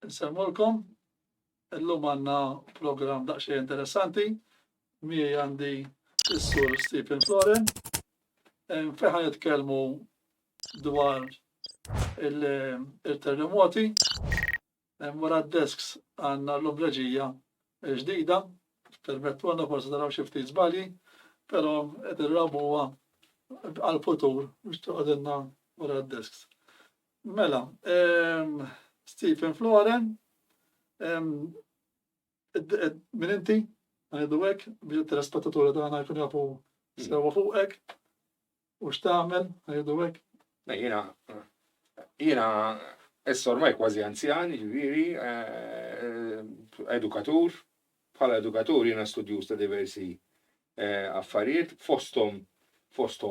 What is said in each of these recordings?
Nsemmulkom, illum għandna programm daqsxejn interessanti, miegħi għandi is-sur Stephen Floren, fejn ħanitkellmu dwar il-terremoti, wara d-desks għandna l-omreġija ġdida, permettu għandna forsi naraw xi ftit żbalji, però qed irrabuha għall-futur biex toqgħodilna wara d-desks. Mela, Stephen Floren, min inti, għanidu hekk, biex it-telespettaturi tagħna jkunu jafu sewa fuqek, u x'tagħmel, għanidu hekk. Jiena issa ormai kważi anzjan, jiġifieri, edukatur, bħala edukatur jiena studjus ta' diversi affarijiet, fosthom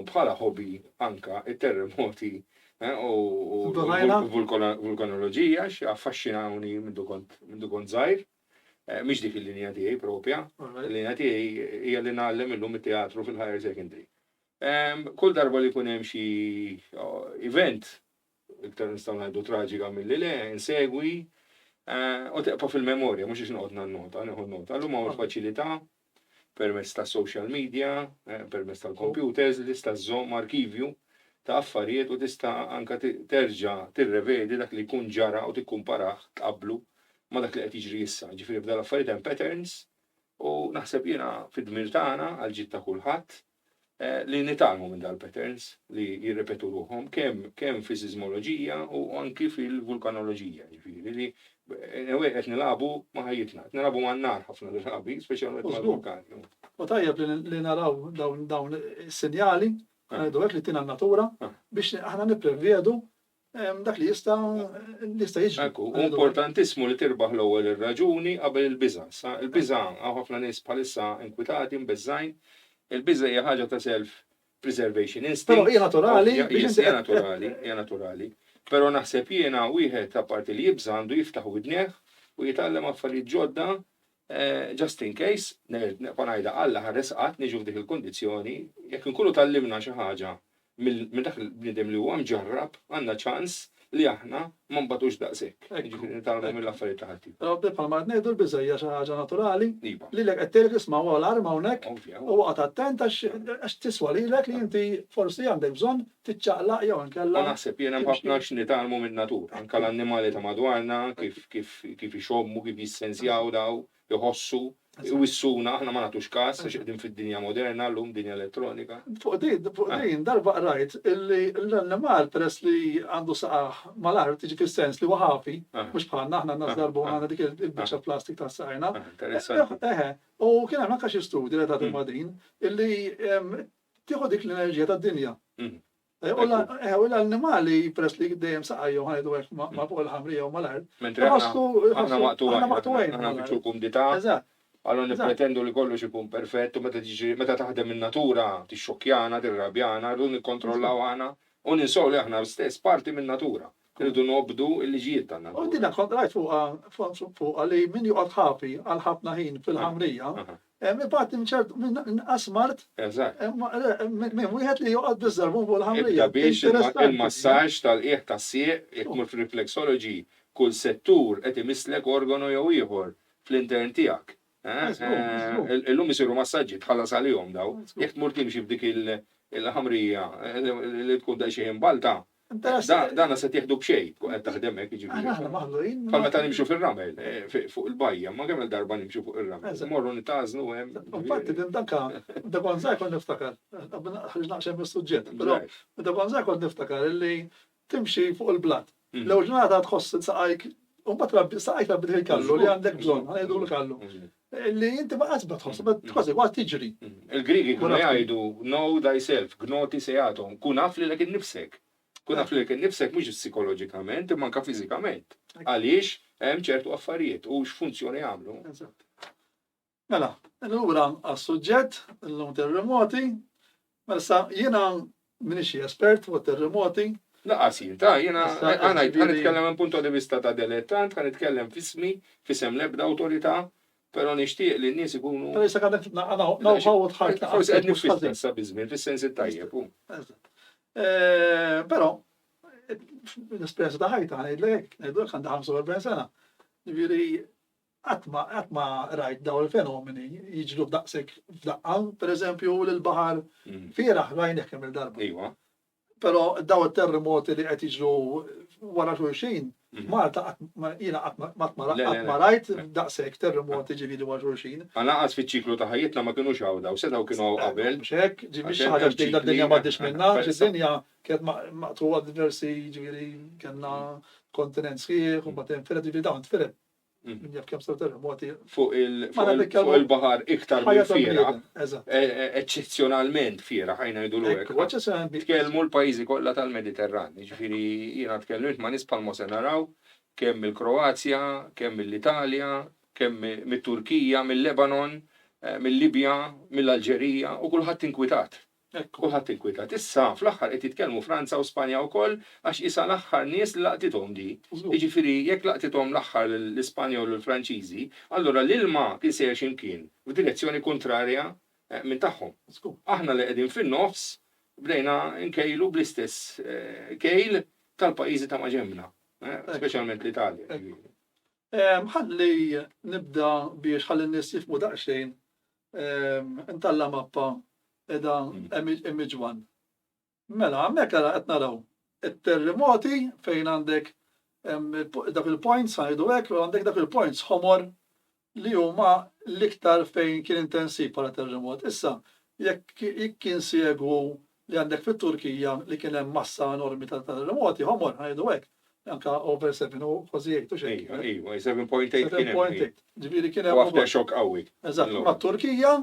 bħala hobby anka it-terremoti u vulkanoloġija affaxxinawni mindu kont żgħir, mhix dik il-linja tiegħi propja, il-linja tiegħi hija li nagħllem illum it-teatru fil-higher secondary. Kull darba li jkun hemm xi event iktar nistgħu ngħidu traġika milli le, insegwi u teqpa' fil-memorja mhux biex noqgħod nannota, nieħu nota. Llum hawn il-faċilità permezz ta' social media, permezz tal-computers li tista' żżomm arkivju ta' affarijiet u tista' anke terġa' tirrevedi dak li jkun ġara u tikkumparah tqabblu ma' dak li qed jiġri issa. Ġifieri f'dan l-affarijiet hemm patterns u naħseb jiena fid-dmir tagħna għal ġid ta' kulħadd li nitalmu minn dal-patterns li jirrepetu ruhom kemm fi-sismoloġija u anki fil-vulkanoloġija. Ġifieri li qed nilagħbu ma' ħajjitna, qed nilagħbu man-nar ħafna drabi, speċjalment mal-vulkani. U tajjeb li naraw dawn is-sinjali għanidu hekk li tina n-natura biex aħna nipprevjedu dak li jista' jiġri. Ekku, importantissimu li tirbaħ l-ewwel ir-raġuni qabel il-biża'. Il-biża' hawn ħafna nies bħalissa inkwitati mbeżżajn, il-biża' hija ħaġa ta' self-preservation instinct. Però hija naturali. Hija naturali. Però naħseb jiena wieħed apparti li jibża għandu jiftaħ widnieh u jitgħallem affarijiet ġodda just in case, ngħidha Alla ħaresqat niġu f'dik il-kondizzjoni, jekk inkunu tallimna xi ħaġa minn dak il-bniedem li huwa mġarrab, għandna ċans li aħna ma nbagħtux daqshekk. Jiġifieri nitgħallmu mill-affarijiet ta' ħadd. Però bħalma qed ngħidu l-biża' hija xi ħaġa naturali li lek qed tgħidlek isma' huwa l-arma hawnhekk u waqgħod attent għax tiswa lilek li inti forsi għandek bżonn tiċċaqlaq jew inkella. Ma naħseb jiena ħafna x'nitalmu min-natura, anke l-annimali ta' madwarna kif ixommu, kif jissenzjaw daw, jħossu, wissuna, aħna ma nagħtux każ għax qegħdin fid-dinja moderna, llum dinja elettronika. Fuq din darba qrajt illi l-annimal peress li għandu saqaħ mal-art tiġi fis-sens li huwa ħafi, mhux bħalna aħna nas darbu għandna dik il-biċċa plastik ta' sajna. U kien hemm anke xi studji li tagħti ma' din illi tieħu dik l-enerġija tad-dinja. U l-annimali peress li dejjem saqajju ħajdu hekk ma' fuq il-ħamrija u mal-art. Aħna maqtuwajn. Aħna biċċu kumdità. Allora nippretendu li kollox ikun perfett u meta taħdem in-natura tixxokkjana, tirrabjana, rridu nikkontrollaw aħna u ninsew li aħna stess parti min-natura. Irridu nobdu l-liġijiet tan-natura. U dinha kont rajt fuq li min joqgħod ħafi għal ħafna ħin fil-ħamrija, parti minn inqas mart minn wieħed li joqgħod biż-żarbun fuq il-ħamrija. Ibda biex il-massaġġ tal-qiegħ tas-sieq jekk mur fir-reflexology kull settur qed imislek organu jew ieħor fl-intern tiegħek. Illum isiru massaġġi tħallas għalihom daw, jekk tmur timxi f'dik il-ħamrija li tkun daqsxejn balta, dana se tieħdu b'xejn qed taħdem hekk jiġifieri. Bħal meta nimxu fir-ramel fuq il-bajja, ma kemm il-darba nimxu fuq ir-ramel. Morru nitażnu hemm. Infatti din da kont żgħir kont niftakar, ħriġna xejn mis-suġġett, però da kont żgħir kont niftakar illi timxi fuq il-blat. L-ewwel ġurnata tħoss saqajk u mbagħad saqajk rabbit il-kallu li għandek bżonn, ħanejdu l-kallu. Li inti ma qasbet tħoss, tħossi għad tiġri. Il-Griegi kienu jgħidu know thyself, gnoti seatom, kun naf lilek innifsek. Kun naf lilek innifsek mhux psikoloġikament, imma anke fiżikament. Għaliex hemm ċertu affarijiet u x'funzjoni jagħmlu. Mela, lura għas-suġġett illum terremoti, mela sa jiena m'iniex espert fuq terremoti. Laqas jinta, jiena ħanitkellem minn punto di vista ta' dilettant, ħanitkellem f'ismi, f'isem l-ebda awtorità. Pero nixtieq li n-nies ikunu. Però issa għandek naw tħajt. Forsi qed nifisser sa biżmien fis-sens it-tajjeb. Però l-esperjenza ta' ħajta ngħidlek għandha 45 sena. Ġifieri qatt ma rajt dawn il-fenomeni jiġru f'daqshekk f'daqqa, pereżempju l-baħar fieraħ rajnih kemm il-darba. Iwa. Però daw it-terremoti li qed jiġru wara xulxin, Malta jiena qatt ma rajt daqshekk terremoti ġifieri wara xulxin. Anaqas fiċ-ċiklu ta' ħajjitna ma kinux għawdaw, sedaw kienu qabel. Mhux hekk, ġifieri xi ħaġa ġdida d-dinja m'għaddix minnha, id-dinja kienet maqtuha diversi ġifieri kellna kontinent sħiħ u mbagħad infired ġifieri dawn tfired. Min jaf kemm saru terremoti. Fuq il-baħar iktar minn fiera, eċċezzjonalment fiera ħajna jgħidu hekk. Tkellmu l-pajjiżi kollha tal-Mediterran, ġifieri jiena tkellimt ma' nies bħalma se naraw kemm il-Kroazja, kemm mill-Italja, kemm mit-Turkija, mill-Lebanon, mill-Libja, mill-Alġerija u kulħadd inkwitat. Kulħadd inkwitat. Issa fl-aħħar qed jitkellmu Franza u Spanja wkoll għax isa l-aħħar nies li laqtithom di. Jiġifieri jekk laqtithom l-aħħar l-Ispanjol u l-Franċiżi, allura l-ilma kien sejjer x'imkien f'direzzjoni kontrarja minn tagħhom. Aħna li qegħdin fin-nofs bdejna nkejlu bl-istess kejl tal-pajjiżi ta' maġemna, speċjalment l-Italja. Ħalli nibda biex ħalli n-nies jifhmu daqsxejn intalla mappa edha image one. Mela, hemmhekk qed naraw it-terremoti fejn għandek dak il-points ngħidu hekk u għandek dak il-points ħomor li huma l-iktar fejn kien intensiv bħala terremot. Issa, jekk kien segwu li għandek fit-Turkija li kien hemm massa enormi ta' terremoti ħomor ngħidu hekk. Anka over 7 u kważi 8 u xejn. Iva, 7.8 kien hemm. 7.8. Ġifieri kien hemm aftershock qawwi. Eżatt, mat-Turkija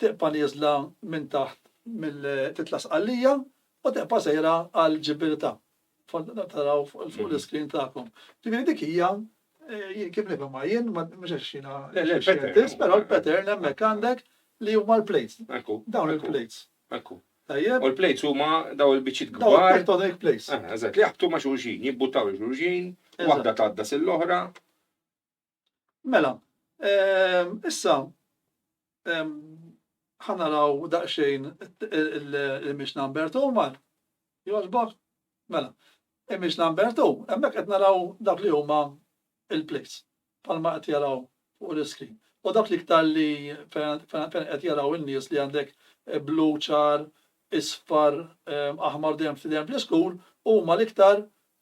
teqpa nieżla minn taħt mill-titla sqallija u teqpa sejra għal ġibilta. Taraw fuq l-iskrin tagħkom. Ġifieri dik hija kif nifhem jien mhux għax jiena però l-pattern hemmhekk għandek li huma l-plates. Dawn il-plates. U l-plates huma daw il-biċċiet kbar. Tectonic plates. Eżatt, li jaħbtu ma' xulxin, jibbuttaw il-xulxin, waħda tgħadda sil-oħra. Mela, issa ħanaraw daqsxejn il-image number 2 mal. Jogħġbok? Mela, image number 2, hemmhekk qed naraw dak li huma il-plates bħalma qed jaraw fuq l-iskrin. U dak l-iktar li fejn qed jaraw in-nies li għandek blu ċar, isfar, aħmar dejjem fl-iskun huma l-iktar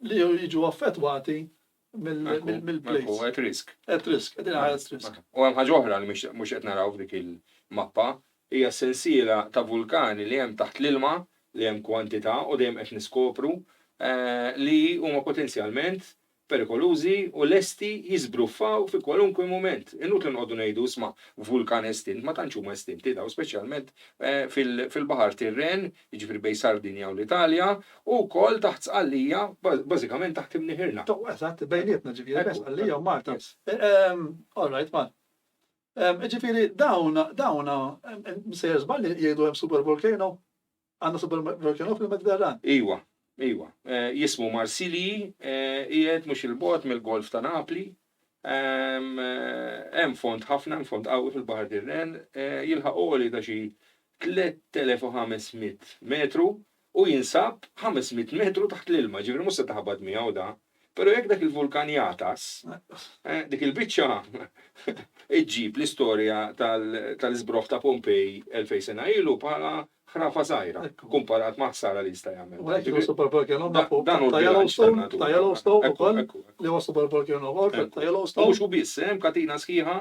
li jiġu affettwati mill-plates. At risk. At risk, at risk. U hemm ħaġa oħra li mhux qed naraw f'dik il-mappa hija sensiela ta' vulkani li hemm taħt l-ilma li hemm kwantità u dejjem qed niskopru li huma potenzjalment perikolużi u lesti jisbruffaw fi kwalunkwe moment. Inutli nqogħdu ngħidu isma' vulkan estint, ma tantx huma estinti daw speċjalment fil-Baħar Tirren, jiġifieri bejn Sardinja u l-Italja, u wkoll taħt sqallija bażikament taħt imnieħirna. Eżatt, bejnietna ġifieri bejn sqallija u Malta. All right, Mal. Ġifieri dawna msejjer żball li jgħidu hemm supervolcano? Għandna supervolcano fil-Mediterran? Iwa. Jismu Marsili, qiegħed mhux il-bogħod mill-Golf ta' Napli. Hemm font ħafna, hemm font qawwi fil-Baħar Tirren, jilħaq għoli ta' xi 3500 metru u jinsab 500 metru taħt l-ilma, ġifieri mhux se taħbad miegħu da. Però jekk dak il-vulkan jatas, dik il-biċċa iġġib l-istorja tal-isbroħ ta' Pompej 2000 sena ilu bħala ħrafa żgħira, kumparat ma' ħsara li jista' jagħmel. Ta' Yellowstone ukoll li huwa supervolcano ta' Yellowstone. Mhux u biss, hemm katina sħiħa,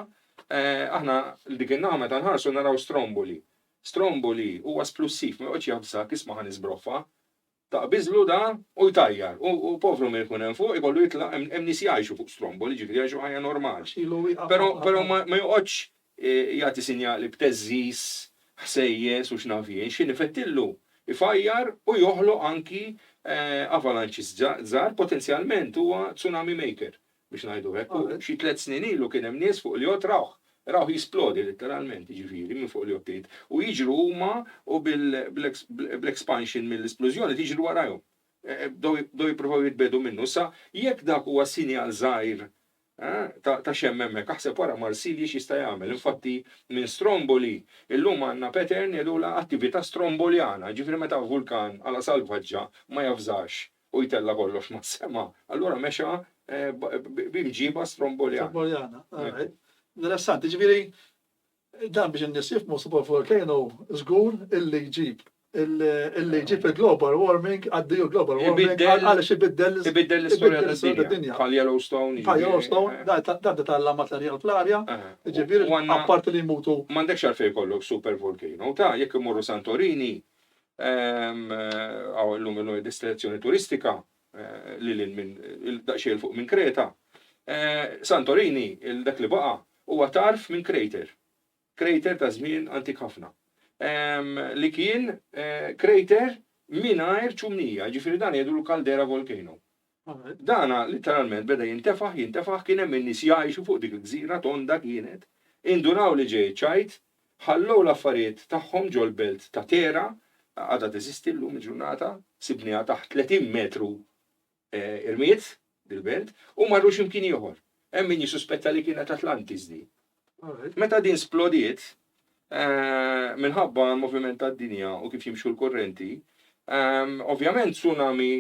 aħna dik in-naħa meta nħarsu naraw Stromboli. Stromboli huwa splussiv, ma joqgħodx jabżak isma' ħanisbroffa. Taqbiżlu da u jtajjar, u povru minn kun hemm fuq ikollu jitlaq hemm nies jgħixu fuq Stromboli, ġifieri jgħixu ħajja normali. Però ma joqgħodx jagħti sinjali b'teżżis ħsejjes u x'nafien, xi nifettillu ifajjar u joħloq anki avalanċi żgħar potenzjalment huwa tsunami maker biex ngħidu hekk. Xi 3 snin ilu kien hemm nies fuq l-jott raw jisplodi letteralment jiġifieri minn fuq l-jottijiet u jiġru huma u bil-expansion mill-esplużjoni tiġru warahom. Bdew jippruvaw jitbedu minnu. Sa jekk dak huwa sinjal żgħir ta' xemm hemmhekk aħseb wara Marsili x'jista' jagħmel. Infatti minn Stromboli illum għandna pattern jgħidula attività stromboljana, ġifieri meta vulkan għala salvaġġa ma jafżax u jtella kollox mas-sema. Allura mexa bil-ġiba stromboljana. Tromboljana. Interessanti, ġifieri dan biex in-nies jifhmu supervolcano żgur illi jġib il-global warming għaddiju global warming għaliex ibiddel l-istorja tad-dinja. Bħal Yellowstone. Bħal Yellowstone, dan titalla materjal fl-arja, ġifieri apparti li jmutu. M'għandekx għalfejn jkollok supervolcano. Jekk imorru Santorini, għaw l-lum destinazzjoni turistika li il-daqxiel fuq minn Kreta. Santorini, dak li baqa, huwa tarf minn crater ta' żmien antik ħafna. Li kien crater mingħajr ċumnija, ġifieri dan jgħidu kaldera volcano. Dana literalment beda jintefaħ kien hemm in-nies jgħixu fuq dik il-gżira tonda kienet, indunaw li ġej ċajt, ħallew l-affarijiet tagħhom ġol belt ta' tera, għadha teżisti llum il-ġurnata, sibniha taħt 30 metru irmiet dil-belt u marru x'imkien ieħor. Hemm min jisuspetta li kienet Atlantis di. Meta din splodiet minħabba l-moviment tad-dinja u kif jimxu l-korrenti, ovvjament tsunami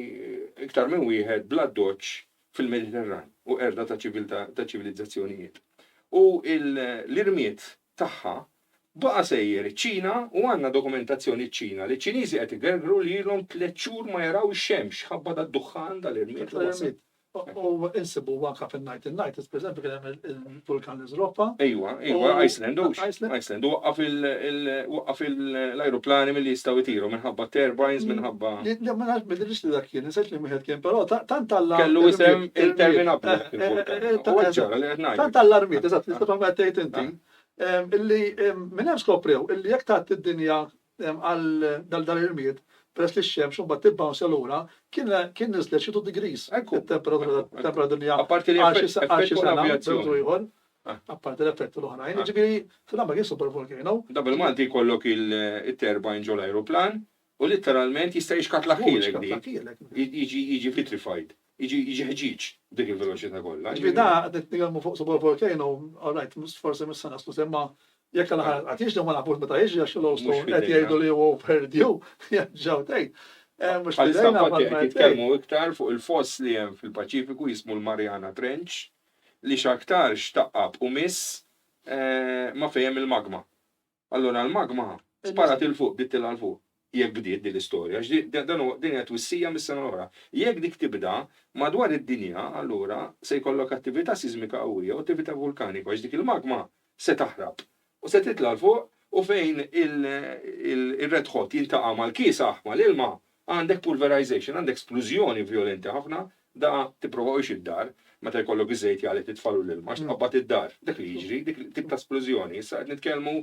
iktar minn wieħed bla doċċ fil-Mediterran u erda ta' ċivilizzazzjonijiet. U l-irmiet tagħha baqa' sejjer iċ-Ċina u għandna dokumentazzjoni ċ-Ċina li ċ-Ċiniżi qed igergru li ilhom 3 xhur ma jaraw ix-xemx ħabba tad-duħħan tal-irmiet. U insibu anka fin-1990s, pereżempju kien hemm il-vulkan l-Iżropa. Ejwa, Iceland u waqqaf l-ajruplani milli jistgħu jtiru minħabba turbines minħabba. Ma nafx li dak kien, nisgħid li wieħed kien, però tant talla. Kellu isem interminabli il-vulkan. Tant tal-armiet, eżatt, tista' tagħmel tgħid inti, illi minn hemm skoprew illi jekk tat id-dinja għal dal-irmiet peress li x-xemx u mbagħad tibbawnsa lura kien niżlet xi 2 degrees. Temperatura dinja. Apparti l-effett l-oħrajn. Ġifieri fil-għamba kien supervolcano. Dabel Malti jkollok il-turbine ġol ajruplan u literalment jista' jixkatlaq ħielek jiġi vitrified. Jiġi ħġiġ dik il-veloċità kollha. Ġifieri da qed nitkellmu fuq supervolcano, all right, forsi mis-sena semma jekk għal jiġdu ma nafux meta jiġi għax Yellowstone qed jgħidu li huwa overdue, ġew tgħid. Jitkellmu iktar fuq il-foss li hemm fil-Paċifiku jismu l-Mariana Trench li x'aktar xtaqqab u miss ma fejn il-magma. Allura l-magma sparat il fuq dittilha l fuq. Jekk bdiet din l-istorja, din hija twissija mis-sena l-oħra. Jekk dik tibda madwar id-dinja, allura se jkollok attività siżmika qawwija u attività vulkanika għax dik il-magma se taħrab. U se titla' l-fuq u fejn il-red hot jintaqa' mal-kies aħma l-ilma għandek pulverization, għandek esplużjoni violenti ħafna da tipprova id-dar meta jkollok iż-żejt jgħalet titfalu l-ilma x'tqabbad id-dar. Dak li jiġri, dik tip ta' esplużjoni. Issa qed nitkellmu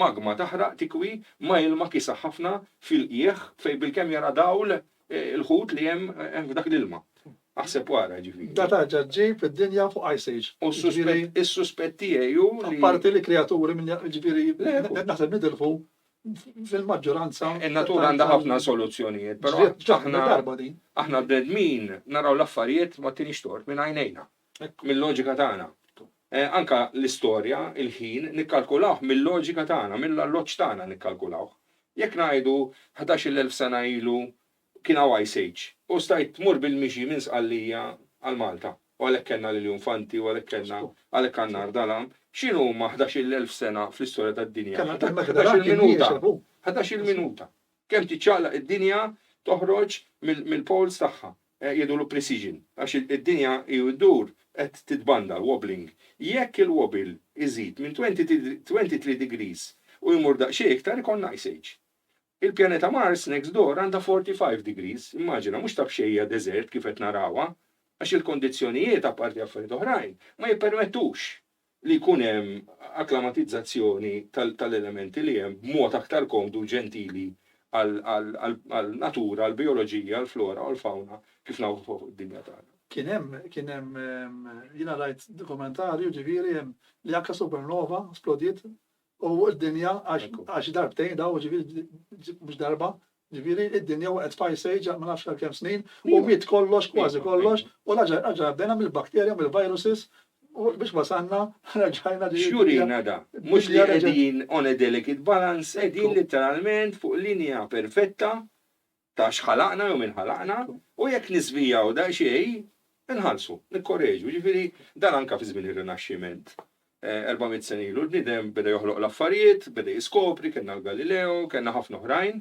magma taħraq tikwi ma ilma kisa ħafna fil-qieħ fejn bilkemm jara dawl il-ħut li hemm f'dak l-ilma. Aħseb wara ġifieri. Da taġġa ġib id-dinja fuq Ice Age. U s-suspett tiegħi hu li apparti li kreaturi minn ġifieri naħseb nidilfu fil-maġġoranza. In-natura għandha ħafna soluzzjonijiet, però aħna bnedmin naraw l-affarijiet ma tinix tort minn għajnejna. Mill-loġika tagħna. Anka l-istorja, il-ħin nikkalkulawh mill-loġika tagħna, mill-alloġġ tagħna nikkalkulawh. Jekk ngħidu 11,000 sena ilu kien hawn Ice Age u stajt tmur bil-mixi minn Sqallija għal Malta. U għalhekk kellna l-infanti u għalhekk għandna Ardalam. X'inhu huma 11,000 sena fl-istorja tad-dinja? 11 minuta. Kemm tiċċaqlaq id-dinja toħroġ mill-poles tagħha. Jgħidu precision għax id-dinja jdur qed titbanda wobbling. Jekk il-wobble iżid minn 23 degrees u jmur daqsxejn iktar ikun Ice Age. Il-pjaneta Mars next door għandha 45 degrees. Immaġina mhux ta' xejja deżert kif qed narawha għax il-kondizzjonijiet apparti affarijiet oħrajn ma jippermettux li jkun hemm akklamatizzazzjoni tal-elementi li hemm b'mod aktar komdu ġentili għal-natura, għal-bioloġija, għal-flora u l-fawna kif nafu fuq id-dinja tagħna. Kien hemm jiena rajt dokumentarju ġifieri li anke supernova splodiet u d-dinja għax darbtejn daw ġifieri mhux darba ġifieri id-dinja waqgħet f'Ice Age ma nafx kemm snin u miet kollox kważi kollox u raġa' bdejna mill-bakterja mill-viruses u biex wasanna raġajna xurina da. Mhux li qegħdin on a delicate balance, qegħdin literalment fuq linja perfetta ta' x'ħalaqna jew minn ħalaqna u jekk nisvijaw da xejn inħallsu, nikkorreġu, ġifieri dan anke fi żmien ir-Rinaxximent. 400 sen ilu l-bniedem beda joħloq l-affarijiet, beda jiskopri, kellna l-Galileo, kellna ħafna oħrajn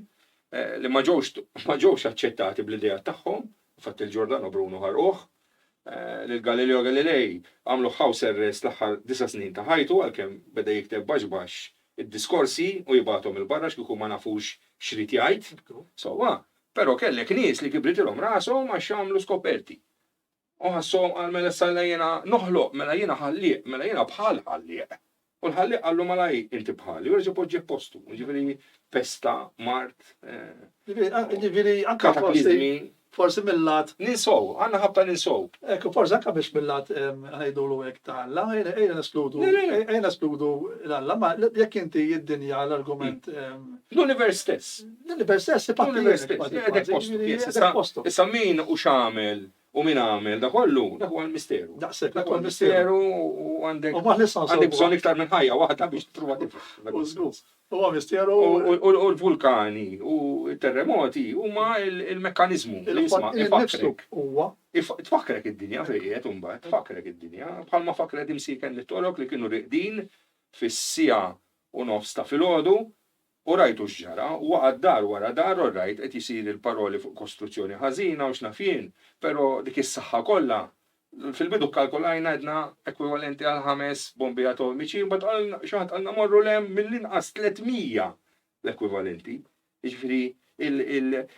li ma ġewx aċċettati bl-idea tagħhom, fatt il-Giordano Bruno ħarquh, lil Galileo Galilei għamlu house arrest l-aħħar 9 snin ta' ħajtu għalkemm beda jikteb baxbax id-diskorsi u jibatom il-barra x'kieku ma nafux x'rid jgħid. Però kellek nies li kibritilhom rashom għax jagħmlu skoperti. Ħassom għal mela sajna noħloq, mela jiena ħallieq, mela jiena bħal ħallieq. U l-ħallieq għallu mela inti bħali, u rġa poġġi postu. Ġifieri pesta, mart, Ġifieri anke kataklizmi. forsi mill-lat. Ninsow, għandna ħabta ninsow. Ekku, forsi anke biex mill-lat ħajdulu hekk ta' Alla, ejna nespludu l-Alla, ma jekk inti id-dinja l-argument. L-univers stess. L-univers stess, L-univers stess. Issa min u xamel u min għamel da kollu, dak huwa l-misteru. Daqshekk, Dak huwa l-misteru u għandek bżonn iktar minn ħajja waħda biex tprova tifhem. Huwa misteru. U l-vulkani u t-terremoti huma il-mekkaniżmu li jisma' tfakkrek id-dinja fejqiet imbagħad, tfakkrek id-dinja bħalma fakret imsiken li torok li kienu riqdin fis-sija u nofs ta' filgħodu u rajtu x'ġara, u għad-dar wara dar u rajt qed isir il-paroli fuq kostruzzjoni ħażina u x'nafien, però dik is-saħħa kollha fil-bidu kalkulajna għedna ekwivalenti għal 5 bombi atomiċi, mbagħad għalna xaħat għalna morru lem mill-inqas 300 l-ekwivalenti. Jiġifieri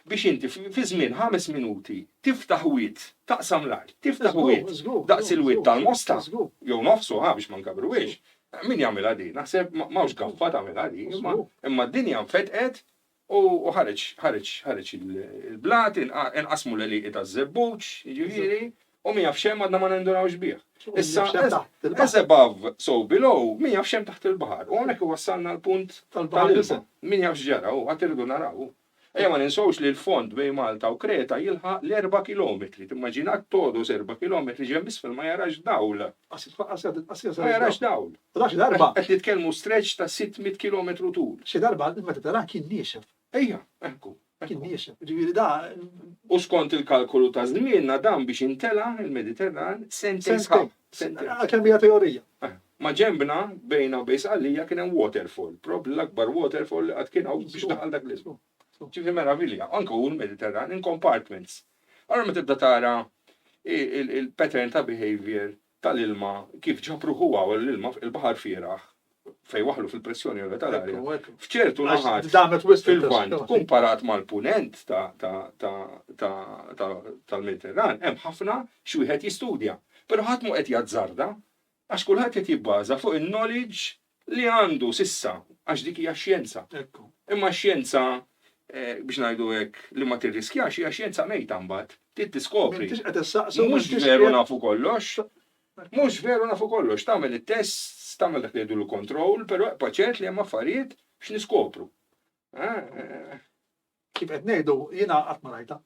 biex inti fi żmien 5 minuti tiftaħ wied, taqsam l-art, tiftaħ wied, daqs il-wied tal-mosta, jew nofsu biex ma nkabruwiex. Min jagħmilha di? Naħseb m'hawnx gaffa tagħmilha di, imma d-dinja nfetqet u ħareġ il-blat, inqasmu l-eliqi taż-żebbuġ, jiġifieri, u min jaf xemm għadna ma nindurawx bih. Issa, as above, so below, min jaf xemm taħt il-baħar. U hawnhekk wassalna l-punt tal-ilma. Min jaf x'ġara, u għad irridu naraw. Ejja ma ninsowx li l-fond bejn Malta u Kreta jilħaq l-4 kilometri. Timmaġinak todos 4 kilometri ġembis fil ma jarax dawl. Ma jarax dawl. Qed nitkellmu stretch ta' 600 kilometru tul. Xi darba meta tara kien niexef. Ejja, ekku. Kien niexef. Ġifieri da. U skont il-kalkolu ta' żmienna dan biex intela il-Mediterran sentejn sħab. Kemm hija teorija. Ma ġembna bejna u bejn Sqallija kien hemm waterfall. Probably l-akbar waterfall li qatt kien hawn biex daħal dak l-ismu. ċifri meravilja, anke hu l-Mediterran in compartments. Allora ma tibda tara il-pattern ta' behavior tal-ilma kif ġabru huwa u l-ilma il-baħar fieraħ fej waħlu fil-pressjoni tal-arja. F'ċertu naħat fil-vant kumparat mal-punent tal-Mediterran hemm ħafna xi wieħed jistudja. Però ħadd mu qed jazzarda għax kulħadd qed jibbaża fuq il-knowledge li għandu sissa għax dik hija xjenza. Imma xjenza biex ngħidu hekk li ma tirriskjax hija xjenza mejta mbagħad. Trid tiskopri. Mhux veru nafu kollox. Mhux veru nafu kollox. Tagħmel it-test, tagħmel dak li jgħidu l-kontroll, però paċert li hemm affarijiet biex niskopru. Kif qed ngħidu jiena qatt ma rajta.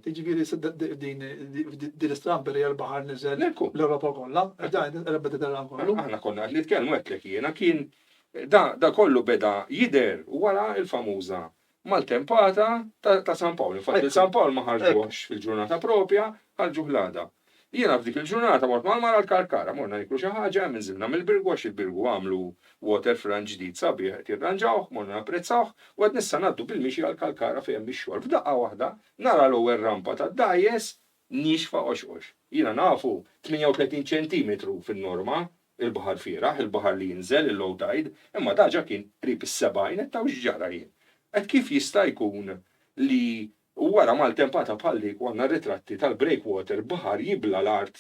Ġifieri din l-istramperi għall-baħar niżel l-Ewropa kollha, il-Mediterran kollu. Aħna konna qed nitkellmu hekk jiena kien da kollu beda jidher wara l-famuża mal-tempata ta' San Pawl. Infatti San Pawl ma ħarġuhx fil-ġurnata propja, ħarġu ħlada. Jiena f'dik il-ġurnata mort mal-mara l-Karkara, morna niklu xi ħaġa, minżilna mill-Birgu għax il-Birgu għamlu waterfront ġdid sabiħ qed jirranġawh, morna napprezzawh, u qed nista' ngħaddu bil-mixi għall-Karkara fejn bix-xogħol. F'daqqa waħda nara l-ewwel rampa tad-dajjes nixfa qoxqox. Jiena nafu 38 ċentimetru fin-norma il-baħar fieraħ, il-baħar li jinżel, il-low tide, imma daġa kien qrib is-70 qed taw x'ġara jien. Qed kif jista' jkun li wara mal-tempata bħalli għandna ritratti tal-breakwater baħar jibla l-art,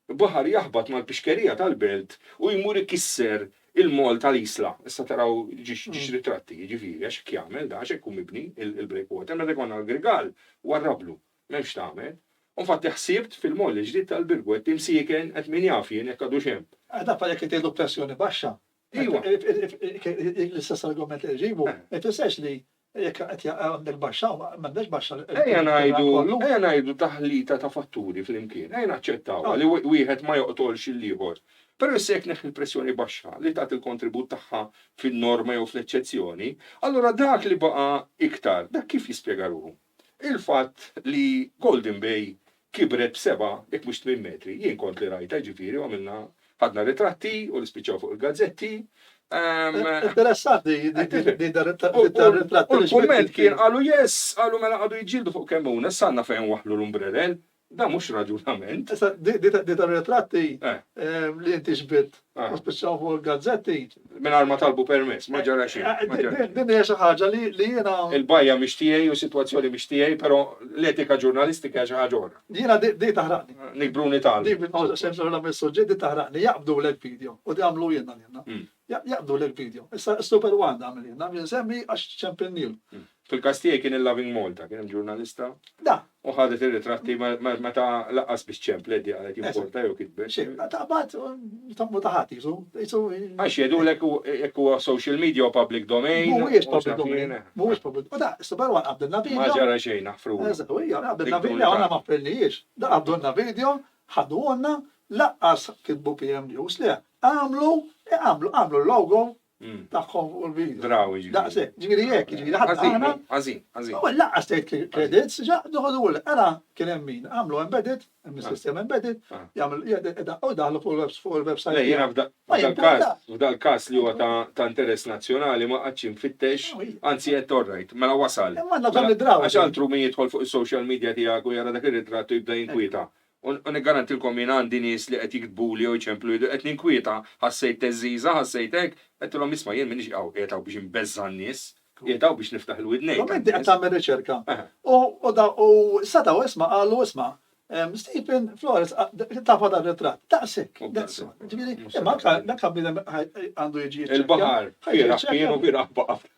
baħar jaħbad mal-pixkerija tal-belt u jmur ikisser il-mol tal-isla. Issa taraw ġiex ritratti, jiġifieri għax jagħmel da għax hekk mibni il-breakwater, meta jkun l-Grigal warrablu, m'hemmx tagħmel. U infatti ħsibt fil-mol ġdid tal-Birgu qed timsiken qed min jaf jien jekk għadu xemm. Għadha jekk tgħidu pressjoni baxxa. Iwa. L-istess argument li ġibu, ma jfissirx li jekk qed għandek baxxa, m'għandekx baxxa. Ejja ngħidu taħlita ta' fatturi flimkien. Ejja naċċettawha li wieħed ma joqtolx il-ieħor. Però issa jekk neħħi l-pressjoni baxxa li tagħti il-kontribut tagħha fin-norma jew fl-eċċezzjoni, allura dak li baqa' iktar, dak kif jispjega ruħu. Il-fatt li Golden Bay kibret b'7 jekk mhux 8 metri. Jien kont li rajta ġifieri u għamilna ħadna ritratti u l-ispiċċaw fuq il-gazzetti. Interessanti, U l-kumment kien qalu qalu mela għadu jġildu fuq kemmuna, sanna fejn waħlu l-umbrelel. Da mhux raġunament. Dita ritratti li inti xbitt u spiċċaw fuq il-gazzetti. Mingħajr ma talbu permess, ma ġara xejn. Din hija xi ħaġa li jiena. Il-bajja mhix tiegħi u sitwazzjoni mhix tiegħi, però l-etika ġurnalistika hija xi ħaġa oħra. Jiena di taħraqni. Nikbruni tal. Di xemx nagħmel mis-suġġett di taħraqni, jaqbdu lek video u di għamlu jiena. Jaqbdu lek video. Issa Super One għamel jiena, nsemmi għax Champion Neil. Fil-kastijaj kien il-Loving Malta, kien ġurnalista. Da. U ħadet ir-ritratti meta laqqas biex ċemplet di għalet jimporta jew kitbet. Taqbat, tammu taħati, Għax jedu l-ek u social media u public domain. Mhuwiex public domain. Mhuwiex public. U da, Super One għabdilna video. Ma ġara xejn naħfru. Għabdilna video, għana ma frellijiex. Da għabdilna video, ħadu għonna, laqqas kitbu PM News li għamlu logo taħħom u l-video. Drawi ġiri. Daqse, ġiri jek, ġiri ħadna. Għazin. U laqqas tajt credits, ġaħdu għadu għara kien min, għamlu embedded, sistem embedded, jgħamlu, u daħlu fuq il-website. Jena f'dal-kas li huwa ta' interess nazjonali ma għadċin fittex, anzi jett orrajt, mela wasal. Għax altru min jidħol fuq il-social media tijak u jara dak il-ritrattu jibda jinkwita. U negarantilkom jien għandi nies li qed jiktbuli u jċemplu qed ninkwieta, ħassejt teżiża, ħassejt hekk, qed ilhom isma' jien m'iniex qiegħu biex imbeżza n-nies, qiegħu biex niftaħ il-widnejn. Inti qed tagħmel riċerka. U setaw isma' qalu isma' Stephen Flores tafa dan ritratt. Daqshekk. Ġifieri, imma dak għandu jiġi il-baħar, kienu biraħ baqaf.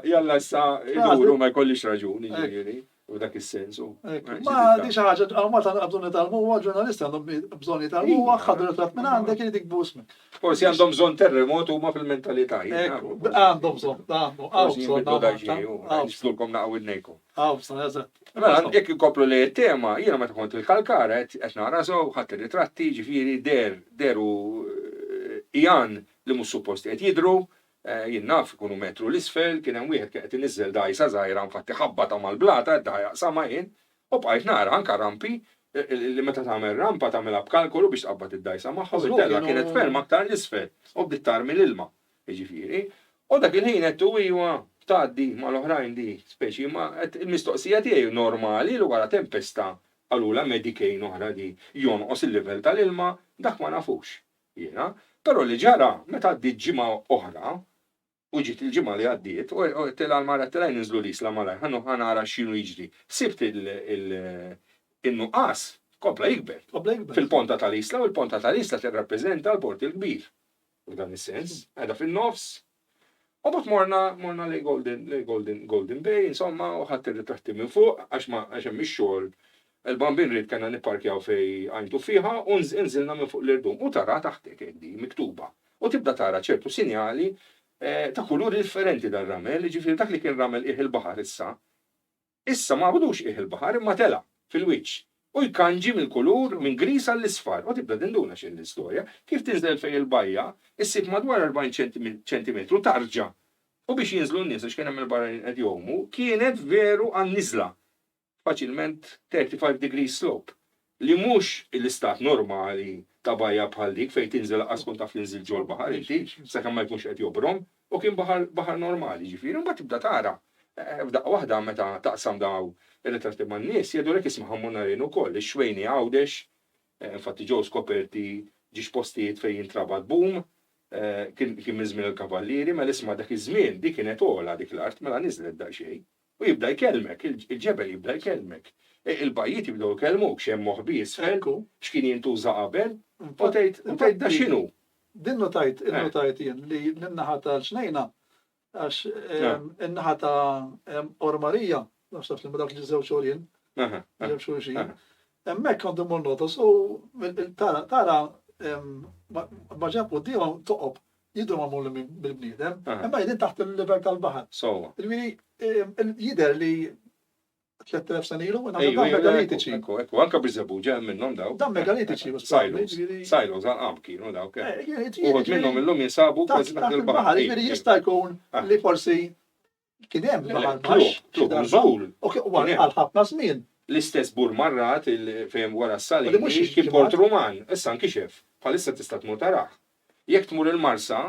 Jalla issa iduru ma jkollix raġuni ġifieri. U dak is-sensu. Ma di xi ħaġa ma għabżon nitalmu huwa ġurnalisti għandhom bżonn jitalmu ħadu ritratt minn għandek li dik busmek. Forsi għandhom bżonn terremot huma fil-mentalità. Għandhom bżonn, Nixtulkom naqgħu idnejkom. Eżatt. Mela jekk inkoplu li t-tema, jiena meta kont il-Kalkara qed nara sew ħadd ir-ritratti ġifieri deru ijan li mhux supposti qed jidhru. Jien naf ikunu metru l-isfel, kien hemm wieħed qed inniżel dajsa żgħira infatti ħabbata mal-blata ddajjaq sama jien, u bqajt nara anke rampi li meta tagħmel rampa tagħmilha b'kalkolu biex tqabbad id-dajsa magħha u id-della kienet ferm aktar l-isfel u bdiet tarmi l-ilma. Jiġifieri, u dak il-ħin qed iwa tgħaddi mal-oħrajn di speċi ma il-mistoqsija tiegħi normali li wara tempesta għalula medikejn oħra di jonqos il-livell tal-ilma dak ma nafux jiena, però li ġara meta għaddi ġimgħa oħra u ġiet il-ġimgħa li għaddiet, u tilha l-mara tilha ninżlu l-isla malaj, ħanara x'inhu jiġri. Sibt il-nuqqas kompla jikber fil-ponta tal-isla u l-ponta tal-isla tirrappreżenta l-port il-kbir. U dan is-sens, qiegħda fin-nofs. U bad morna lej Golden Bay, insomma, u ħadd ir-ritratti minn fuq għax hemm ix-xogħol. Il-bambin rrid kellna nipparkjaw fej għajntu fiha u nżilna minn fuq l-irdum u tara taħtek di miktuba. U tibda tara ċertu sinjali ta' kuluri differenti dar-ramel, ġifieri dak li kien ramel il-baħar issa ma għabudux il-baħar imma tela fil-wiċċ. U jkanġi mill-kulur minn gris għall-isfar. U tibda tinduna x'in l-istorja kif tinżel fejn il-bajja, issib madwar 40 ċentimetru tarġa. U biex jinżlu n-nies għax kien hemm il-barranin qed jgħumu, kienet veru għan-niżla. Faċilment 35 degrees slope. Li mhux l-istat normali ta' bajja bħal dik fejn tinżel qasbun taf tinżil ġol baħar inti, sakemm ma jkunx qed jobrom, u kien baħar normali ġifieri, mbagħad tibda tara. F'daqqa waħda meta taqsam daw il-ritratti man-nies jgħidulek isma' Munarin ukoll, ix-xwejni għawdex, infatti ġew skoperti ġiex postijiet fejn jintrabad boom, kien minn żmien il-kavallieri, mela isma' dak iż-żmien dik kienet ogħla dik l-art mela niżlet daqsxejn. U jibda jkellmek, il-ġebel jibda jkellmek. Il-bajjiet jibdew jkellmuk x'hemm moħħbi isfel, x'kien jintuża qabel, u tgħid da x'inhu. Din notajt jien li n-naħa tal-xnejna għax in-naħa ta' Ormarija, nafx taf li ma dak li żewġ xogħolien, ġew xulxin. Hemmhekk kont immur notos u tara ma ġebu dihom toqob jidru magħmul bil-bniedem, imma jidin taħt il-livell tal-baħar. Jidher li 3000 sena ilu, dan megalitiċi. Ekku, anka biżabuġa minnhom daw. Dan megalitiċi. Silos għal-qam kienu daw. Uħod minnhom illum jinsabu kważi taħt il-baħar. Jista' jkun li forsi Kien hemm baħar baxx. Għal ħafna żmien. L-istess Burmarrat fejn wara s-Salini kien port Ruman, issa nkixef, bħalissa tista' tmur taraħ. Jekk tmur il-Marsa,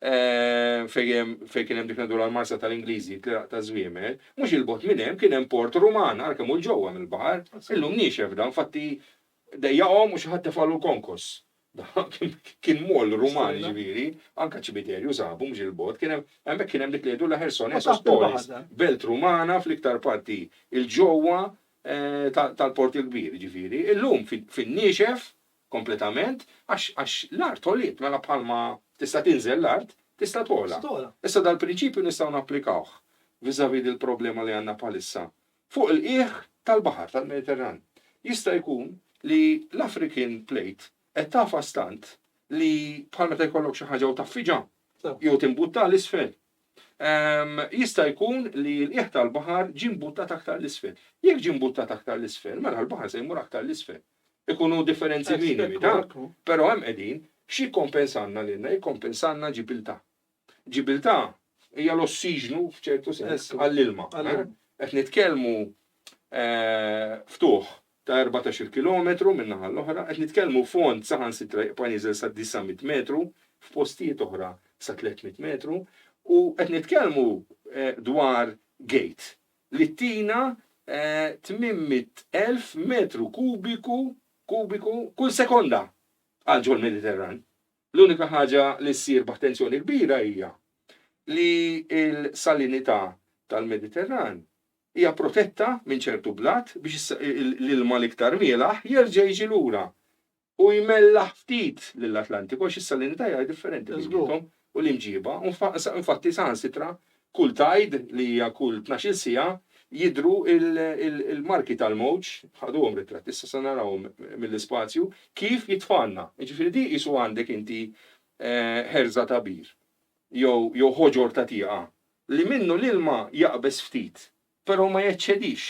fejn kien hemm dik nadur l-Marsa tal-Ingliżi ta' żwiemel, mhux il-bot minn hemm kien hemm port Ruman, ara kemm ġewwa mill-baħar, illum niexef dan, infatti dejjaqhom u xi ħadd tefgħu l-konkos. Kien moll Rumani ġifieri, anke ċimiterju sabu mhux il-bot, hemmhekk kien hemm dik li jgħidu la Chersonesos Polis, belt Rumana fl-iktar parti il-ġewwa tal-port il-kbir ġifieri. Illum fin-niexef kompletament għax l-art għoliet, mela bħalma tista' tinżel l-art, tista' tola. Issa dal-prinċipju nistgħu napplikawh viżavi il-problema li għandna bħalissa. Fuq il-qiegħ tal-baħar tal-Mediterran. Jista' jkun li l-African plate qed tafa stant li bħal meta jkollok xi ħaġa u taffiġa jew timbutta l-isfel. Jista' jkun li l-qiegħ tal-baħar ġie mbuttat aktar l-isfel. Jekk ġie mbuttat aktar l-isfel, mela l-baħar se jmur aktar l-isfel. Ikunu differenzi minimi ta' però hemm qegħdin xi kompensanna lilna, jikkompensanna ġibiltà. Ġibiltà hija l-ossiġnu f'ċertu sens għall-ilma. Qed nitkellmu ftuħ ta' 14 km min-naħa l-oħra, qed nitkellmu fond saħansitra jibqa' niżel sa 900 metru, f'postijiet oħra sa 300 metru, u qed nitkellmu dwar gate li tina 800,000 metru kubiku kull sekonda għal ġol Mediterran. L-unika ħaġa li ssir b'attenzjoni kbira hija li l-salinità tal-Mediterran hija protetta minn ċertu blat biex l-ilma l-iktar mielaħ jerġa' jiġi lura u jmellaħ ftit lill-Atlantiku għax is-salinità hija differenti bejniethom u l-imġiba. Infatti saħansitra kull tajd li hija kull 12 siegħa jidru il-marki tal-mowġ, ħaduhom ritratt, issa se narawhom mill-ispazju, kif jitfanna. Jiġifieri di qisu għandek inti ħerża ta' bir jew ħoġor ta' tieqa li minnu l-ilma jaqbes ftit, però ma jeċċedix.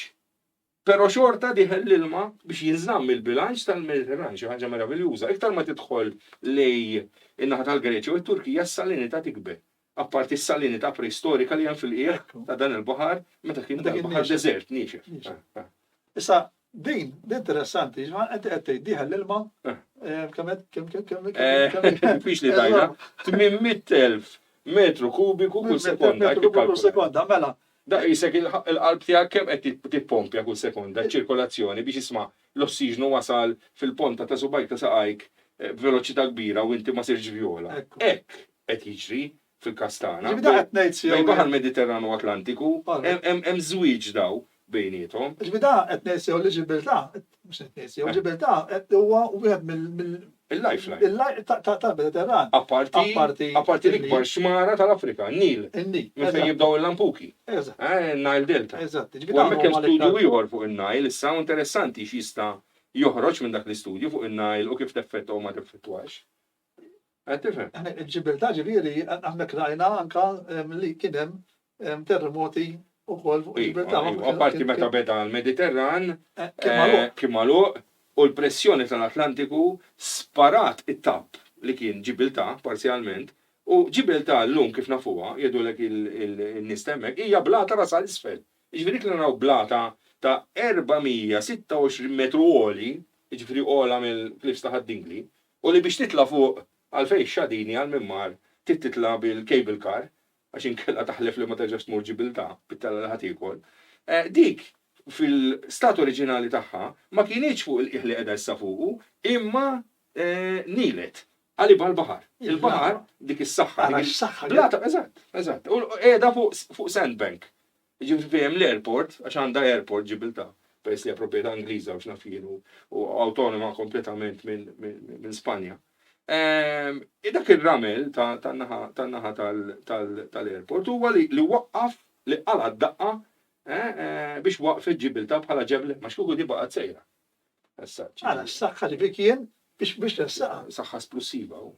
Però xorta diħel l-ilma biex jinżamm il-bilanċ tal-Mediterran, xi ħaġa meraviljuża. Iktar ma tidħol lej in-naħa tal-Greċja u t-Turkija s-salinità tikber. Apparti s-salinità preistorika li hemm fil-qiegħ ta' dan il-baħar meta kien il-baħar deżert niexef. Issa din interessanti, qed tgħid diħel l-ilma kemm fix li tajna 800,000 metru kubiku kull sekonda. Mela. Da jisek il-qalb tiegħek kemm qed tippompja kull sekonda ċirkolazzjoni biex isma' l-ossiġnu wasal fil-ponta ta' subajk ta' saqajk b'veloċità kbira u inti ma sirx vjola. Hekk qed jiġri fil-Kastana. Bejn baħar Mediterranu Atlantiku, hemm żwieġ daw bejniethom. Ġbida qed ngħidsew li ġibiltà, mhux qed ngħidsew, ġibiltà huwa wieħed mill-lifeline tal-Mediterran. Apparti l-ikbar xmara tal-Afrika, Nil. Minn fejn jibdew il-Lampuki. Nile Delta. U hemmhekk hemm studju ieħor fuq in-Nile, issa interessanti x'jista' joħroġ minn dak l-istudju fuq in-Nile u kif teffettwa u ma teffettwax. Ġibiltà ġifieri aħna krajna anka li kien hemm terremoti wkoll fuq ġibiltà. Apparti meta beda l-Mediterran kien magħluq u l-pressjoni tal-Atlantiku sparat it-tapp li kien ġibiltà parzjalment u ġibiltà llum kif nafuha jgħidulek in-nies hemmhekk hija blata rasa l-isfel. Jiġifieri kien naraw blata ta' 426 metru għoli, jiġifieri ogħla mill-Cliffs ta' Haddingli, u li biex titla' fuq għalfejn xadini għal-mimmar titla bil-cable car, għax inkella taħlef li ma terġax tmur ġibiltà bit-tella li ħadd ikol. Dik fil-stat oriġinali tagħha ma kienx fuq il-qiegħ li qiegħda issa fuqu, imma nilet qalibha l-baħar. Il-baħar dik is-saħħa. Blata, eżatt. U qiegħda fuq sandbank. Jiġifieri hemm l-airport, għax għandha airport ġibiltà, peress li hija proprjetà Ingliża u x'nafien u awtonoma kompletament minn Spanja. Dak ir-ramel tan-naħa tal-airport huwa li waqqaf li qala d-daqqa biex waqfet ġibiltà bħala ġebel ma xkuku di baqgħet sejra. Għala s-saħħa li kien biex tessaq. Saħħa esplussiva. U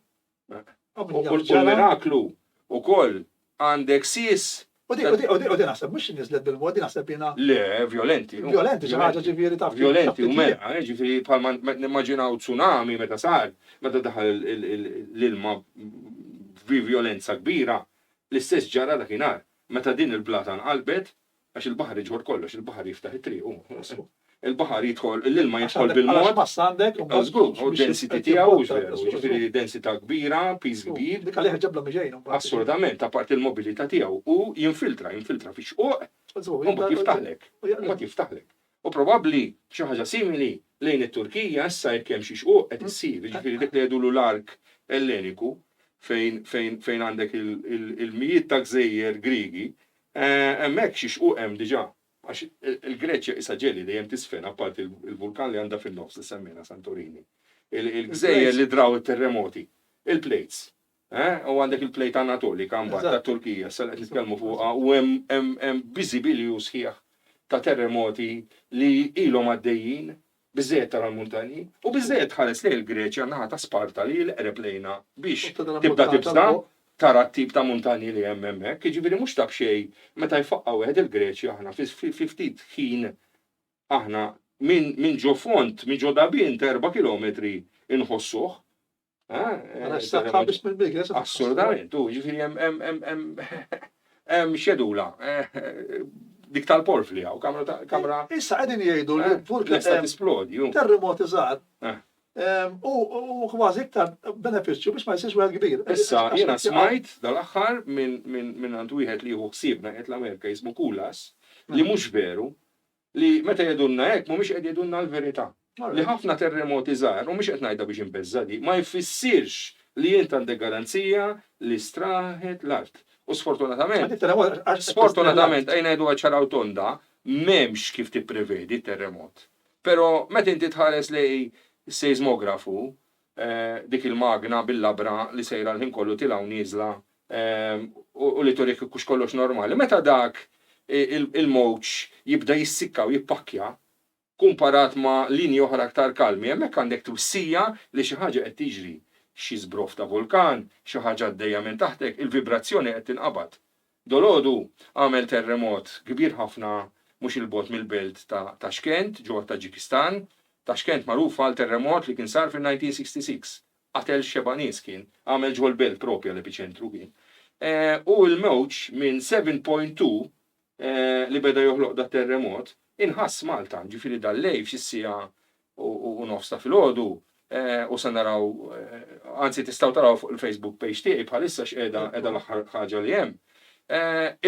l-miraklu ukoll għandek sis. U di naħseb mhux niżlet bil-mod, di naħseb jiena. Le, violenti. Violenti xi ħaġa ġifieri taf. Violenti u mela, ġifieri bħalma nimmaġinaw tsunami meta sar, meta daħal l-ilma bi violenza kbira, l-istess ġara dakinhar. meta din il-blata nqalbet, għax il-baħar iġħor kollox, il-baħar jiftaħ it-triq. Il-baħar jidħol, l-ilma jidħol bil-mod. Massa għandek. Żgur, u density tiegħu ġifieri densità kbira, piż kbir. Dik għalih ġabla miġejn. Assolutament, apart il-mobilità tiegħu u jinfiltra fi xquq, u mbagħad jiftaħlek. U probabbli xi ħaġa simili lejn it-Turkija issa kemm xi xquq qed issir, ġifieri dik li jgħidulu l-ark Elleniku fejn għandek il-mijiet ta' gżejjer Grigi, hemmhekk xi xquq hemm diġà. Għax il-Greċja issa ġeli dejjem tisfen apart il-vulkan li għandha fin-nofs li semmejna Santorini. Il-gżejjer li draw it-terremoti, il-plates. U għandek il-plate anatolika mbagħad ta' Turkija, sa qed nitkellmu fuqha u hemm biżibilju sħiħ ta' terremoti li ilhom għaddejjin biżejjed tal-muntanji u biżejjed ħares lejn il-Greċja naħa ta' Sparta li l-qreb lejna biex tibda tibżda tara t-tip ta' muntanji li hemm hemmhekk, jiġifieri mhux tab xejn meta jfaqgħu wieħed il-Greċja aħna fi ftit ħin aħna minn ġo font, minn ġo dabien ta' 4 kilometri inħossuh. Assolutament, jiġifieri hemm xedula. Dik tal-porfli hawn kamra. Issa qegħdin jgħidu li l-vulkan tisplodi. terremoti żgħar. U kważi iktar benefiċċju biex ma jsirx wieħed kbir. Issa jiena smajt dal-aħħar minn għand wieħed li hu ħsiebna qed l-Amerika jismu Kulas li mhux veru li meta jgħidulna hekk mhumiex qed jgħidulna l-verità. Li ħafna terremoti żgħar u mhux qed ngħidha biex imbeżżadi ma jfissirx li jien għandek garanzija li straħet l-art. U sfortunatament ngħidu ċaraw tonda m'hemmx kif tipprevedi terremot. Però meta inti tħares lej seismografu, dik il-magna bil-labra li sejra l-ħin kollu tilgħu nieżla u li turik kux kollox normali. Meta dak il-mowġ jibda jissikka u jippakkja, kumparat ma' linji oħra aktar kalmi, hemmhekk għandek twissija li xi ħaġa qed tiġri. Xi żbrof ta' vulkan, xi ħaġa għaddejja minn taħtek, il-vibrazzjoni qed tinqabad. Dolodu għamel terremot kbir ħafna mhux il-bot mill-belt ta' Taxkent ġewwa Taġikistan. Taxkent magħrufa għal terremot li kien sar fil-1966. Qatel Xebanis kien, għamel ġewwa l-belt propja l-epiċentru kien. U l-mewġ minn 7.2 li beda joħloq da terremot inħass Malta, ġifieri dal-lejl x'issija u nofs ta' filgħodu u se naraw, anzi tistgħu taraw fuq il-Facebook page tiegħi bħalissa x'qiegħda l-aħħar ħaġa li hemm.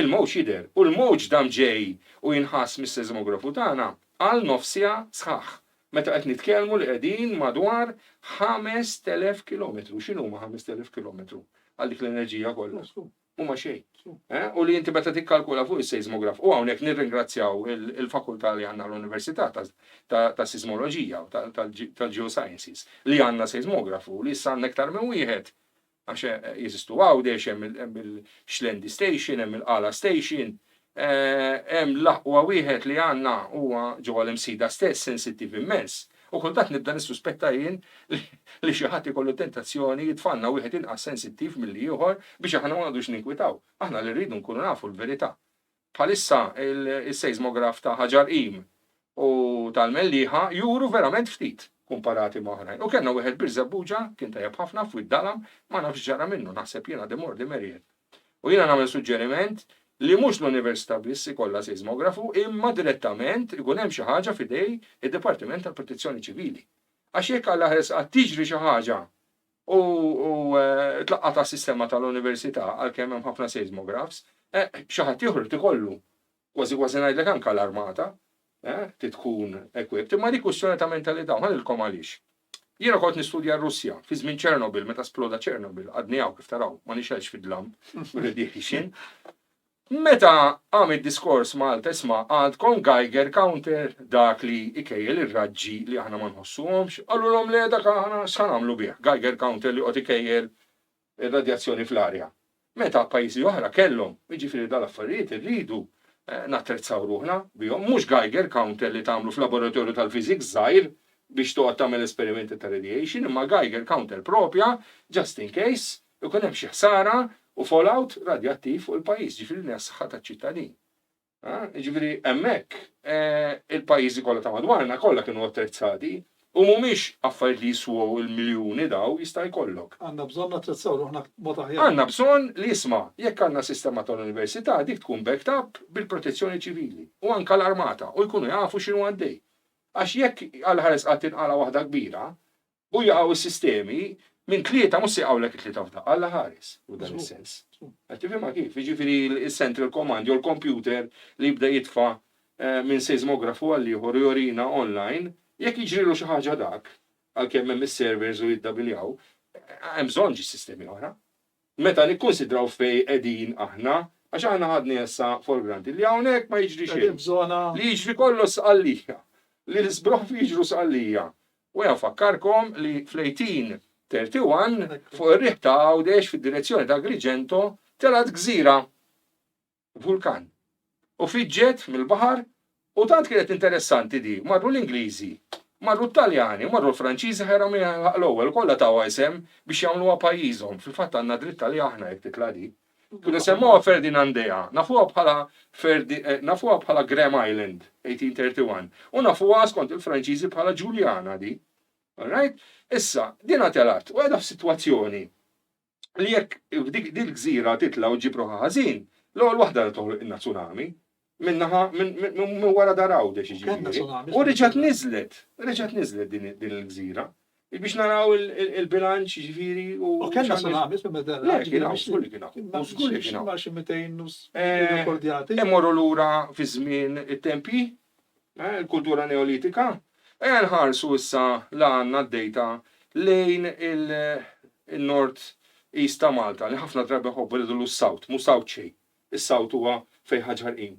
Il-mewġ jidher u l-mewġ dam ġej u jinħass mis-seismografu tagħna għal nofsija sħaħ. Meta qed nitkellmu li qegħdin madwar 5,000 kilometru. X'inhuma 5,000 kilometru għal dik l-enerġija kollha? Huma xejn. U li inti meta tikkalkula fuq is-seismograf u hawnhekk nirringrazzjaw il-fakultà li għandna l-Università ta' Sismoloġija u tal-Geosciences li għandna seismografu li issa għandna iktar minn wieħed. Għax jeżistu għawdex hemm il-Xlendi Station, hemm il-Qala Station, hemm l-aqwa wieħed li għandna huwa ġewwa l-imsida stess sensittiv immens. U kultant nibda nissuspetta jien li xi ħadd ikollu tentazzjoni jitfanna wieħed inqas sensittiv milli ieħor biex aħna ma għadux ninkwitaw. Aħna li rridu nkunu nafu l-verità. Bħalissa il-seismograf ta' Ħaġar-Qim u tal-Mellieħa juru verament ftit komparati ma' oħrajn. U kellna wieħed bir-Żebbuġa kien tajjeb ħafna f'Wid-Dalam ma nafx ġara minnu naħseb jiena demor Merriel. U jiena nagħmel suġġeriment li mhux l-Università biss ikollha seismografu imma direttament ikun hemm xi ħaġa f'idej id-Dipartiment tal-Protezzjoni Ċivili. Għax jekk alla ħres qatt tiġri xi ħaġa u tlaqqat tas-sistema tal-Università għalkemm hemm ħafna seismografs, xi ħadd ieħor tikollu. Kważi ngħidlek anke l-armata, tkun equipped, imma dik kwistjoni ta' mentalità ħanilkom għaliex. Jiena kont nistudja r-Russja fi żmien Ċernobil meta sploda Ċernobil, għadni hawn kif taraw, ma nixelx fid-dlam radiation. Meta għamil diskors Malta isma' għandkom Geiger counter dak li ikejjel ir-raġġi li aħna ma nħossuhomx, għallulhom le dak aħna x'ħan nagħmlu bih, Geiger counter li qed ikejjel ir-radjazzjoni fl-arja. Meta pajjiżi oħra kellhom, jiġifieri dal-affarijiet irridu nattrezzaw ruħna bihom, mhux Geiger counter li tagħmlu f'laboratorju tal-fiżik żgħir biex toqgħod tagħmel esperimenti ta' radiation, imma Geiger counter propja just in case ikun hemm xi ħsara u fallout radjattiv fuq il-pajjiż, ġifieri li s-saħħa taċ-ċittadin. Ġifieri hemmhekk il-pajjiżi kollha ta' madwarna kollha kienu attrezzati U mhumiex affarijiet li jiswew il-miljuni daw jista' jkollok. Għandna bżonn natrezzaw ruħna mod aħjar. Għandna bżonn li jisma' jekk għandna sistema tal-università dik tkun backed up bil-protezzjoni ċivili u anke l-armata u jkunu jafu x'inhu għaddej. Għax jekk għal-ħares qatt tinqala waħda kbira u jaqgħu is-sistemi minn tlieta mhux se jaqgħulek it-tlieta f'daqqa għal ħares u dan is-sens. Qed tifhimha kif? Jiġifieri il-central command jew l-computer li jibda jitfa' minn seismografu għal ieħor jorina online, jekk jiġrilu xi ħaġa dak, għalkemm hemm is-servers u jiddabbiljaw, hemm bżonn ġi sistemi oħra. Meta nikkunsidraw fejn qegħdin aħna, għax aħna ħadni issa for granted li hawnhekk ma jiġri xejn. Li jiġri kollu sqallija, li l-isbroħ jiġru sqallija. U fakkarkom li fl-1831 fuq ir-riħ ta' Għawdex fid-direzzjoni ta' Agrigento telat gżira vulkan. U fiġġet mill-baħar u tant kienet interessanti di. Marru l-Ingliżi, marru l-Taljani, marru l-Franċiżi ħeram l-ewwel kollha taw isem biex jagħmluha pajjiżhom. Fil-fatt għandna dritt li aħna jekk titla' di. Kienu semmuha Ferdinandea, nafuha bħala Graham Island 1831 u nafuha skont il-Franċiżi bħala Giuliana di. Alright? Issa, din telat u għedha f'sitwazzjoni li jekk dik il-gżira titla' u ġib ruħha ħażin, l-ewwel waħda li toħloq inna tsunami. Minnaħa minn wara daraw dex iġifieri. U reġgħet niżlet din il-gżira. Biex naraw il-bilanċ ġifieri u. U kellna tsunamis fil-Mediterran. Le, kienaw, żgur li kienaw. Żgur li kienaw. Ma xi 200 rekordjati. Immorru lura fi żmien it-tempi, il-kultura neolitika. Nħarsu issa l-għandna d-dejta lejn il-North East ta' Malta li ħafna drabi ħobbu li s-South, mu South xejn. Is-South huwa fejn ħaġħarqin.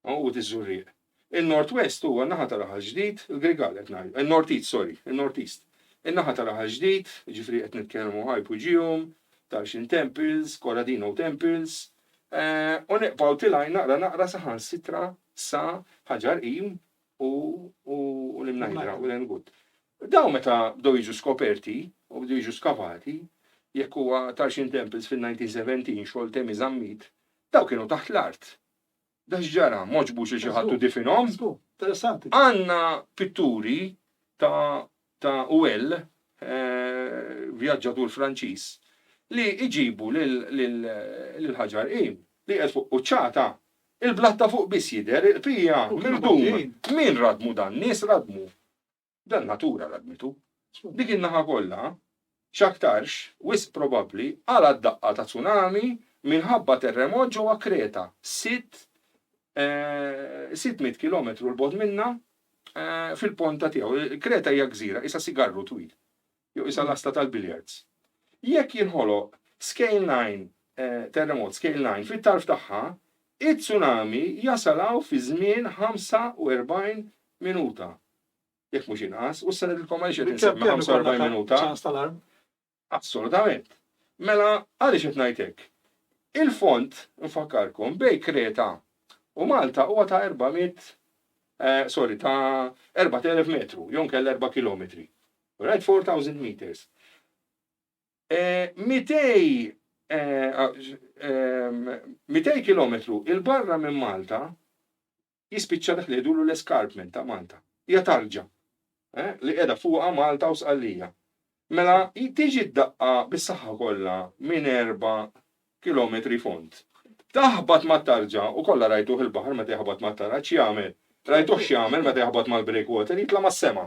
U tiż-Żurrieq. Il-Northwest huwa naħa tal-aħħar ġdid, il-Grigal qed ngħid, il-Northeast, sorry, il-Northeast. In-naħa tal-aħħar ġdid, ġifri qed nitkellmu Hypogeum, Tarshin Temples, Corradino Temples, u neqgħu tilgħin naqra saħansitra sa ħaġarqim u l-imnajra u l-engud. Daw meta bdew jiġu skoperti u bdew jiġu skavati, jekk huwa Tarshin Temples fil-1917 xogħol Temi Żammit, daw kienu taħt l-art. Dax ġara, moġbux xi ħadd difinhom. Interessanti. Għandna pitturi ta' Uel, vjaġġatur Franċiż, li iġibu lil ħaġar li qed fuq quċċata, il-blatta fuq biss jidher, il-qrija, mirdum. Min radmu dan? Nies radmu. Dan natura radmitu. Dik in-naħa kollha, x'aktarx, wisq probabbli għal daqqa ta' tsunami minħabba terremot ġewwa Kreta. 600 km l-bod minna fil-ponta tiegħu. Kreta hija gżira, isa sigarru twil. Jew isa l-asta tal-biljards. Jekk jinħoloq scale 9, terremot scale 9 fit-tarf tagħha, it-tsunami jasalaw fi żmien 45 minuta. Jekk mhux inqas, u s-sena dilkom għaliex qed insemmi 45 minuta. ċans tal-arm. Assolutament. Mela għaliex qed ngħidlek. Il-font, nfakkarkom, bej Kreta u Malta huwa ta' 4000 metru, jon kell 4 kilometri. Right, 4,000 meters. 200 kilometru il-barra minn Malta jispiċċa dak li jidulu l-escarpment ta' Malta. Hija tarġa. Li qiegħda fuqha Malta u sqallija. Mela tiġi d-daqqa bis-saħħa kollha minn 4 kilometri font. Taħbat ma tarġa u kollha rajtuh il-baħar meta jaħbad ma tarġa x'jagħmel. Rajtuh x'jagħmel meta jaħbad mal-breakwater jitla' mas-sema.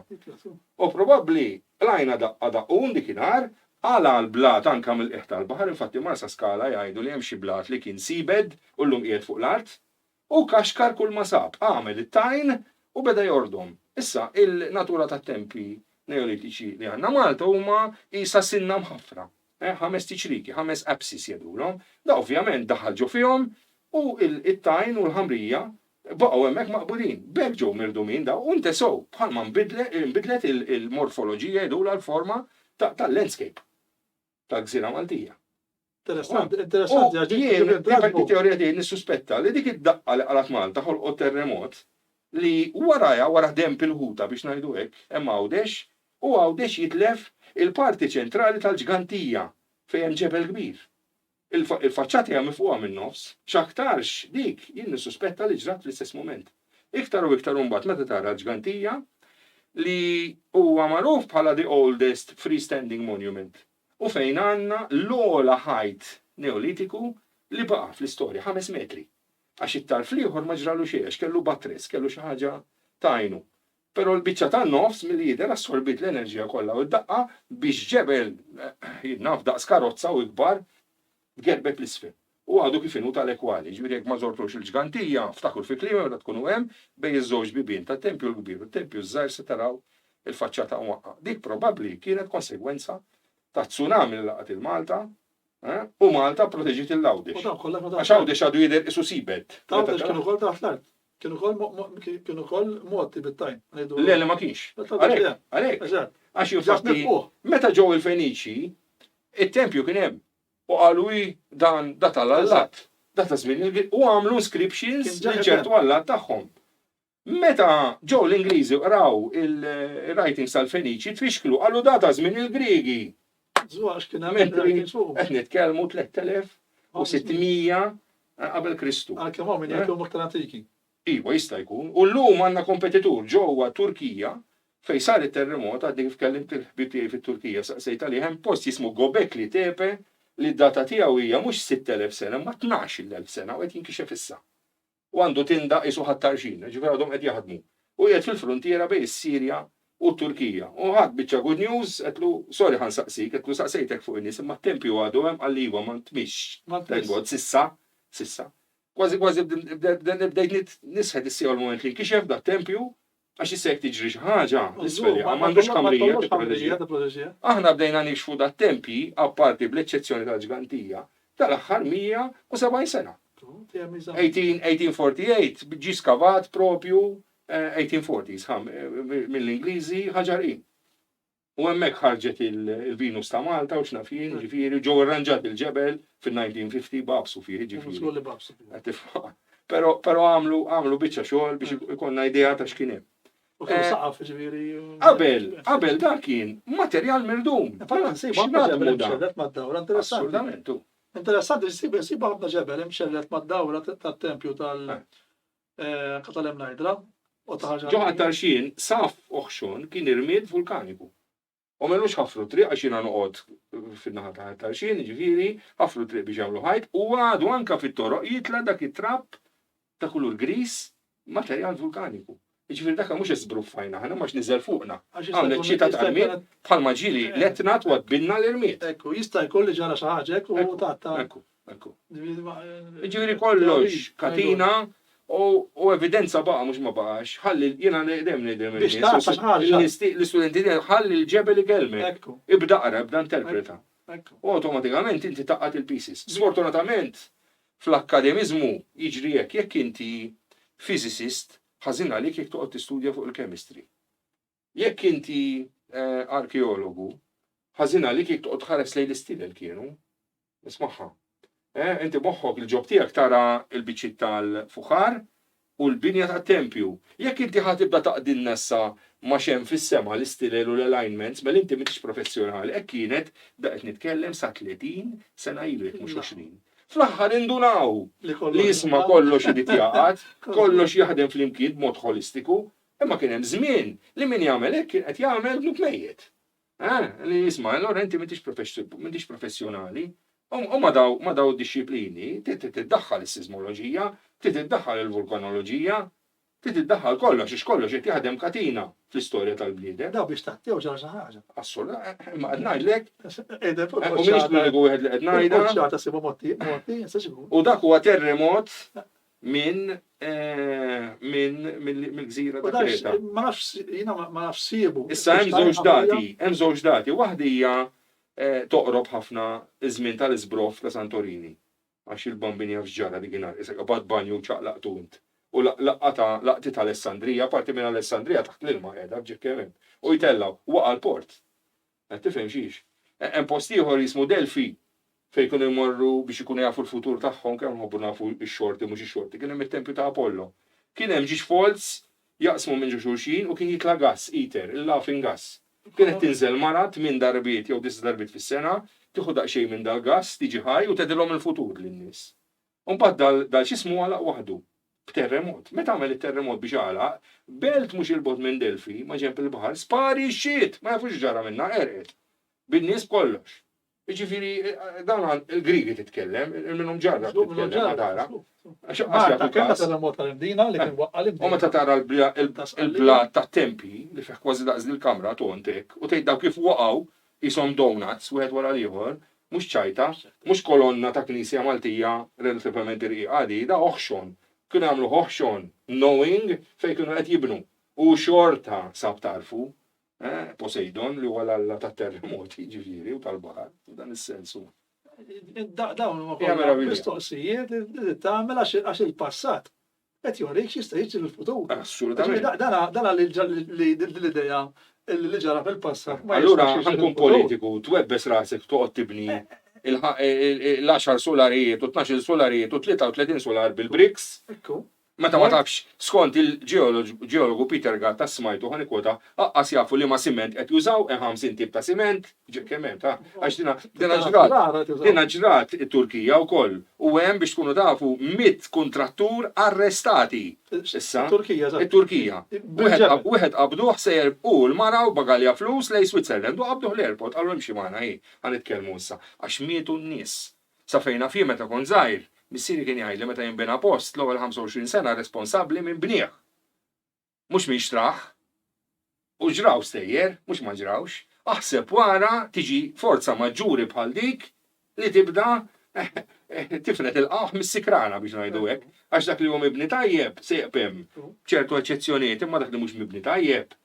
U probabbli lajna daqqa u dikinhar għala l-blat anke mill-qiegħ tal-baħar, infatti Marsa Skala jgħidu li hemm xi blat li kien sibed u llum qiegħed fuq l-art u kaxkar kull ma sab, għamel it-tajn u beda jordhom. Issa il-natura tat-tempi neolitiċi li għandna Malta huma isa sinna mħaffra. 5 tiċriki, 5 absis jedulhom, da ovvjament daħal ġo fihom u it-tajn u l-ħamrija baqgħu hemmhekk maqbudin. B'hekk ġew mirdumin da u ntesew bħalma nbidlet il-morfoloġija jedula l-forma tal-landscape tal-Gżira Maltija. Interessanti. Jien teorija di nissuspetta li dik id-daqqa li qalat Malta ħolqot terremot li wara demp il-ħuta biex ngħidu hekk hemm Għawdex u Għawdex jitlef il-parti ċentrali tal-ġgantija fejn ġebel kbir. Il-faċċati hija mifquha min-nofs, x'aktarx dik jien nissuspetta li ġrat fl-istess moment. Iktar u iktar mbagħad meta tara l-ġgantija, li huwa magħruf bħala the oldest freestanding monument. U fejn għandna l-ola ħajt neolitiku li baqa fl-istorja 5 metri. Għax it-tarf liħor ma ġralu xejn, kellu batres, kellu xi ħaġa tajnu. Però l-biċċa tan-nofs mill-jider assorbit l-enerġija kollha u d-daqqa biex ġebel jinnaf daqs karozza u ikbar gerbet l-isfel. U għadu kif inhu tal-ekwali, ġifieri jekk ma żortux il-ġgantija, ftakur fi klima u tkunu hemm bejn iż-żewġ bibien tat-tempju l-kbir u t-tempju żgħar se taraw il-faċċata mwaqqa. Dik probabbli kienet konsegwenza ta' tsunami li laqat il-Malta u Malta proteġiet il-Għawdex. Għax Għawdex għadu jidher isu sibet. Għawdex kienu wkoll taħt l-art. Kienu wkoll moti bit-tajn. Le ma kienx. Għalhekk. Għax infatti meta ġew il-Feniċi, it-tempju kien hemm. U għalu dan data l-allat, data żmien u għamlu inscriptions li ċertu għallat tagħhom. Meta ġew l-Ingliżi qraw il-writings tal-Feniċi tfixklu għalu data żmien il-Griegi. Qed nitkellmu 3600 qabel Kristu. Għalkemm hawn min jgħidu aktar antiki. Iva jista' jkun. U llum għandna kompetitur ġewwa Turkija fejn sar it-terremot għaddi kif kellimt il-ħbib tiegħi fit-Turkija saqsejta li hemm post jismu Gobekli Tepe li d-data tiegħu hija mhux 6000 sena ma 12000 sena u qed jinkixef issa. U għandu tindaq isu ħattarxin, ġifier għadhom qed jaħdmu. U qiegħed fil-frontiera bejn is-Sirja u t-Turkija. U ħadd biċċa good news qedlu sorry ħansaqsik, qedlu saqsejtek fuq in-nies imma t-tempju għadu hemm għal iva ma ntmix. Thank God, sissa. Kważi bdejt nisħed issiew l-moment li nkixef da tempju għax issek tiġri xi ħaġa l-isfel m'għandux kamrija. Aħna bdejna nixfu da tempji apparti bl-eċċezzjoni tal-ġgantija tal-aħħar 170 sena. 1848 ġi skavat propju 1840s mill-Ingliżi ħaġarin. U hemmhekk ħarġet il-Venus ta' Malta u x'nafin, ġifieri ġew irranġat il-ġebel fin-1950 babsu fih ġifieri. Però għamlu biċċa xogħol biex ikollna idea ta' x'kien hemm. U kien saqaf ġifieri. Qabel dak kien materjal mirdum. Assolutament. Interessanti, siba ħafna ġebel imxellet mad-dawra tat-tempju tal-Emnajdra. Ġo għattarxin, saf uħxon kien irmiet vulkaniku. U mellux ħafru triq għax jiena noqgħod fin-naħa ta' għattarxin, ġifieri ħafru triq biex jagħmlu ħajt u għadu anke fit-toroq jitla dak it-trapp ta' kulur gris materjal vulkaniku. Ġifieri dak mhux isbruffajna ħana mhux niżel fuqna. Għamlet xita tal-miet bħalma ġieli letnat u għadbinna l-irmiet. Ekku, jista' jkolli ġara xi ħaġa ekku u tatta. Ekku. Ġifieri kollox katina u evidenza baqa mhux ma baqax, ħalli jiena nedem l-istudenti ħalli l-ġebel ikelmek. Ibda qra, ibda interpreta. U awtomatikament inti taqqat il-pieces. Sfortunatament fl-akkademizmu jiġri jekk inti physicist ħażin għalik jekk toqgħod tistudja fuq il-chemistry. Jekk inti arkeologu ħażin għalik jekk toqgħod tħares lejn l-istilel kienu. Ismaħħa. Inti moħħok il-ġob tiegħek tara l-biċċiet tal-fuħar u l-binja tat-tempju. Jekk inti ħatibda taqdin nessa ma xem fis-sema l-istilel u l-alignments, mela inti m'ittix professjonali. Hekk kienet daqt nitkellem sa 30 sena ilu jekk mhux 20. Fl-aħħar indunaw li jisma' kollox irid jaqgħad, kollox jaħdem flimkien b'mod holistiku, imma kien hemm żmien li min jagħmel hekk kien qed jagħmel bnuk mejjed. Li jisma' allura inti m'ittix professjonali. U ma daw disċiplini, tiddaħħal is-sismoloġija, tiddaħħal il-vulkanoloġija, tiddaħħal kollox, kollox qed jaħdem katina fl-istorja tal-bliedem. Daw biex taħtew ġara xi ħaġa. Assolutament, ma qed ngħidlek. U m'iniex l-uniku wieħed li qed ngħidha. U dak huwa terremot mill-gżira ta' Kreta. Ma nafx jiena ma nafx siebu. Issa hemm żewġ dati, waħda hija toqrob ħafna iż-żmien tal-iżbrof ta' Santorini. Għax il-bombini għaf ġara dik ingħar isek bad banju ċaqlaqtu int. U laqti tal-Alessandrija, parti minn Alessandrija taħt l-ilma qiegħda b'ġikkemem. U jtellaw waqa' l-port. Qed tifhem xiex. Hemm post ieħor jismu Delfi fejn kienu jmorru biex ikunu jafu l-futur tagħhom kemm nħobbu nafu x-xorti mhux ix-xorti. Kien hemm it-tempju ta' Apollo. Kien hemm ġiex falls jaqsmu minn xulxin u kien jitla gass, iter, il-laughing gas. Kienet tinżel marat minn darbiet jew 10 darbiet fis-sena, tieħu daqsxejn minn dal-gass, tiġi ħaj u tedilhom il-futur lin-nies. U mbagħad dal x'ismu għalaq waħdu. b'terremot. Meta għamel it-terremot biex għalaq, belt mhux il-bot minn Delfi, ma ġenb il-baħar, spari x-xiet, ma jafux ġara minna, erqet. Bin-nies kollox. Ġifieri dan il-Grigi titkellem, minnhom ġarra titkellem għadara. Kena terremot tal-Imdina li kien waqqa l-Imdina. U meta tara il-blat ta' tempi li fih kważi daqs il-kamra tontek u tgħid daw kif waqgħu jisom donuts wieħed wara l-ieħor, mhux ċajta, mhux kolonna ta' knisja Maltija relativament irqiqa di, da oħxon. Kienu jagħmlu oħxon knowing fejn kienu qed jibnu. U xorta sab tarfu, Poseidon li huwa l-alla ta' terremoti ġifieri u tal-baħar, dan is-sensu. Dawn ma kollha mistoqsijiet tagħmel għax il-passat qed jorik x'jista' jiġri fil-futur. Assolutament. Dan l-idea li ġara fil-passat. Allura ħankun politiku, twebbes rasek toqgħod tibni l-10 solarijiet u 12 solarijiet u 33 solar bil-bricks. Meta ma tafx, skont il-ġeologu Peter Gatta smajtu ħanikwota, aqqas jafu li ma siment qed jużaw 50 tip ta' siment, ġekement, għax dina ġrat it-Turkija wkoll. U hemm biex tkunu tafu 100 kontrattur arrestati. Issa, it-Turkija. Wieħed qabduh sejjer u l-maraw bagalja flus lej Switzerland u qabduh l-airport, għallu imxi magħna ħanitkellmu issa, għax mietu n-nies. Sa fejna fi meta kon żgħir. Missieri kien jgħidli meta jinbena post l-ewwel 25 sena responsabbli minn bnieh. Mhux minn xtraħ. U ġraw stejjer, mhux ma ġrawx. Aħseb wara tiġi forza maġġuri bħal dik li tibda tifret il-qaħ mis-sikrana biex ngħidu hekk. Għax dak li hu mibni tajjeb se hemm ċertu eċċezzjonijiet imma dak li mhux mibni tajjeb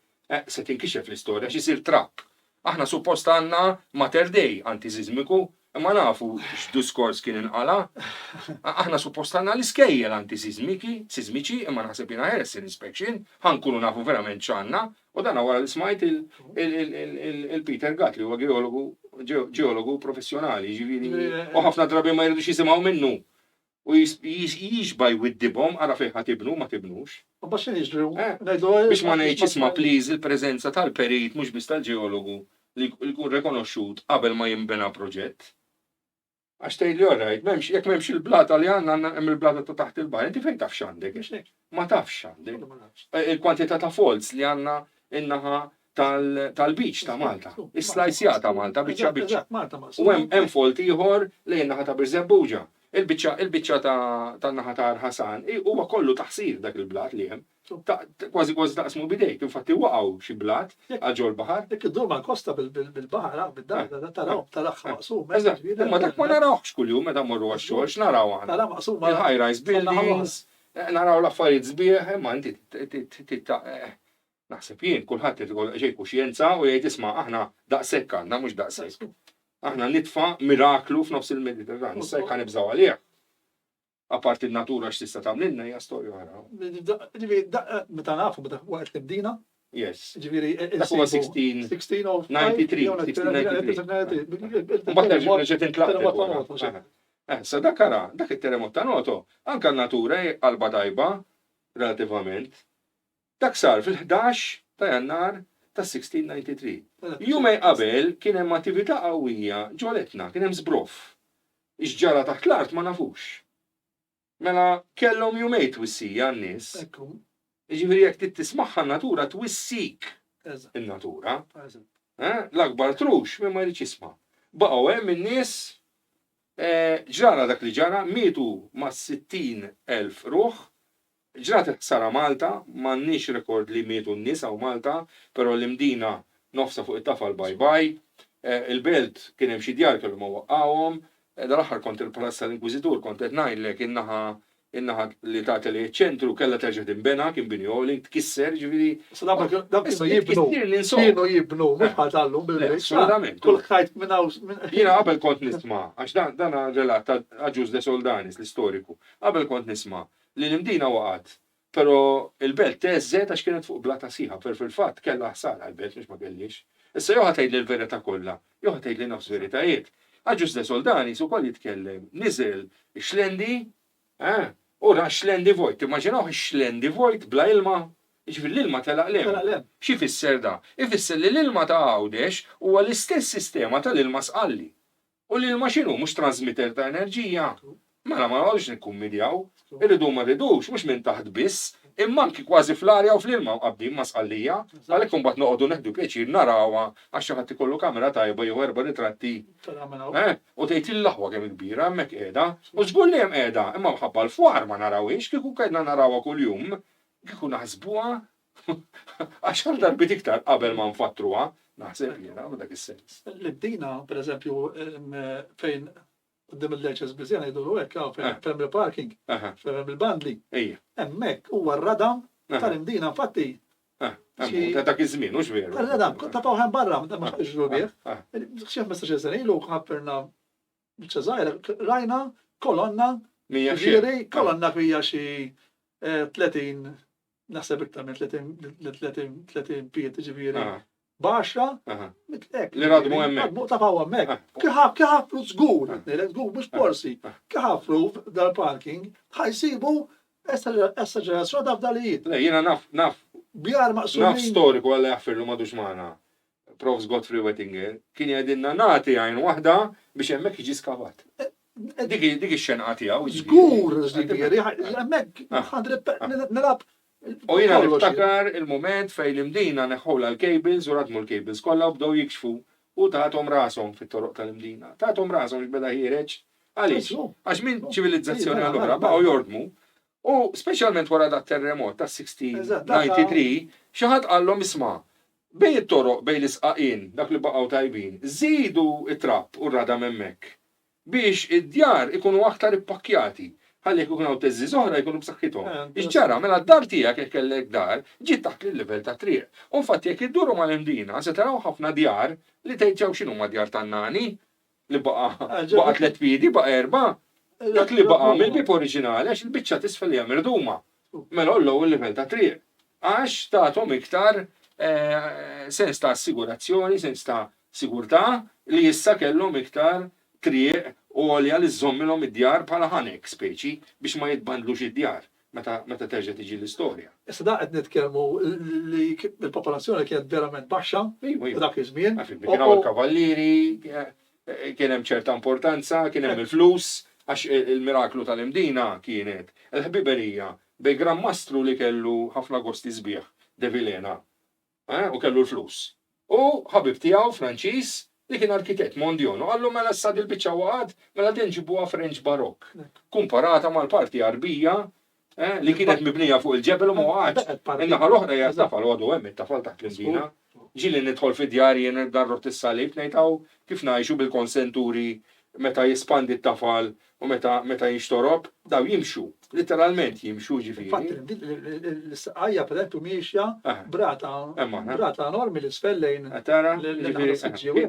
se tinkixef l-istorja x'isir trapp. Aħna suppost għandna Mater Dei antisismiku. Ma nafu x'diskors kien inqala. Aħna suppost għandna l-iskejjel antisismiċi, imma naħseb jiena Harris inspection, ħankunu nafu verament x'għandna, u dan wara li smajt il-Peter Gatt li huwa ġeologu professjonali, ġifieri, u ħafna drabi ma jridux jisimgħu minnu. U jiġbaj widdibhom ara fejn ħatibnu ma tibnux. Biex ma ngħidx isma' please il-preżenza tal-perit mhux biss tal-ġeologu li jkun rekonoxxut qabel ma jinbena proġett. Għax tgħidli orajt, jekk m'hemmx il-blata li għandna hemm il-blata ta' taħt il-baħar, inti fejn tafx għandek? Ma tafx għandek. Il-kwantità ta' folds li għandna in-naħa tal-beach ta' Malta, is-slajsja ta' Malta, biċċa biċċa. U hemm folt ieħor li n-naħa ta' Birzebbuġa. Il-biċċa tan-naħa ta' Arħasan huwa kollu taħsir dak il-blat li hemm. Kważi taqsmu bidejk, infatti waqgħu xi blat għal l-baħar. Dik id-dur mal-kosta bil-baħar, bid-dar, taraw maqsum. Imma dak ma narawx kuljum meta mmorru għax-xogħol, x'naraw aħna. Taraw maqsum. Il-high-rise buildings, naraw l-affarijiet sbieħ, imma inti naħseb jien kulħadd irid xejn kuxjenza u jgħid isma' aħna daqshekk għandna mhux daqshekk. Aħna nitfa' miraklu f'nofs il-Mediterran, issa jekk ħanibżgħu għalih. Apart il-natura x'tista' tagħmlilna hija storja oħra. Meta nafu meta waqt l-Imdina. Yes. Ġifieri dak huwa 1693. Mbagħad reġgħet intlaqtet. Sa dak ara, dak it-terremot ta' Noto, anke n-natura qalba tajba relattivament. Dak sar fil-11 ta' Jannar ta' 1693. Jumej qabel kien hemm attività qawwija ġoletna, kien hemm żbroff. Ix-ġara taħt l-art ma nafux. Mela kellhom jumej twissija n-nies. Jiġifieri jekk tismaħħa n-natura twissik in-natura. L-akbar trux minn ma jridx jisma'. Baqgħu hemm in-nies ġara dak li ġara mietu ma' 60,000 ruħ. Ġrat sara Malta, m'għandniex rekord li mietu n-nies hawn Malta, però l-Imdina nofsa fuq it-tafal bye. Il-belt kien hemm xi djar kellhom waqqgħuhom. Dal-aħħar kont il-Palazz tal-Inkwiżitur kont qed ngħidlek in-naħa li tagħti li ċ-ċentru kellha terġa' tinbena kien binjoli tkisser ġifieri. Dak kienu jibnu mhux ħatallu bil-bejt. Assolutament. Kull ħajt minn hawn. Jiena qabel kont nisma' għax dan relat ta' Aġus de Soldanis l-istoriku. Qabel kont nisma' li l-Imdina waqgħet, però il-belt teżżet għax kienet fuq blata sieħa, per fil-fatt kellha ħsara l-belt mhux ma kellix. Issa jew ħadd tgħidli l-verità kollha, jew ħadd tgħidli nofs veritajiet. Aġus de Soldanis ukoll jitkellem, niżel xlendi, ora xlendi vojt, immaġinaw xlendi vojt bla ilma, ġifieri l-ilma telaq lem. Xi fisser da? Ifisser li l-ilma ta' Għawdex huwa l-istess sistema tal-ilma sqalli. U l-ilma x'inhu mhux transmitter ta' enerġija. Mela ma għadux nikkummedjaw, irridu ma rridux, mhux minn taħt biss, imma anki kważi fl-arja u fl-ilma qabdin ma sqallija, għalhekk imbagħad noqogħdu neħdu pjaċir narawha għax xi ħadd ikollu kamera tajba jew erba' ritratti. U tgħid il-laħwa kemm kbira hemmhekk qiegħda, u żgur li hemm qiegħda, imma mħabba l-fwar ma narawhiex, kieku kedna narawha kuljum, kieku naħsbuha għax għal darbit iktar qabel ma nfattruha, naħseb jiena dak is-sens. L-bdina, pereżempju, fejn qudiem il-leċes biżjana jiduru hekk fejn il-parking, fejn il-bandli. Hemmhekk huwa r-radam tal-imdina infatti. Dak iż-żmien, mhux veru. Radam, tapaw ħen barra, ma xejn bih. X'hemm mista xi sena ilu ħappirna ċeżajra rajna kolonna ġieri kolonna hija xi 30 naħseb iktar minn 30 piet ġifieri. Baxra, li radmu hemmhekk. Tapaw hemmhekk. Kieħafru żgur, mhux forsi. Kieħafru dal-parking ħajsibu esaġerazzjoni ta' fdalijiet. Jiena naf. Bjar maqsumin. Naf storiku għalli jaffirlu madux magħna. Prof. Godfrey Wettinger kien jgħidilna nagħti għajn waħda biex hemmhekk jiġi skavat. Dik ix-xenqa tiegħu. Żgur, ġifieri, hemmhekk nilab. U jiena niftakar il-moment fejn l-imdina neħħula l-cables u radmu l-cables kollha u bdew jikxfu u tagħthom rashom fit-toroq tal-imdina. Tagħthom rashom biex beda ħireġ. Għaliex? Għax minn ċivilizzazzjoni allura baqgħu jordmu. U speċjalment wara dat terremot ta' 1693, xi ħadd qallhom isma' bejn it-toroq bejn l-isqaqin dak li baqgħu tajbin, żidu it-trapp u r-radam hemmhekk biex id-djar ikunu aktar ippakkjati. Ħalli jkun hawn teżżi oħra jkunu b'saħħithom. Iġġara mela d-dar tiegħek jekk kellek dar ġiet taħt il-livell ta' triq. U infatti jekk idduru mal-imdina se taraw ħafna djar li tgħidġew x'inhu ma djar tan-nani li baqa' tliet piedi baqa' erba'. Dak li baqa' mill-bib oriġinali għax il-biċċa tisfel hija mirduma. Mela ollow il-livell ta' triq. Għax tagħthom iktar sens ta' assigurazzjoni, sens ta' sigurtà li issa kellhom iktar triq u għolja li żommilhom id-djar bħala ħanek speċi biex ma jitbandlux id-djar meta terġa' tiġi l-istorja. Issa da qed nitkellmu li l-popolazzjoni kienet verament baxxa dak iż-żmien. Kien hawn il-kavallieri, kien hemm ċerta importanza, kien hemm il-flus, għax il-miraklu tal-imdina kienet il-ħbiberija bej Gran Mastru li kellu ħafna gosti sbieħ, De Vilena, u kellu l-flus. U ħabib tiegħu Franċiż li kien arkitett mondjonu, għallu mela s-sad il-bicċa waqad, mela din ġibuha French barok. Kumparata mal-parti arbija, li kienet mibnija fuq il-ġebel u mawaqax. Innaħa l-oħra hija tafal għadu hemm it-tafal taħt l-imdina. Ġili nidħol fid-djar jien darrot is-salib ngħidhaw kif ngħixu bil-konsenturi meta jispandi t-tafal u meta jinxtorob, daw jimxu, literalment jimxu ġifieri. L-saqajja pereżempju miexja brata enormi l-isfel lejn.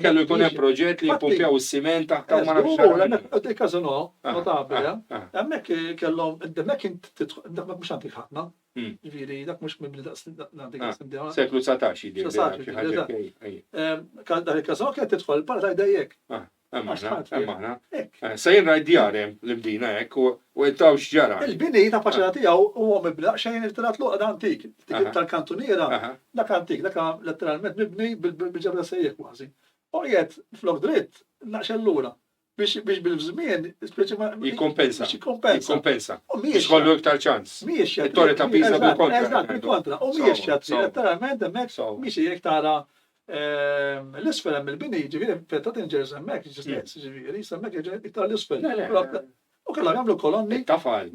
Kellu jkun hemm proġett li jpumpjaw is-siment taħt ma nafx. Dik kazino notabile, hemmhekk kellhom hemmhekk mhux antik ħafna. Ġifieri dak mhux mibni daqs seklu 19 jidir. Kazino kienet tidħol parta jdejjek. Emmaħna. Sajn raj djarem l-bdina hekk u jittaw xġara. Il-bini ta' faċċata tiegħu huwa mibla xejn irtirat luqa da antik. Dik tal-kantuniera dak antik, dak letteralment mibni bil-ġebra sejjek kważi. U qiegħed flok dritt naqxel lura biex bil-żmien jikkompensa. U biex kollu iktar ċans. It-torri ta' Pisa bil-kontra. U mhijiex xatri letteralment hemmhekk mhix jekk tara l-isfel hemm il-bini ġifieri fetta tinġers hemmhekk ġifieri hemmhekk iktar l-isfel. U kellha jagħmlu kolonni. It-tafal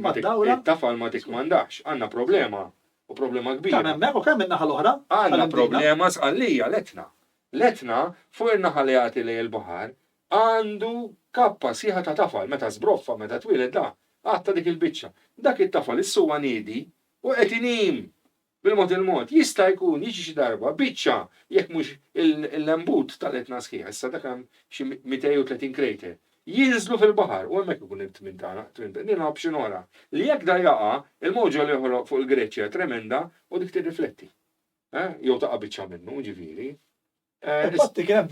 ma tikmandax, għandna problema u problema kbira. Kemm hemmhekk u kemm in-naħa l-oħra? Għandna problema sqallija l-Etna. L-Etna fuq in-naħa li jagħti lejn il-baħar għandu kappa sieħa ta' tafal meta sbroffa meta twieled da għatta dik il-biċċa. Dak it-tafal is-suwa niedi u qed inim. Bil-mod il-mod, jista' jkun jiġi xi darba biċċa jekk mhux il-lembut tal-Etna sħiħ, issa dak hemm xi 230 krejter. Jinżlu fil-baħar u hemmhekk ikun it-tmien tagħna, nilħab xi nora. Li jekk da jaqa' il-mowġa li joħloq fuq il-Greċja tremenda u dik tirrifletti. Jew taqa' biċċa minnu, ġifieri. Infatti kien hemm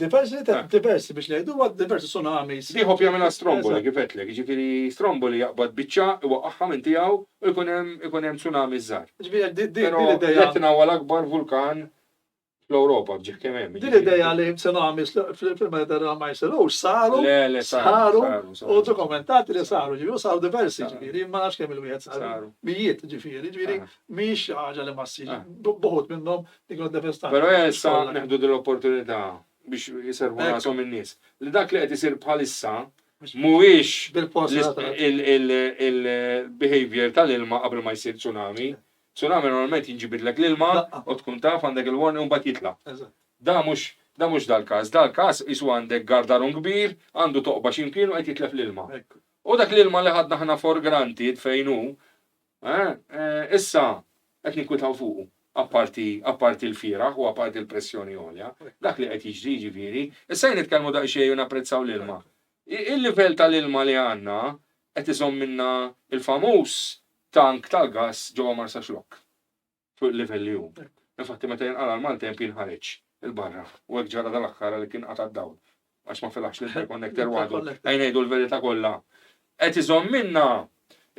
diversi biex ngħidu diversi tsunamis. Dieħob jagħmilha Stromboli kif qedlek, jiġifieri Stromboli jaqbad biċċa iwaqqaħħa minn tiegħu u jkun hemm tsunami żgħar. Ġifieri l-Etna huwa l-akbar vulkan Fl-Ewropa bġieħ kemm hemm. Din l-idea li tsunamis fil-Mediterran ma jsirux, saru, Le, saru, u dokumentati li saru, ġifieri saru diversi, ġifieri, ma nafx kemm il-wieħed saru. Mijiet, ġifieri, mhix ħaġa li ma ssirx. Boħod minnhom dikun devastat. Però issa neħdu din l-opportunità biex jiservu rashom in-nies. Li dak li qed isir bħalissa mhuwiex il-behavior tal-ilma qabel ma jsir tsunami. Tsunami normalment jinġibidlek l-ilma u tkun taf għandek il-warning u mbagħad jitlaq. Da mhux dal-każ. Dal-każ isu għandek gardarun kbir, għandu toqba x'imkien u qed jitlef l-ilma. U dak l-ilma li ħadna ħna for granted fejn hu, issa qed ninkwitaw fuqu. Apparti l-firaħ u apparti l-pressjoni għolja. Dak li qed jiġri ġifieri, issa nitkellmu daqsxejn u napprezzaw l-ilma. Il-livell tal-ilma li għandna qed iżomm minna il-famuż tank tal-gas ġewwa Marsa Xlokk fuq il-livell li hu. Infatti meta jinqala l-maltemp jinħareġ il-barra u hekk ġara dal-aħħar li kien qata' d-dawl għax ma filax l-interconnector waħdu ngħidu l-verità kollha. Qed iżomm minna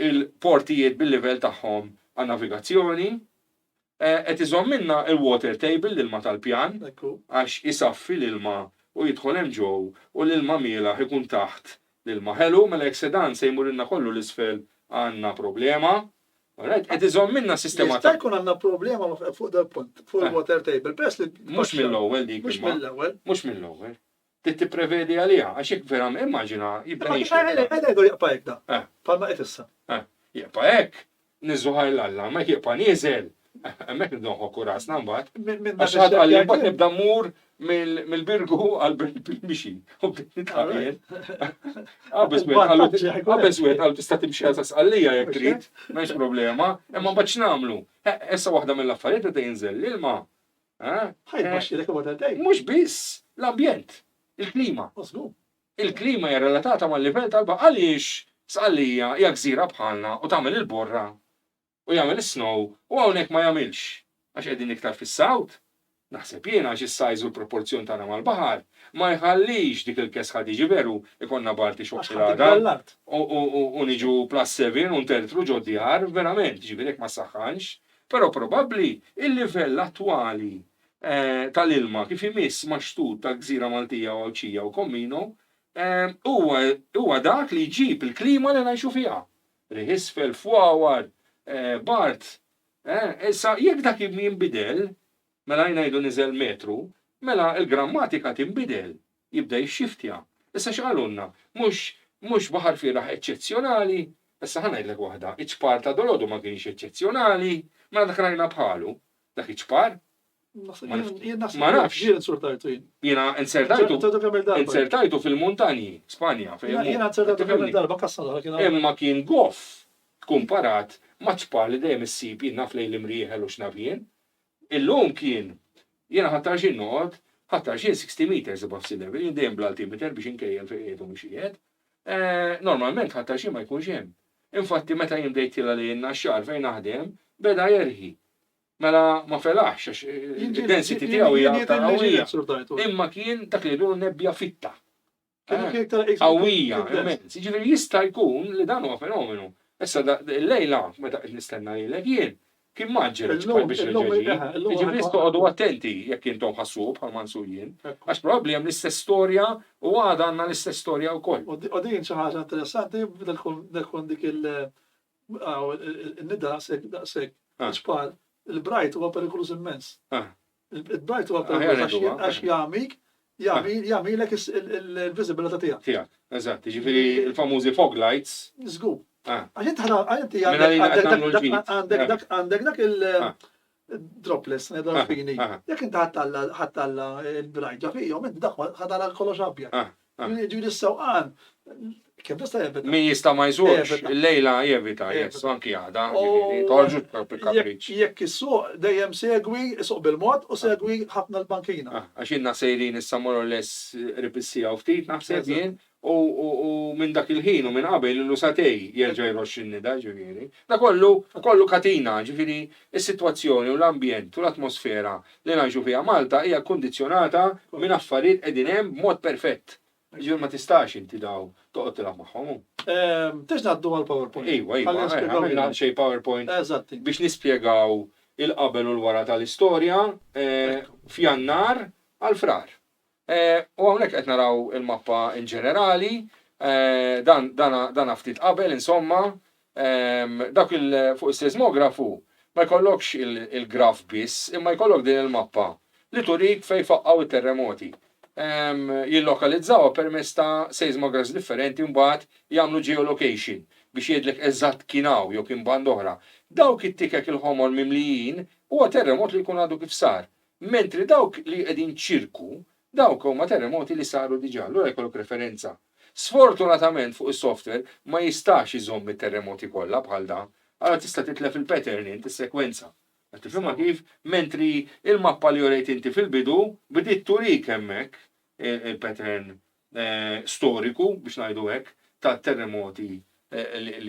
il-portijiet bil-livell tagħhom għan-navigazzjoni, qed iżomm minna il-water table l-ilma tal-pjan għax isaffi l-ilma u jidħol hemm ġew u l-ilma mielaħ ikun taħt l-ilma ħelu mela hekk sedan se jmurilna kollu l-isfel għandna problema. Qed iżomm minna sistema ta' jkun għandna problema fuq dal-punt, fuq il-water table, bess li mhux mill-ewwel dik. Mhux mill-ewwel. Tipprevedi għaliha għax hekk vera immaġina jibda jgħidu jaqpa' hekk da. Bħalma qed issa. Jaqpa' hekk, niżżuħar l-alla, ma jaqpa' nieżel. Hemmhekk nidonħokku rasna mbagħad. Għax ħadd għalli mbagħad nibda mmur mill-birgu għal-mixi. U bdiet nitqajjel. Qabeż wieħed għal tista' timxi għal saqallija jekk trid, m'hemmx problema, imma mbagħad x'nagħmlu? Issa waħda mill-affarijiet meta jinżel l-ilma. Mhux biss l-ambjent, il-klima. Il-klima hija relatata mal-livell tal-baħar għaliex saqallija hija gżira bħalna u tagħmel il-borra u jagħmel is-snow u hawnhekk ma jagħmilx għax qegħdin iktar fis-sawt. Naħseb jiena għax is-sajż u l-proporzjon tagħna mal-baħar ma jħallix dik il-kesħa tiġi veru ikonna barti xokkilada u niġu +7 u ntertru ġo djar verament ġifieri hekk ma saħħanx, però probabbli il-livell attwali tal-ilma kif imiss maxtut tal-Gżira Maltija u Awċija u Kommino huwa dak li jġib il-klima li ngħixu fiha. Riħisfel fwawar Bart, issa jekk dak jinbidel, mela jgħidu niżel metru, mela il-grammatika tinbidel, jibda jixxiftja. Issa x'qalulna, mhux baħar firaħ eċċezzjonali, issa ħanajdlek waħda, iċ-ċpar ta' dolodu ma kienx eċċezzjonali, mela dak rajna bħalu, dak iċ-ċpar. Ma nafx. Jiena insertajtu fil-muntanji, Spanja. Jiena insertajtu fil-darba kassala. Imma kien goff kumparat ma' ċpar li dejjem issib jien naf lejn l-imrieħel u x'naf jien. Illum kien jiena ħattarxin noqgħod, ħattarxin 60 meters above sea level, jien dejjem bl-altimeter biex inkejjel fejn qiegħdu mixijiet. Normalment ħattarxin ma jkunx hemm. Infatti meta jien bdejt tilha lejn x-xahar fejn naħdem beda jerħi. Mela ma felaħx għax id-density tiegħu hija aktar qawwija. Imma kien dak li jdu nebbja fitta. Qawwija, immensi. Jiġifieri jista' jkun li dan huwa fenomenu. Issa l-lejla meta qed nistenna lilek jien kien maġġel biex il-ġeġi. Jiġifieri toqgħodu attenti jekk intom ħassu bħalma nsu jien. Għax probabbli hemm l-istess storja u għadha għandna l-istess storja wkoll. U din xi ħaġa interessanti tkun dik il-nida daqshekk ċpar, il-brajt huwa perikolus immens. Il-brajt huwa perikolus għax jagħmilek il-visibilità tiegħek. Tiegħek, eżatt, jiġifieri il-famużi fog lights. Żgur. Għandek dak il-dropless, nedorfini. Jekk inti ħattalla il-brajġa fihom, inti dak ħadala kollox abjad. Ġifieri s-sewqan, kemm tista' jevita? Min jista' ma jżurx, il-lejla jevita, jess, anki għada, torġu kapriċ. Jekk is-suq dejjem segwi suq bil-mod u segwi ħafna l-bankina. Għax inna sejrin issa more or less ripissija u ftit naħseb jien. U minn dak il-ħin u minn qabel l satej jerġa' jroxx in-nida ġifieri. Da kollu katina ġifieri is-sitwazzjoni u l-ambjent u l-atmosfera li ngħixu fiha Malta hija kkundizzjonata minn affarijiet qegħdin hemm b'mod perfett. Ġifieri ma tistax inti daw toqgħod tilgħab magħhom. Tix ngħaddu għall-PowerPoint. Ejwa, għamilna xejn PowerPoint biex nispjegaw il-qabel u l-wara tal-istorja f'Jannar għal-frar. U hawnhekk qed naraw il-mappa in ġenerali, dan ftit qabel insomma, dak fuq is-seismografu ma jkollokx il-graf biss, imma jkollok din il-mappa li turik fejn faqqaw it-terremoti. Jillokalizzaw permezz ta' seismographs differenti mbagħad jagħmlu geolocation biex jgħidlek eżatt kienaw jew kien band oħra. Dawk it-tikek il-ħomor mimlijin huwa terremot li jkun għadu kif sar. Mentri dawk li qegħdin ċirku, dawk huma terremoti li saru diġà, allura jkollok referenza. Sfortunatament fuq is-software ma jistax iżomm it-terremoti kollha bħal dan, allura tista' titlef il-pattern inti s-sekwenza. Tifhimha kif? Mentri il-mappa li jorejt inti fil-bidu bdiet turik hemmhekk il-pattern storiku biex ngħidu hekk tat-terremoti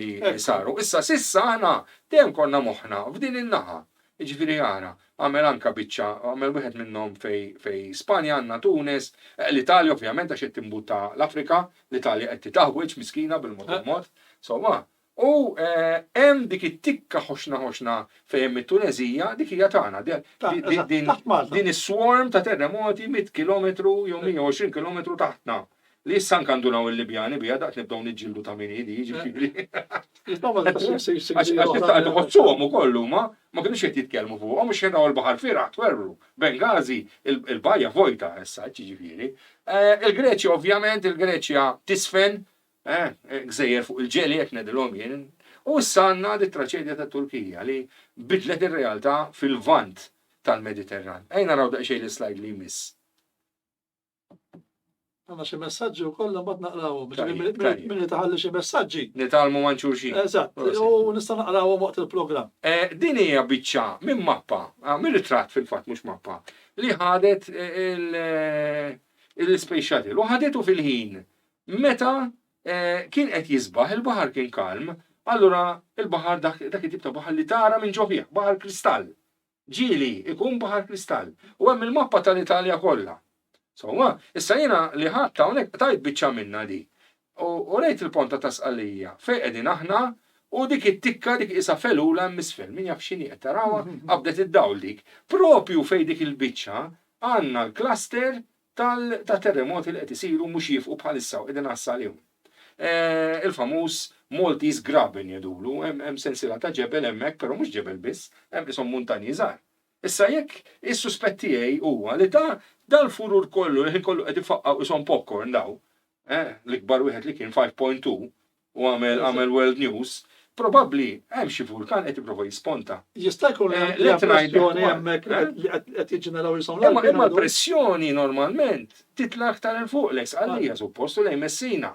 li saru. Issa sissa aħna dejjem konna moħħna f'din in-naħa. Jiġifieri ara, għamel anka biċċa, għamel wieħed minnhom fej Spanja għandna Tunis, l-Italja ovvjament għax qed timbuta l-Afrika, l-Italja qed titaħweġ miskina bil-mod. U hemm dik it-tikka ħoxna fejn it-Tunezija dik hija tagħna. Din is-swarm ta' terremoti 100 kilometru jew 120 kilometru taħtna. Li issa nkandunaw il-Libjani bija daqt nibdew niġġieldu ta' min jidi, jiġifieri. Għax tħossuhom ukoll huma ma kinux qed jitkellmu fuqhom mhux jaraw il-baħar firaħ twerru. Bengazi il-bajja vojta issa jiġifieri. Il-Greċja ovvjament, il-Greċja tisfen, gżejjer fuq il-ġeli qed ngħidilhom jien. U issa għandna dit-traċedja tat-Turkija li bidlet ir-realtà fil-vant tal-Mediterran. Ejn naraw daqsxejn l-slide li jmiss. Għanna xi messaġġi wkoll mbagħad naqrawhom. Min taħalli xi messaġġi. Nitalmu ma' xulxin. Eżatt, u nista' naqrawhom waqt il-programm. Din hija biċċa minn mappa, minn ritratt fil-fatt mhux mappa, li ħadet il-Space Shuttle u ħadetu fil-ħin. Meta kien qed jisbaħ il-baħar kien kalm, allura il-baħar dak it-tip ta' baħar li tara minn ġovih, baħar kristall. Ġieli ikun baħar kristall. U hemm il-mappa tal-Italja kollha. Issa jiena li ħadd hawnhekk tajt biċċa minna di. U rejt il-ponta ta' Sqallija fejn qegħdin aħna u dik it-tikka dik isa felula hemm isfel. Min jaf x'inhi qed tarawha qabdet id-dawl dik. Propju fejn dik il-biċċa għandna l-cluster ta' terremoti li qed isiru mhux jifqu bħalissa u qegħdin għalihom. Il-famuż Maltese Graben jedulu, hemm sensiela ta' ġebel hemmhekk, però mhux ġebel biss, hemm ishom muntanji żgħar. Issa jekk is-suspett tiegħi huwa li dal-furur kollu li kollu qed ifaqqaw ishom popcorn daw, l-ikbar wieħed li kien 5.2 u għamel World News, probabbli hemm xi vulkan qed jipprova jisponta. Jista' jkun pressjoni hemmhekk li qed jiġġeneraw ishom imma l-pressjoni normalment titla aktar il fuq l-Sqallija suppostu lejn Messina.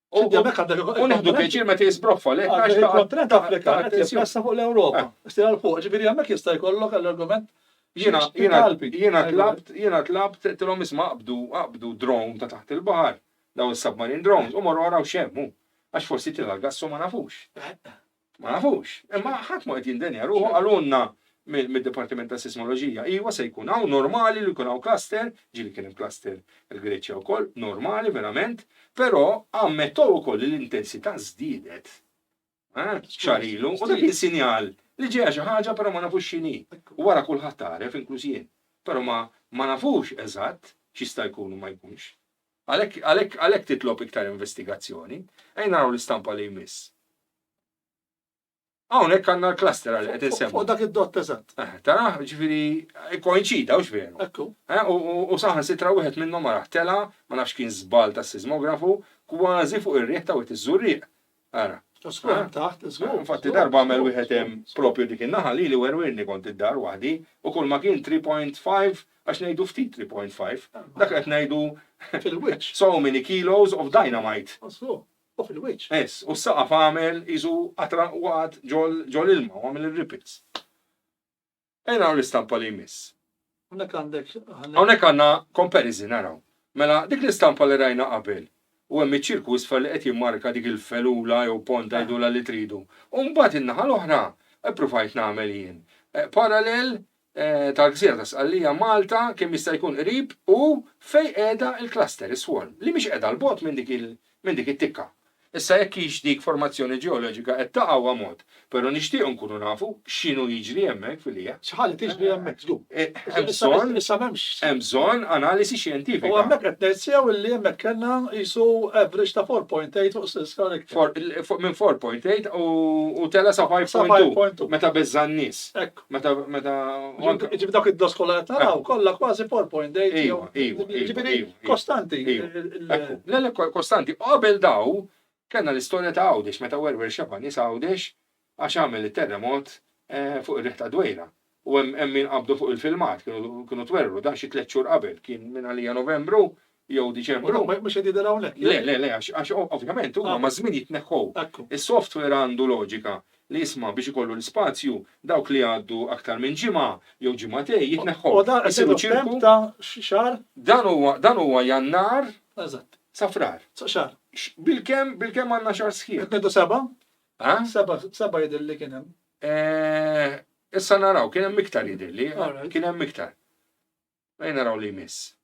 U nieħdu pjaċir meta jisbroffa lek għax il-kontinent Afrikan qed jippressa fuq l-Ewropa. Stira l-fuq, ġifieri hemmhekk jista' jkollok l-argument. Jiena tlabt tilhom isma' qabdu drone ta' taħt il-baħar, daw is-submarine drones, u morru waraw xemmu. Għax forsi tilha l-gassu ma nafux. Ma nafux. Imma ħadd ma qed jindenja ruħu għalunna mid-Dipartiment ta' Sismoloġija. Iwa se jkun hawn normali li jkun hawn cluster, ġieli kien hemm cluster il-Greċja wkoll, normali verament, però ammettow ukoll li l-intensità żdiedet. Xarilu, u dak il-sinjal li ġeja xi ħaġa però ma nafux x'inhi. U wara kulħadd taref inkluż jien. Però ma nafux eżatt x'jista' jkun u ma jkunx. Għalhekk titlob iktar investigazzjoni, ejn naraw l-istampa li jmiss. Hawnhekk għandna l-cluster għal qed insemmu. Fuq dak id-dott eżatt. Tara, ġifieri koinċida u x'veru. Ekku. U saħan sitra wieħed minnhom ma raħtela, ma nafx kien żball tas-sismografu, kważi fuq ir-rieħ ta' iż-żurrieq. Ara. Skont taħt, żgur. Infatti darba għamel wieħed hemm propju dik in-naħa li werwirni kont id-dar waħdi u kull ma kien 3.5 għax ngħidu ftit 3.5. Dak qed ngħidu fil-wiċċ. So many kilos of dynamite. U fil-wiċċ. U s-saqaf għamel iżu qatra waqgħad ġol ilma u għamel ir-ripples. Ejna l-istampa li jmiss. Hawnhekk għandna comparison naraw. Mela dik l-istampa li rajna qabel u hemm iċ-ċirku isfel li qed jimmarka dik il-felula jew ponta jdula li tridu. U mbagħad in-naħa l-oħra ippruvajt nagħmel jien. Parallel tal-gżira ta' Sqallija Malta kemm jista' jkun qrib u fejn qiegħda l-cluster is-swarm li mhix qiegħda l-bogħod minn dik it-tikka. Issa jekk hix dik formazzjoni ġeoloġika qed taqgħu mod, però nixtieq nkunu nafu x'inhu jiġri hemmhekk fil-hija. Xi ħaġa tiġri hemmhekk żgur. Hemm bżonn analisi xjentifika. U hemmhekk qed ngħidsew illi hemmhekk kellna qisu average ta' 4.8 fuq Siska minn 4.8 u tela sa 5.2 meta beżża n-nies. Meta ġibi dak id-dos kollha qed naraw kollha kważi 4.8 ġifieri kostanti. Le kostanti. Qabel daw kellna l-istorja ta' Għawdex meta werwer xeba nies Għawdex għax għamel it-terremot fuq ir-Riħ ta' Dwejla. U hemm min qabdu fuq il-filmat kienu twerru dan xi 3 xhur qabel kien minn għalija Novembru jew Diċembru. Mhux qed jidher hawnhekk. Le, għax ovvjament huma ma' żmien jitneħħu. Is-software għandu loġika li jisma' biex ikollu l-ispazju dawk li għaddu aktar minn ġimgħa jew ġimgħatej jitneħħu. U dan isiru ċirku ta' xahar? Dan huwa Jannar sa frar. Sa xahar. Bil-kemm għandna xahar sħiħ. Qed ngħidu seba'? Seba' jidhirli kien hemm. Issa naraw kien hemm iktar jidhirli, kien hemm iktar. Ejn naraw li jmiss.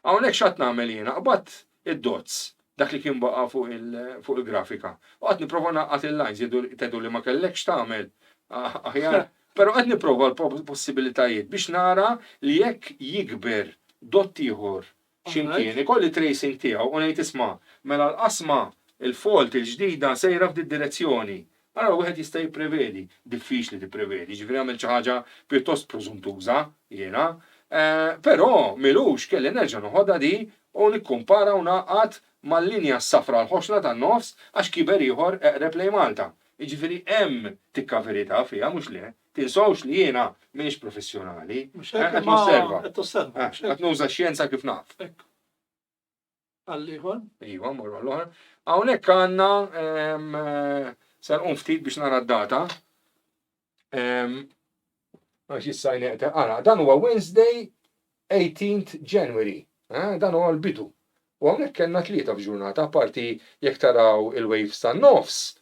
Hawnhekk x'qed nagħmel jiena qbad id-dots dak li kien baqa' fuq il-grafika. U qed nipprova naqgħat il-lines jgħidu li ma kellekx tagħmel aħjar. Però qed nipprova l-possibilitajiet biex nara li jekk jikber dott ieħor x'imkien ikolli tracing tiegħu u ngħid isma' mela l-qasma il-fault il-ġdida sejra f'di direzzjoni. Allora wieħed jista' jipprevedi, diffiċli tipprevedi, ġifieri għamel xi ħaġa pjuttost preżuntuża jiena, però milux kelli nerġa' noħodha di u nikkumpara u naqgħad mal-linja s-safra l-ħoxra tan-nofs għax kiber ieħor eqreb lejn Malta. Jiġifieri hemm tikka verità fiha mhux le. Tinsawx li jiena m'iniex professjonali, qed nosserva. Qed nuża x-xjenza kif naf. Għall-ieħor? Iva, morru għall-oħra. Hawnhekk għandna sar ftit biex nara d-data. Għax jissajna ara, dan huwa Wednesday 18th January. Dan huwa l-bidu. U hawnhekk kellna 3 f'ġurnata, parti jekk taraw il-waves tan-nofs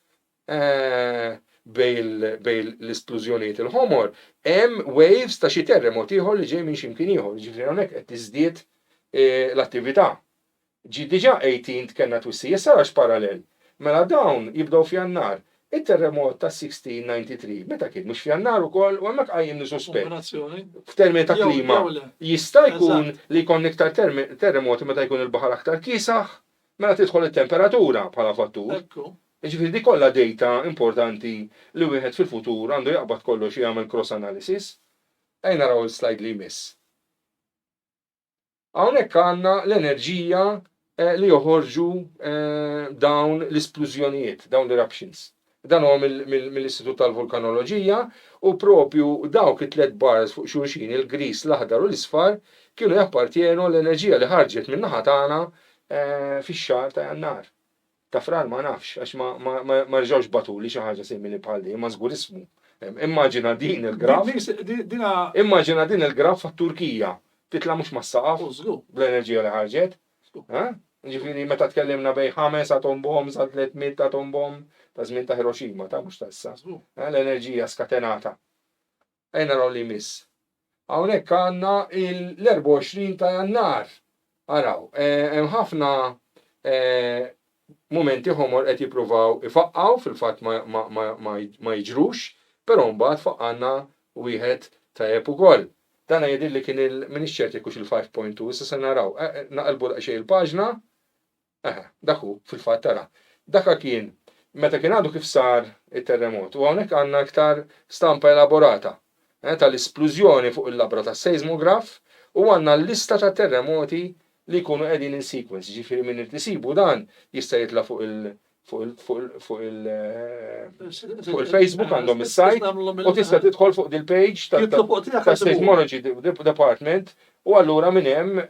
bej l-esplużjonijiet il-ħomor, hemm waves ta' xi terremot ieħor li ġej minn x'imkien ieħor, ġifieri hawnhekk qed tiżdied l-attività. Diġà 18 kellna twissija sarax parallel. Mela dawn jibdew f'Jannar. Il-terremot ta' 1693, meta kien mhux f'Jannar ukoll u hemmhekk qajjim nisospett. F'termini ta' klima jista' jkun li jkun iktar terremoti meta jkun il-baħar aktar kiesaħ, mela tidħol it-temperatura bħala fattur. Ġifieri dik kollha data importanti li wieħed fil-futur għandu jaqbad kollox jagħmel cross analysis. Ejn naraw il-slide li jmiss. Hawnhekk għandna l-enerġija li joħorġu dawn l-esplużjonijiet, dawn l-eruptions. Dan huwa mill-Istitut tal-Vulkanoloġija u propju dawk it-3 bars fuq xulxin il-gris, l-aħdar u l-isfar kienu jappartjenu l-enerġija li ħarġet min-naħa tagħna fix-xahar ta' Jannar. Ta' frar ma nafx għax ma rġawx batuli xi ħaġa simili bħal din, ma żgur ismu. Immaġina din il-graf. Immaġina din il-graf fat-Turkija. Titla' mhux mas-saqaf bl-enerġija li ħarġet. Ġifieri meta tkellimna bejn 5 atom bomb sa 300 atom bomb ta' żmien ta' Hiroshima, ta' mhux ta' issa. L-enerġija skatenata. Ejn naraw li miss. Hawnhekk għandna l-24 ta' Jannar. Araw, hemm ħafna momenti ħomor qed jippruvaw ifaqqaw fil-fatt ma jiġrux, però mbagħad faqqanna wieħed tajjeb ukoll. Dan jgħidir li kien minix ċerti kux il-5.2, issa se naraw, naqalbu daqsxejn il-paġna, dak hu fil-fatt tara. Dakka kien meta kien għadu kif sar it-terremot, u hawnhekk għandna iktar stampa elaborata tal-esplużjoni fuq il-labra tas-seismograf u għandna l-lista ta' terremoti li jkunu qegħdin in sequence, ġifieri min irtisibu dan jista' jitla' fuq il-Facebook għandhom is-sajt u tista' tidħol fuq dil-page tas-Seismology Department u allura minn hemm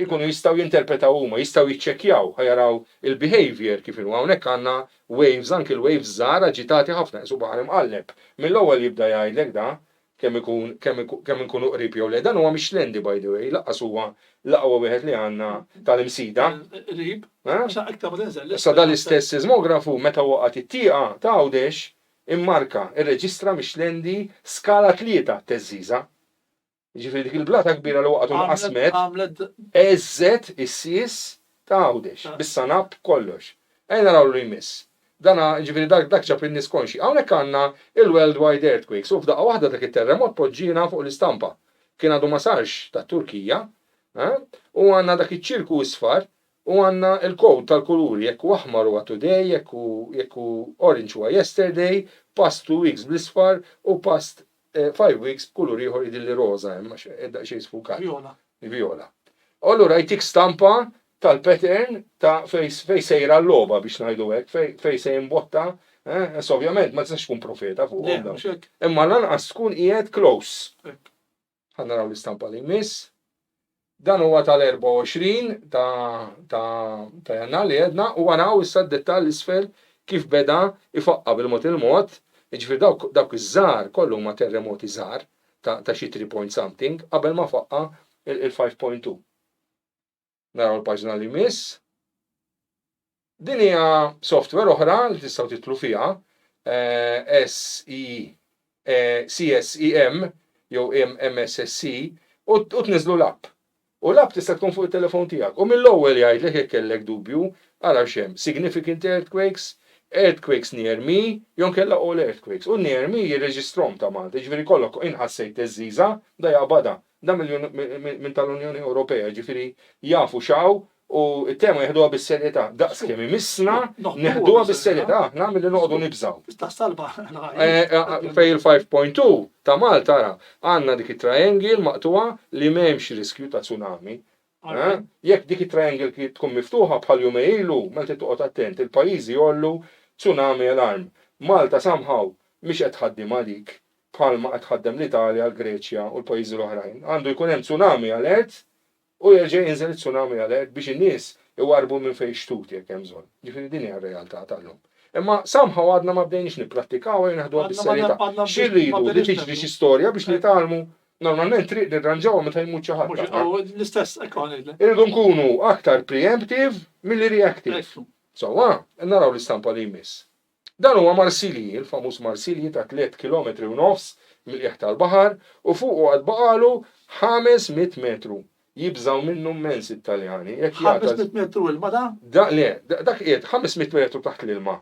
ikunu jistgħu jinterpretaw huma, jistgħu jiċċekkjaw ħajaraw il-behavior kif inhu hawnhekk għandna waves, anke l-waves żgħar aġitati ħafna, qsu baħar imqalleb. Mill-ewwel jibda jgħidlek da kemm ikunu qrib jew le. Dan huwa Michelin by the way, laqqas huwa l-aqwa wieħed li għandna tal-imsida. Qrib. Sa dal-istess seismografu meta waqgħet it-tieqa ta' Għawdex immarka irreġistra Michelin skala 3 teżżiża. Ġifieri dik il-blata kbira li waqgħet u qasmet eżżet is-sies ta' Għawdex bis-sanab kollox. naraw li jmiss. Dana ġifieri dak ġab in-nies konxi. Hawnhekk għandna il-Worldwide Earthquakes u f'daqqa waħda dak it-terremot poġġina fuq l-istampa. Kien għadu ma sarx tat-Turkija, u għandna dak iċ-ċirku isfar u għandna l-kod tal-kuluri jekk aħmar huwa today, jekk orange huwa yesterday, past 2 weeks bl-isfar u past 5 weeks b'kulur ieħor jidilli roża hemm edda xejn sfukat. Viola. Allura jtik stampa tal-pattern ta' fej sejra l-loba biex ngħidu hekk, fej se jimbotta, ovvjament ma tistax tkun profeta fuq. Imma lanqas tkun qiegħed close. Ħannaraw l-istampa li jmiss. Dan huwa tal-24 ta' Jannar li għedna u għanaw issa d-dettall isfel kif beda ifaqqa bil-mod il-mod, ġifir dawk iż-żar kollu ma terremoti żar ta' xi 3 point something qabel ma faqqa il-5.2. Naraw l-paġna li miss. Din hija software oħra li tistgħu titlu fiha CSEM jew MSSC u tniżlu l-app. U l-app tista' tkun fuq it-telefon tiegħek. U mill-ewwel jgħidlek jekk kellek dubju ara x'hemm significant earthquakes near me, jew kellha all earthquakes. U near me jirreġistrom ta' Malta, ġifieri kollok inħassejt iż-żiża da jaqbada. Da minn tal-Unjoni Ewropea, ġifieri jafu xaw u t-tema jieħduha bis-serjetà. Daqs kemm imissna neħduha bis-serjetà, nagħmel li noqogħdu nibżgħu. Fej il-5.2 ta' Malta tara għandna dik it-triangle maqtuha li m'hemmx riskju ta' tsunami. Jekk dik it-triangle tkun miftuħa bħal jumej ilu, Malta toqgħod attent, il-pajjiżi jollu tsunami alarm. Malta somehow mhix qed tħaddim għalik bħalma qed tħaddem l-Italja, l-Greċja u l-pajjiżi l-oħrajn. Għandu jkun hemm tsunami alert u jerġa' jinżel tsunami alert biex in-nies iwarbu minn fejn xtut jekk hemm bżonn. Ġifieri din hija r-realtà tal-lum. Imma somehow għadna ma bdejniex nippratikaw u naħduha bis-serjetà. X'irridu li tiġri xi storja biex nitalmu. Normalment triq nirranġawha meta jmut xi ħadd. L-istess ekk irridu nkunu aktar preemptive milli reactive. So, naraw l-istampa li jmiss. Dan huwa Marsilji, il-famuż Marsilji ta' 3 km u nofs mill-qiegħ tal-baħar u fuq għad baqalu 500 metru. Jibżaw minnu mens Italjani. 500 metru ilma da? Dak qiegħed 500 metru taħt l-ilma.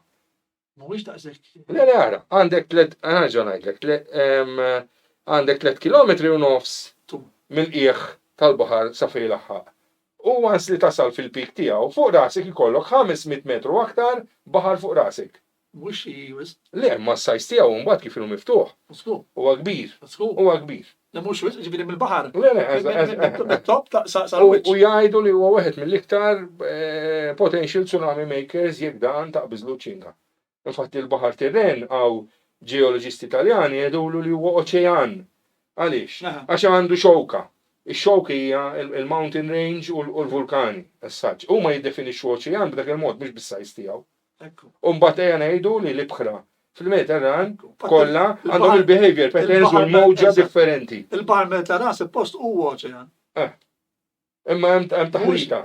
Mhuwiex daqshekk. Le ara, għandek 3 km u nofs mill-qiegħ tal-baħar sa fejn laħħaq. U għans li tasal fil-pik tiegħu fuq rasek ikollok 500 metru aktar baħar fuq rasek. Mux jiwis. Le, ma s-sajs tijaw mbagħad kif ilu miftuħ. Huwa kbir. Huwa kbir. Le mhux wis, ġifieri mill-baħar. Le, top sa u jgħidu li huwa wieħed mill-iktar potential tsunami makers jekk dan taqbiżlu ċinga. Infatti il-baħar Tirren għaw ġeoloġisti Italjani jgħidulu li huwa oċean. Għaliex? Għax għandu xowka. Ix-xowka hija il-mountain range u l-vulkani. As-saġġ. Huma jiddefinixxu oċean b'dak il-mod mhux bis-sajs tiegħu. U mbagħad ejja ngħidu li l-ibħra fil-Mediterran kollha għandhom il-behavior patterns u l-mowġa differenti. Il-Baħar Mediterran suppost huwa oċean. Imma hemm taħwita.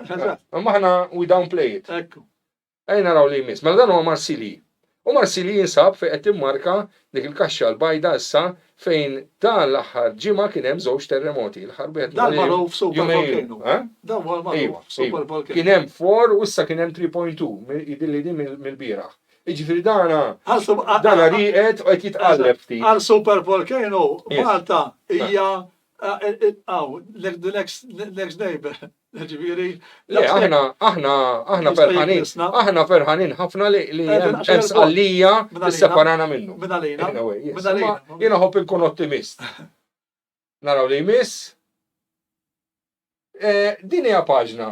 Imma aħna we downplay it. Ejja naraw li jmiss. Mela dan huwa Marsilji. U Marsilji jinsab fejn qed timmarka dik il-kaxxa l-bajda issa fejn dan l-aħħar ġimgħa kien hemm żewġ terremoti. L-aħħar wieħed dan magħruf super volcano. Dan huwa magħruf super volcano. Kien hemm 4 u issa kien hemm 3.2 jidilli din mill-bieraħ. Jiġifieri dana riqet u qed jitqalleb ftit. Għal super volcano Malta hija the next neighbor. Ġifieri. Aħna ferħanin ħafna li hemm sqallija tisseparana minnu. Minn għalina. Jiena ħobb inkun ottimist. Naraw li jmiss. Din hija paġna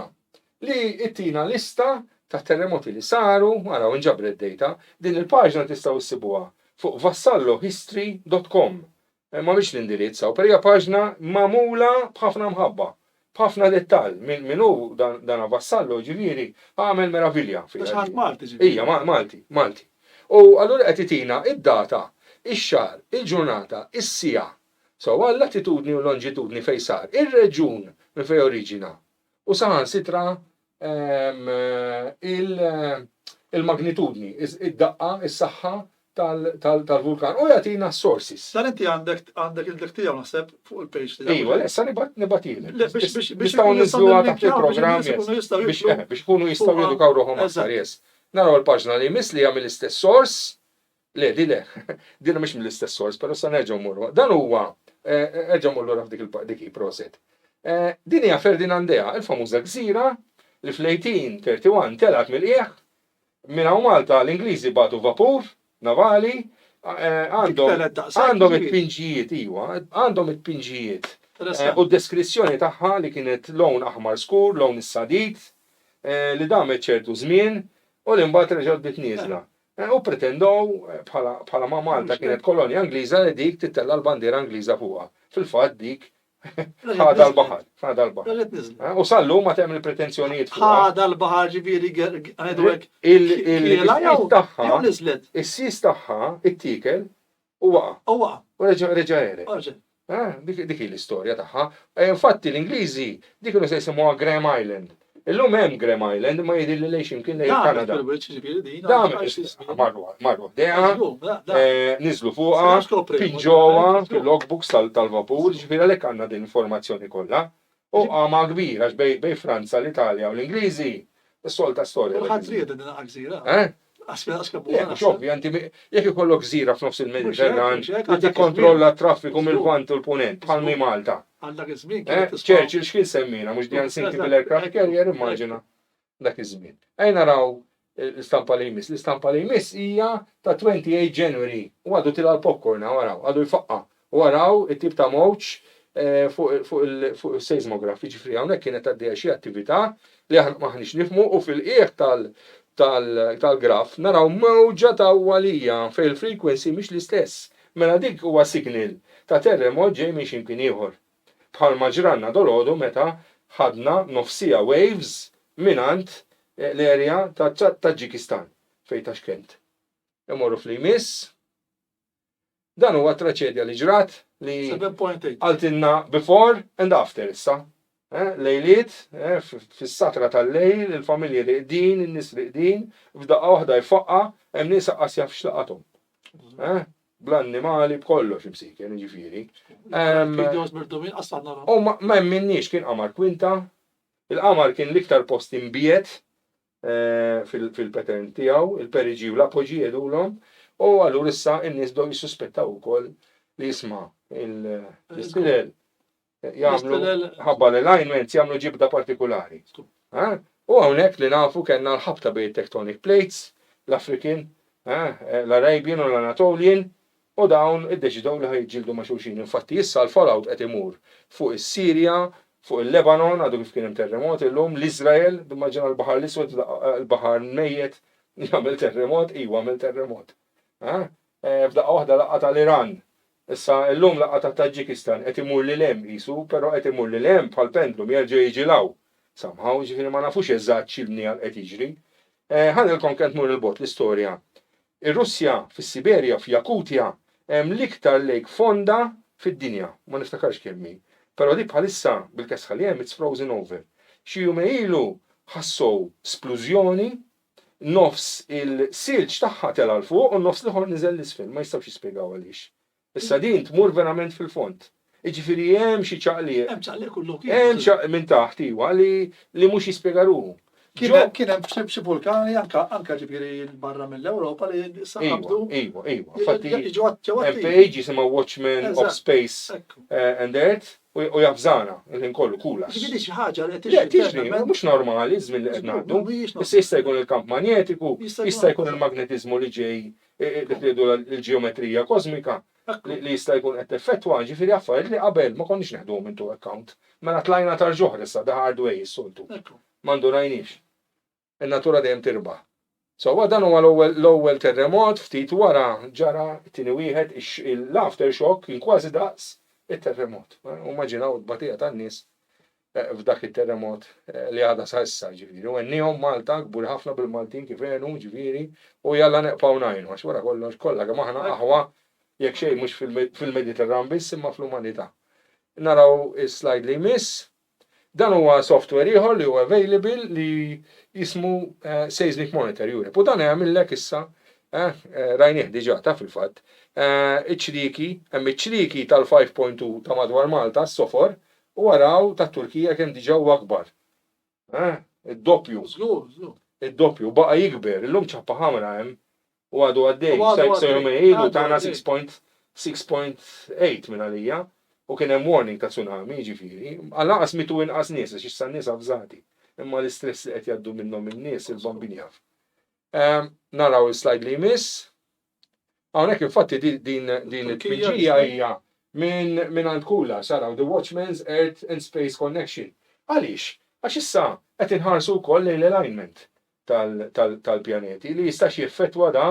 li ttina lista ta' terremoti li saru, naraw inġabret data, din il-paġna tistgħu issibuha fuq vassallohistory.com. Ma biex l-indirizzaw, per hija paġna magħmula b'ħafna mħabba. B'ħafna dettall minnu dan Vassallo ġifieri għamel meravilja. Malti ġifieri. Ija, Malti. U allura qed itina id-data, ix-xahar, il-ġurnata, is-sija. So l-latitudni u l-longitudni fejn sar, ir-reġun minn fejn oriġina. U saħansitra il-magnitudni, id-daqqa, is-saħħa tal-vulkan. U jagħtina s-sources. Dan inti għandek il-dik tiegħu naħseb fuq il-page tiegħek. Ejwa, issa nibatilek. Nistgħu niżluha taħt il-programm biex ikunu jistgħu jedukaw ruħhom aktar, yes. Naraw il-paġna li jmiss li hija mill-istess sors, le, dina mhix mill-istess sors, però sa nerġgħu mmorru. Dan huwa, erġgħu mmorru dik proset. Din hija Ferdinandea, il-famuża gżira li fl-1831 telat mill-qiegħ minn hawn Malta l-Ingliżi batu vapur navali għandhom it-pinġijiet, għandhom it-pinġijiet. U d-deskrizzjoni tagħha li kienet lawn aħmar skur, lawn is-sadid, li damet ċertu żmien u li mbagħad reġgħet bitniesla. U pretendow bħala ma Malta kienet kolonja Angliża li dik titella l-bandiera Angliża fuqha. Fil-fatt dik ħada l-baħar. U sallu ma tagħmel pretenzjonijiet fuqha. ħada l-baħar ġifieri is-sis tagħha ittikel u waqa'. U reġa' ere. Dik l-istorja tagħha. Infatti l-Ingliżi dik kienu se jsimmuha Graham Island. Illum hemm Graham Island ma jidhir li lejn x'imkien lejn Kanada. Marru niżlu fuqha, pinġowa fil-logbooks tal-vapur, ġifieri għalhekk għandna din l-informazzjoni kollha. U għama kbir għax bej Franza, l-Italja u l-Ingliżi, is-solta storja. Kulħadd rieda din għażira. Jekk ikollok gżira f'nofs il-Mediterran, li tikkontrolla t-traffiku mill-vant u l-punent, bħal Malta. Għandak iż-żmien. Churchill x'kien semmina, mhux dijan sinti bil-aircraft carrier, immaġina dak iż-żmien. Ejn naraw l-istampa li jmiss. L-istampa li jmiss hija ta' 28 January. U għadu tilha l-popcorn, waraw, għadu jfaqqa. Waraw it-tip ta' mowġ fuq il-seismograf, ġifri hawnhekk kienet għaddejja xi attività li aħna maħniex nifhmu u fil-qiegħ tal-graf naraw mewġa ta' awwalija fejn il-frequency mhix l-istess. Mela dik huwa signal ta' terremot ġej minn x'imkien ieħor. Bħalma ġranna dolodu meta ħadna nofsija waves minant l-area ta' Taġikistan fejn Taxkent. Imorru fl-jmiss. Dan huwa traċedja li ġrat li għaltinna before and after issa. Lejliet, fis-satra tal-lejl, il-familji riqdin, in-nies riqdin, f'daqqa waħda jfaqqa, hemm nies aqqas jaf x'laqathom. Bl-annimali b'kollox imsiken, ġifieri. U ma minniex kien qamar kwinta, il-qamar kien l-iktar post imbiet fil-pattern tiegħu, il-periġi u l-apoġi jedulhom, u allura issa n-nies bdew jissuspettaw ukoll li jisma' l-istilel jagħmlu ħabba l-alignments jagħmlu ġibda partikolari. U hawnhekk li nafu kellna l-ħabta bejn tectonic plates, l-African, l-Arabian u l-Anatolian, u dawn iddeċidew li ħajġildu ma' xulxin. Infatti issa l-fallout qed imur fuq is-Sirja, fuq il-Lebanon, għadu kif kien hemm terremot illum, l-Iżrael, immaġina l-Baħar l-Iswed, l-Baħar mejjed, jagħmel terremot, għamel terremot. F'daqqa waħda laqqa tal-Iran. Issa llum laqqa ta' Taġikistan qed imur lil hemm qisu, però qed imur lil hemm bħal pendlum jerġa' jiġilaw. Somehow ġifieri ma nafux eżatt x'ilni qed jiġri. Ħanilkom kemm tmur il-bot l-istorja. Ir-Russja fis-Siberja f'Jakutja hemm l-iktar lake fonda fid-dinja, ma niftakarx kemm hi. Però dik bħalissa bil-kesħa li hemm it's frozen over. Xi jum ilu ħassow splużjoni, nofs il-silġ tagħha tela l fuq u nofs liħor niżel l-isfel, ma jistgħux jispjegaw għaliex. Issa din tmur verament fil-font. Iġifieri hemm xi ċaqliq. Hemm ċaqliq kullu kien. Hemm ċaqliq minn taħt iwa li mhux jispjegaruhu. Kien hemm xi vulkani anke ġifieri barra mill-Ewropa li saqabdu. Iva. Infatti hemm page jisimha Watchmen of Space and Earth u jafżana il-kollu kula. Ġifieri xi ħaġa li tiġri mhux normali żmien li qed ngħaddu. Issa jista' jkun il-kamp magnetiku, jista' jkun il-magnetiżmu li ġej l-ġeometrija kosmika. Li jista' jkun qed effettwa ġifieri affarijiet li qabel ma konniex neħduhom into account. Mela tlajna tal-ġoħr issa the hard way is-soltu. M'għandu rajniex. In-natura dejjem tirbaħ. So dan huwa l-ewwel terremot, ftit wara ġara tieni wieħed l-aftershock kien kważi daqs it-terremot. Immaġinaw il-batija tan-nies f'dak it-terremot li għadha sa issa ġifieri. U għennihom Malta kbur ħafna bil-Maltin kif għenu ġifieri u jalla neqpaw ngħinu għax wara kollox kollha kemm aħna aħwa jekk xejn mhux fil-Mediterran biss imma fl-umanità. Naraw is-slide li jmiss. Dan huwa software ieħor li huwa available li jismu Seismic Monitor Europe. U dan jagħmilek issa rajnieh diġà ta' fil-fatt. Iċ-ċriki, hemm iċ-ċriki tal-5.2 ta' madwar Malta s-sofor u waraw tat-Turkija kemm diġà huwa akbar. Id-doppju. id-doppju, baqa jikber, illum ċappa ħamra hemm u għadu għaddej, sajjom ilu tagħna 6.8 minn għalija u kien hemm warning ta' tsunami, ġifieri, għal-laqas mitu inqas nies għax issa n-nies avżati. Imma l-istress li qed jgħaddu minnhom in-nies il-bambini jaf. Naraw il-slide li jmiss. Hawnhekk infatti din it-tmiġġija hija minn għand kula saraw The Watchman's Earth and Space Connection. Għaliex? Għax issa qed inħarsu wkoll lejn l-alignment tal-pjaneti li jistax jiffettwa da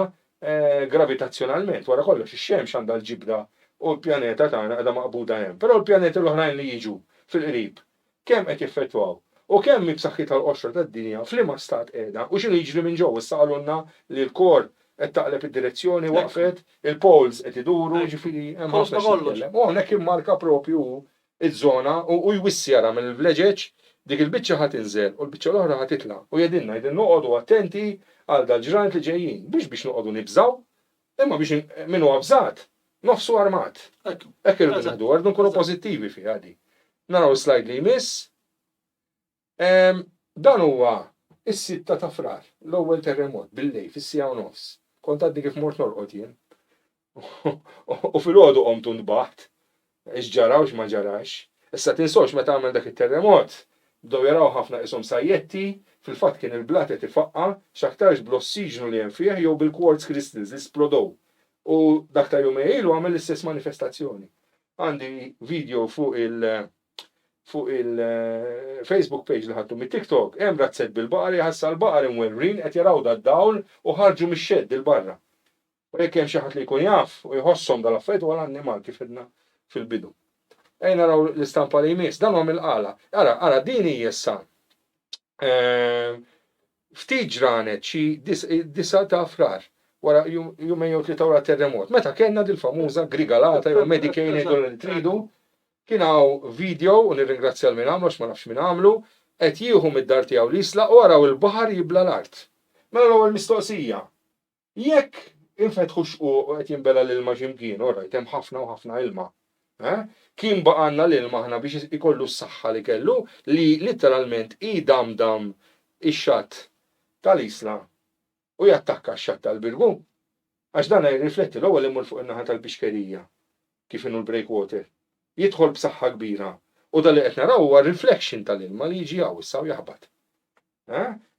gravitazzjonalment. Wara kollox ix-xemx għandha l-ġibda u l-pjaneta tagħna qiegħda maqbuda hemm. Però l-pjaneti l-oħrajn li jiġu fil-qrib kemm qed jiffettwaw u kemm b'saħħit tal-qoxra tad-dinja f'liema stat qiegħda u x'inhu jiġri minn ġewwa issa qalulna li l-kor qed taqleb id-direzzjoni waqfet, il-poles qed iduru, ġifieri hemm ħafna x'nitkellem. U hawnhekk immarka propju iż-żona u jwissjara mill-vleġeġ dik il-biċċa ħadd inżel u l-biċċa l-oħra ħadd titla' u jedilna noqogħdu attenti għal dal-ġranet li ġejjin biex noqogħdu nibżaw imma biex min huwa bżgħat nofsu armat. Hekk irridu naħdu għardu nkunu pożittivi fi għadi. Naraw slide li jmiss. Dan huwa is-6 ta' frar, l-ewwel terremot bil-lejl fis-sija u nofs. Kont għaddi kif mort norqod jien. U fil-għodu qomtu nbaħt. X'ġaraw x'ma ġarax. Issa tinsawx meta għamel dak it-terremot. Bdew jaraw ħafna ishom sajjetti, fil-fatt kien il-blat qed ifaqqa x'aktarx bl-ossiġnu li hemm fih jew bil-quartz crystals li splodow. U dak ta' jumej ilu għamel l-istess manifestazzjoni. Għandi video fuq il-Facebook page li ħadtu mit-TikTok, hemm razzett bil-baqari, ħassa l-baqari mwerrin qed jaraw dad-dawl u ħarġu mix-xedd il-barra. U jekk hemm xi ħadd li jkun jaf u jħosshom dal-affarijiet huwa l-annimal kif idna fil-bidu. Ejn naraw l-istampa li jmiss, dan huwa mill-qala. Ara din hija issa. Ftit ġranet xi 9 ta' frar wara jumejn jew tlieta wara terremot. Meta kellna dil-famuża grigalata jew Medicaid li tridu, kien hawn video u nirringrazzja l-min għamlu ma nafx min għamlu, qed jieħu mid-dar tiegħu l-isla u waraw il-baħar jibla l-art. Mela l-ewwel mistoqsija. Jekk infetħu xquq u qed jinbela l-ilma x'imkien, orajt hemm ħafna u ħafna ilma. Kien baqanna l-ilma ħna biex ikollu s-saħħa li kellu li literalment idamdam ix-xatt tal-isla u jattakka x-xatt tal-birgu. Għax dan jirrifletti l-ewwel imur fuq in-naħa tal-pixkerija kif inhu l-breakwater. Jidħol b'saħħa kbira u dan li qed naraw huwa reflection tal-ilma li jiġi hawn issa u jaħbad.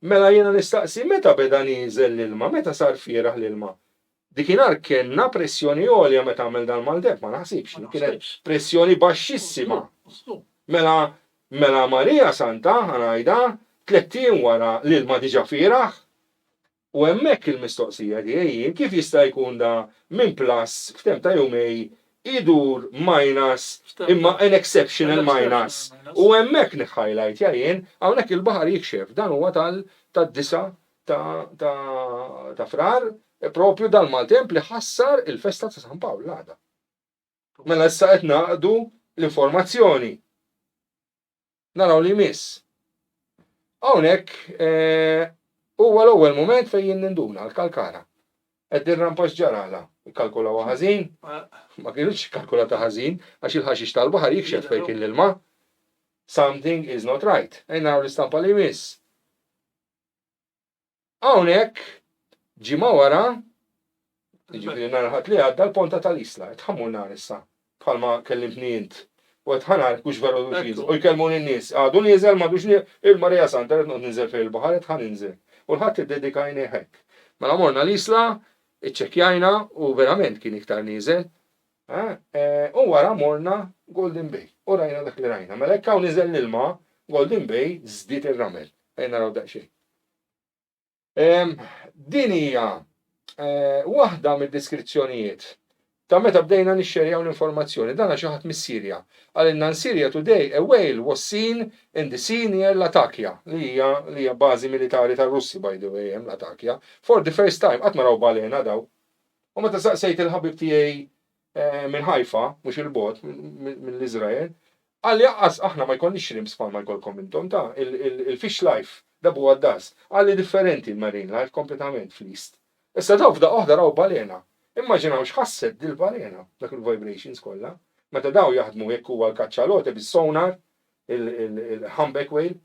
Mela jiena nistaqsi meta beda nieżel l-ilma, meta sar fieraħ l-ilma. Dikinhar kienna pressjoni għolja meta għamel dan mal-deb, ma naħsibx, kienet pressjoni baxxissima. Mela Marija Santa ħanajda 30 wara l-ilma diġà fieraħ. U hemmhekk il-mistoqsija tiegħi kif jista' jkun da minn plus f'tem ta' jumej idur minus imma an exceptional minus. U hemmhekk niħħajlajt jien hawnhekk il-baħar jikxef dan huwa tad-9 ta' frar propju dal-maltemp li ħassar il-festa ta' San Pawl l-għada. Mela issa qed naqdu l-informazzjoni. Naraw li miss. Hawnhekk huwa l-ewwel mument fejn ninduna l-kalkara. Qed dirrampax ġarala, ikkalkulaw ħażin, ma kienx kalkulata ħażin għax il-ħaxix tal-baħar jikxef fejn kien l-ilma. Something is not right. Naraw l-istampa li miss. Hawnhekk ġimgħa wara, jiġifieri narħat li għadda l-ponta tal-isla, tħammu nar issa, bħalma kellimtni int. U tħanar kux veru duċiz, u jkellmun in-nies, għadu nieżel madux il-Marija Santa qed ninżel fejn il-baħar qed ħaninżel. U l-ħadd iddedikajni hekk. Mela morna l-isla, iċċekkjajna u verament kien iktar nieżel. U wara morna Golden Bay. U rajna dak li rajna. Mela hekk hawn niżel l-ilma, Golden Bay żdiet ir-ramel. Ejn naraw daqsxejn. Din hija waħda mid-deskrizzjonijiet ta' meta bdejna nixxerjaw l-informazzjoni. Dan xi ħadd mis-Sirja. Għalilna in Syria today a whale was seen in the sea near Latakia, li hija bażi militari tar-Russi by the way hemm Latakia, for the first time qatt ma raw balena daw. U meta saqsejt il-ħabib tiegħi minn Ħajfa, mhux il-bot mill-Iżrael, għalli jaqqas aħna ma jkollniex shrimps bħalma jkollkom intom ta' il-fish life dabu għaddas. Għalli differenti il-marine life kompletament fl-ist. Issa daw f'da oħda raw balena. Immaġinaw x'ħasset dil-balena dak il-vibrations kollha. Meta daw jaħdmu jekk huwa l-kaċċalote bis-sonar, il-humpback whale,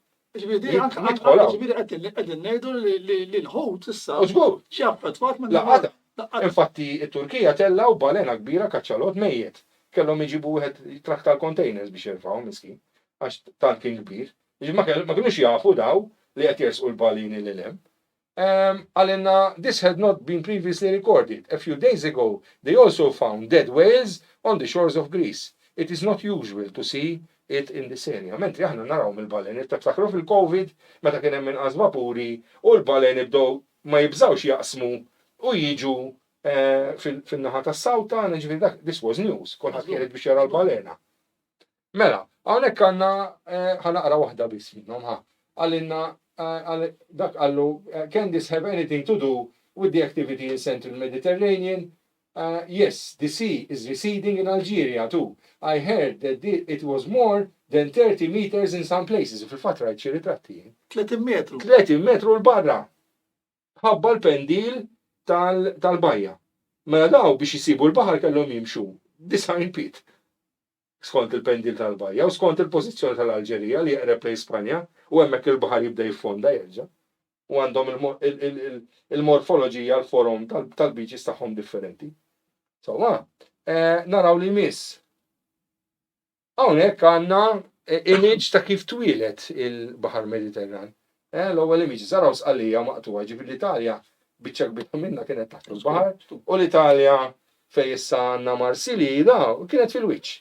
Ġifieri anke Jidħol hawn. ġifieri qegħdin ngħidu li l-ħut issa Żgur. x'affettwat minn Laqada. Infatti t-Turkija tellaw balena kbira kaċċalot mejjed. Kellhom iġibu wieħed trakk tal-containers biex jirfgħu miskin għax tant kien kbir. Ma kinux jafu daw li qed jersqu l-balini lil hemm. Għalinna this had not been previously recorded. A few days ago, they also found dead whales on the shores of Greece. It is not usual to see it in this area. Mentri aħna naraw mill-baleni, tiftakru fil-Covid, meta kien hemm inqas vapuri, u l-baleni bdew ma jibżawx jaqsmu u jiġu fin-naħa tas-sawta, ġifieri dak this was news, kulħadd kienet biex jara l-balena. Mela, hawnhekk għandna ħanaqra waħda biss minnhom għalinna dak għallu can this have anything to do with the activity in Central Mediterranean? Yes, the sea is receding in Algeria too. I heard that it was more than 30 meters in some places. Fil-fatt rajt xi ritratti. 30 metru. 30 metru l-barra. Ħabba l-pendil tal-bajja. Mela daw biex jisibu l-baħar kellhom jimxu 90 pit. Skont il-pendil tal-bajja u skont il-pożizzjoni tal-Alġerija li jaqreb lejn Spanja u hemmhekk il-baħar jibda jiffonda jerġa'. U għandhom il-morfoloġija l-forum tal-biċis tagħhom differenti. So, naraw li miss. Hawnhekk għandna image ta' kif twilet il-Baħar Mediterran. L-ewwel image saraw sqallija maqtuha ġifier l-Italja biċċa kbira minnha kienet taħt il-baħar u l-Italja fejn issa għandna Marsilida kienet fil-wiċċ.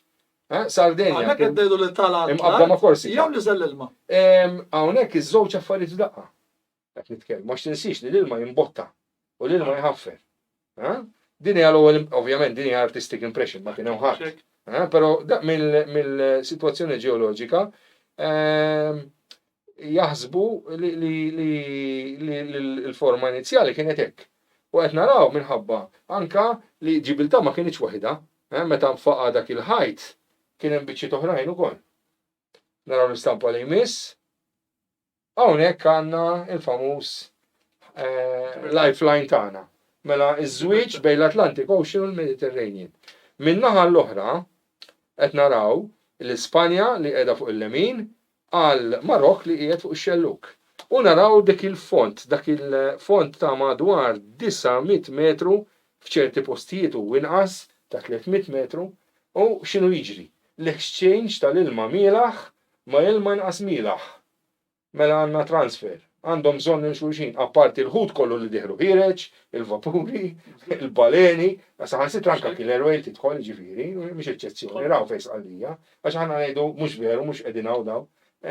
Sardenja. Hawnhekk qed ngħidu li imqabbda ma' Korsika. jew li żell ilma. Hawnhekk iż-żewġ affarijiet daqqa. Qed nitkellem, ma tinsix li l-ilma jimbotta u l-ilma jħaffer. Din hija l-ewwel, ovvjament din hija artistic impression ma kien hemm ħadd. Però mill-sitwazzjoni ġeoloġika jaħsbu li l-forma inizjali kienet hekk. U qed naraw minħabba anka li Ġibilta ma kienx waħda, meta nfaqa' dak il-ħajt kien hemm biċċiet oħrajn ukoll. Naraw l-istampa li jmiss. Hawnhekk għandna il-famuż lifeline tagħna. Mela iż-żwieġ bejn l-Atlantic Ocean u l-Mediterranean. Min-naħa l-oħra qed naraw l-Ispanja li qiegħda fuq il-lemin għal Marokk li qiegħed fuq ix-xelluk. U naraw dak il-font ta' madwar 900 metru f'ċerti postijiet u inqas ta' 300 metru u x'inhu jiġri? L-exchange tal-ilma mielaħ ma' ilma inqas mielaħ. Mela għandna transfer. Għandhom bżonn xulxin, apparti l-ħut kollu li diħlu ħireġ, il-vapuri, il-baleni, saħansitra anka killer whale tidħol ġifieri, mhix eċċezzjoni, raw fejn sqallija, għax aħna ngħidu mhux veru, mhux qegħdin hawn daw.